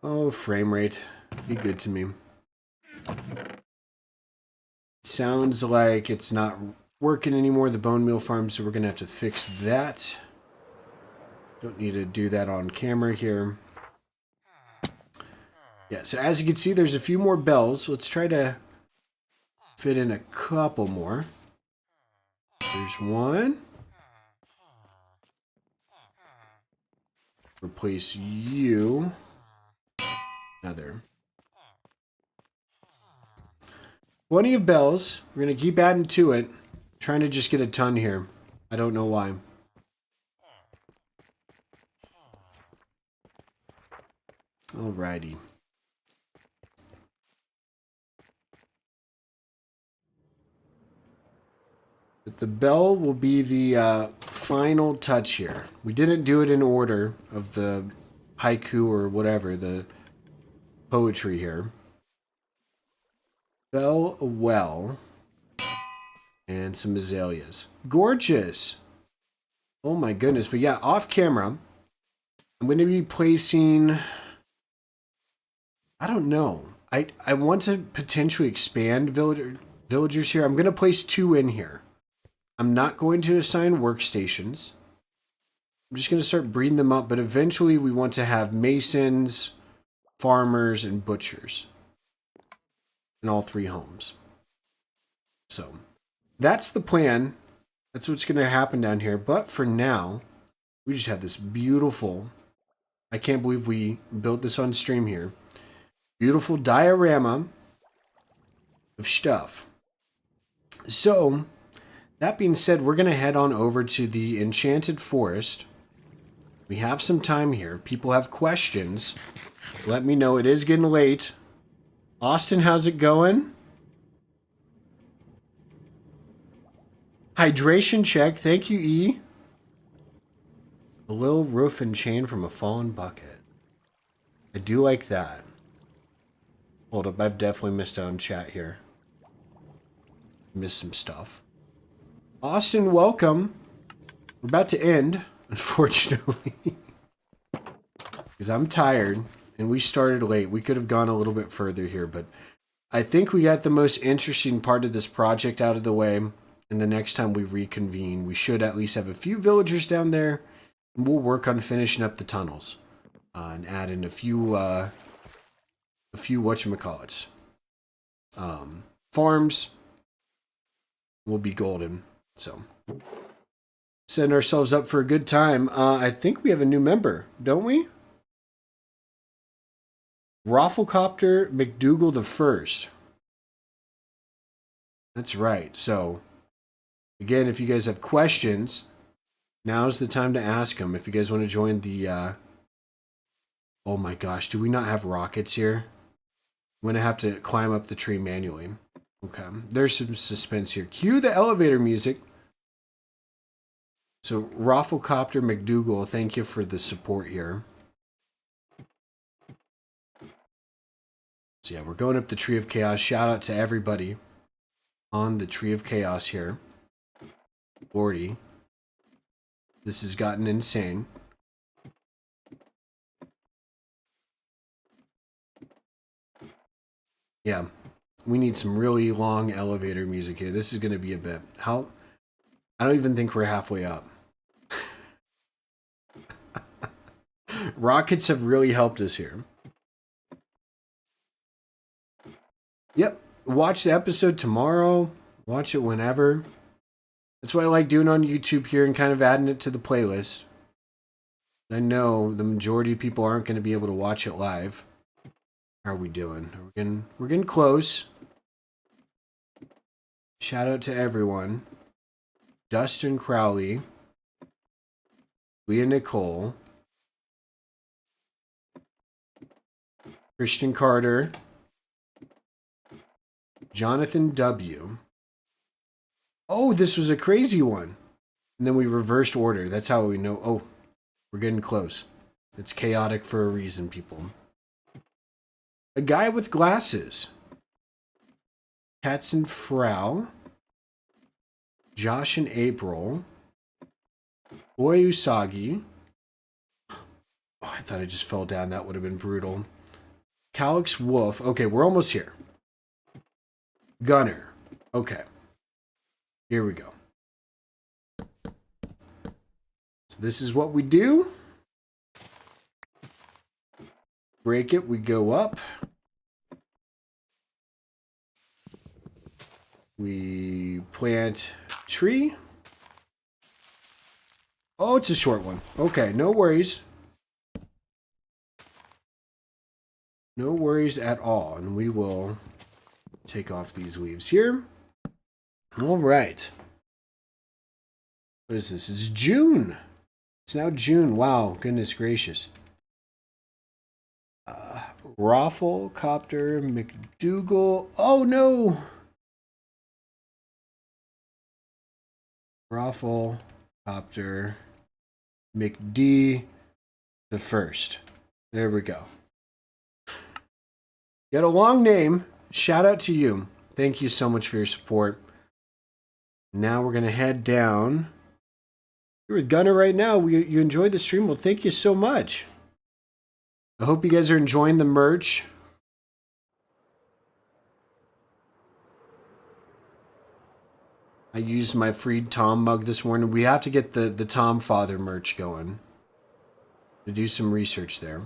Oh, frame rate. Be good to me. Sounds like it's not working anymore, the bone meal farm, so we're going to have to fix that. Don't need to do that on camera here. Yeah, so as you can see, there's a few more bells. Let's try to fit in a couple more. There's 1. Replace you. Another. Plenty of bells. We're going to keep adding to it. Trying to just get a ton here. I don't know why. Alrighty. But the bell will be the final touch here. We didn't do it in order of the haiku or whatever, the poetry here. Bell, a well, and some azaleas. Gorgeous. Oh my goodness. But yeah, off camera, I'm going to be placing... I don't know. I want to potentially expand villagers here. I'm going to place 2 in here. I'm not going to assign workstations. I'm just going to start breeding them up, but eventually we want to have masons, farmers, and butchers in all 3 homes. So that's the plan. That's what's going to happen down here. But for now, we just have this beautiful, I can't believe we built this on stream here, beautiful diorama of stuff. So that being said, we're going to head on over to the Enchanted Forest. We have some time here. If people have questions, let me know. It is getting late. Austin, how's it going? Hydration check. Thank you, E. A little roof and chain from a fallen bucket. I do like that. Hold up. I've definitely missed out on chat here. Missed some stuff. Austin, welcome. We're about to end, unfortunately. Because I'm tired, and we started late. We could have gone a little bit further here, but I think we got the most interesting part of this project out of the way. And the next time we reconvene, we should at least have a few villagers down there, and we'll work on finishing up the tunnels. And add in a few whatchamacallits. Farms will be golden. So, setting ourselves up for a good time. I think we have a new member, don't we? Rafflecopter McDougal the First. That's right. So, again, if you guys have questions, now's the time to ask them. If you guys want to join the... Oh my gosh, do we not have rockets here? I'm going to have to climb up the tree manually. Okay, there's some suspense here. Cue the elevator music. So, Rafflecopter McDougal, thank you for the support here. So yeah, we're going up the Tree of Chaos. Shout out to everybody on the Tree of Chaos here. Lordy. This has gotten insane. Yeah. We need some really long elevator music here. This is going to be a bit. I don't even think we're halfway up. Rockets have really helped us here. Yep. Watch the episode tomorrow. Watch it whenever. That's what I like doing on YouTube here and kind of adding it to the playlist. I know the majority of people aren't going to be able to watch it live. How are we doing? We're getting close. Shout out to everyone. Dustin Crowley. Leah Nicole. Christian Carter. Jonathan W. Oh, this was a crazy one. And then we reversed order. That's how we know. Oh, we're getting close. It's chaotic for a reason, people. A guy with glasses. Cats and Frau. Josh and April. Boy Usagi. Oh, I thought I just fell down. That would have been brutal. Calix Wolf. Okay, we're almost here. Gunner. Okay. Here we go. So this is what we do. Break it, we go up. We plant tree. Oh, it's a short one. Okay, no worries. No worries at all. And we will take off these leaves here. All right. What is this? It's June. It's now June. Wow, goodness gracious. Raffle, Copter, McDougal. Oh, no. Raffle, Copter, McD the first. There we go. You had a long name. Shout out to you. Thank you so much for your support. Now we're going to head down. You're with Gunner right now. You enjoyed the stream. Well, thank you so much. I hope you guys are enjoying the merch. I used my free Tom mug this morning. We have to get the Tom Father merch going. To do some research there.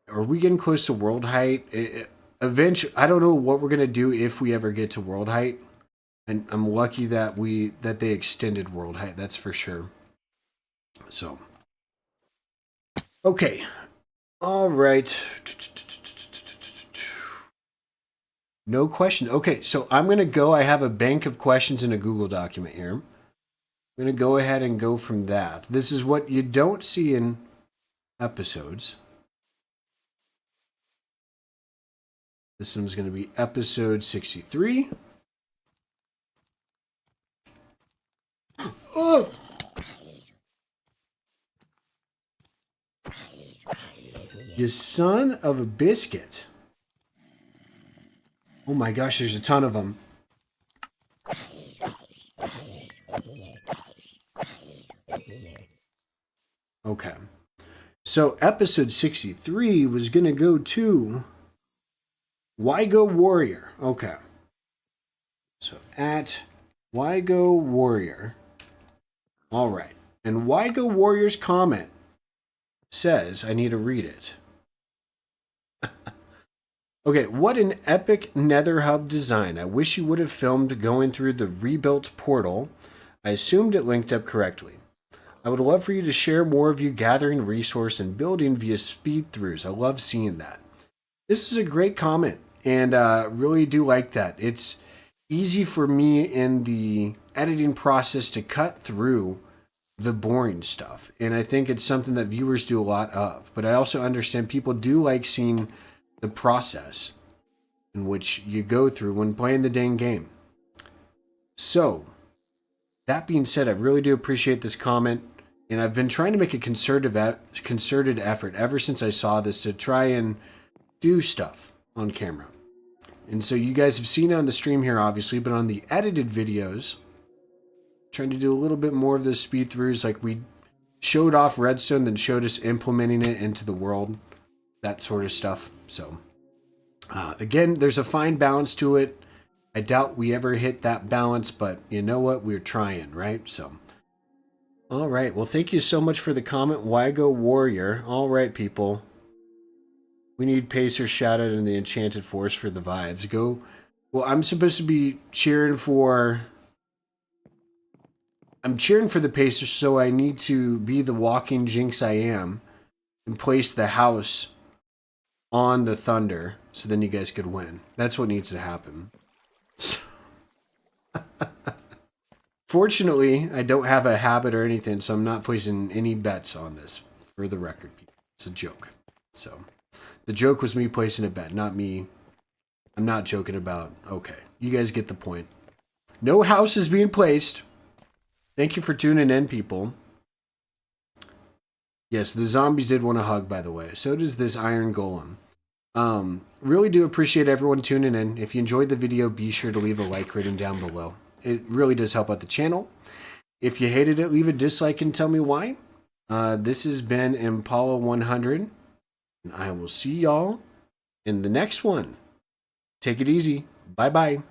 Are we getting close to world height? Eventually, I don't know what we're going to do if we ever get to world height. And I'm lucky that they extended world height. That's for sure. So. Okay. All right. No question. Okay, so I'm going to go. I have a bank of questions in a Google document here. I'm going to go ahead and go from that. This is what you don't see in episodes. This one's going to be episode 63. Oh! You son of a biscuit. Oh my gosh, there's a ton of them. Okay. So episode 63 was going to go to Wygo Warrior. Okay. So at Wygo Warrior. All right. And Wygo Warrior's comment says, I need to read it. Okay, what an epic Nether hub design. I wish you would have filmed going through the rebuilt portal. I assumed it linked up correctly. I would love for you to share more of you gathering resource and building via speed throughs. I love seeing that. This is a great comment, and really do like that. It's easy for me in the editing process to cut through the boring stuff, and I think it's something that viewers do a lot of. But I also understand people do like seeing the process in which you go through when playing the dang game. So, that being said, I really do appreciate this comment, and I've been trying to make a concerted effort ever since I saw this to try and do stuff on camera. And so you guys have seen it on the stream here, obviously, but on the edited videos, trying to do a little bit more of the speed throughs. Like we showed off redstone, then showed us implementing it into the world, that sort of stuff. So again, there's a fine balance to it. I doubt we ever hit that balance, but you know what? We're trying, right? So, all right. Well, thank you so much for the comment. Why go warrior? All right, people. We need Pacer shouted in the Enchanted Forest for the vibes. Go. Well, I'm supposed to be cheering for. I'm cheering for the Pacers, so I need to be the walking jinx I am and place the house on the Thunder so then you guys could win. That's what needs to happen. Fortunately, I don't have a habit or anything, so I'm not placing any bets on this, for the record. It's a joke. So, the joke was me placing a bet, not me. I'm not joking about, okay, you guys get the point. No house is being placed. Thank you for tuning in, people. Yes, the zombies did want a hug, by the way. So does this iron golem. Really do appreciate everyone tuning in. If you enjoyed the video, be sure to leave a like rating down below. It really does help out the channel. If you hated it, leave a dislike and tell me why. This has been Impala 100, and I will see y'all in the next one. Take it easy. Bye-bye.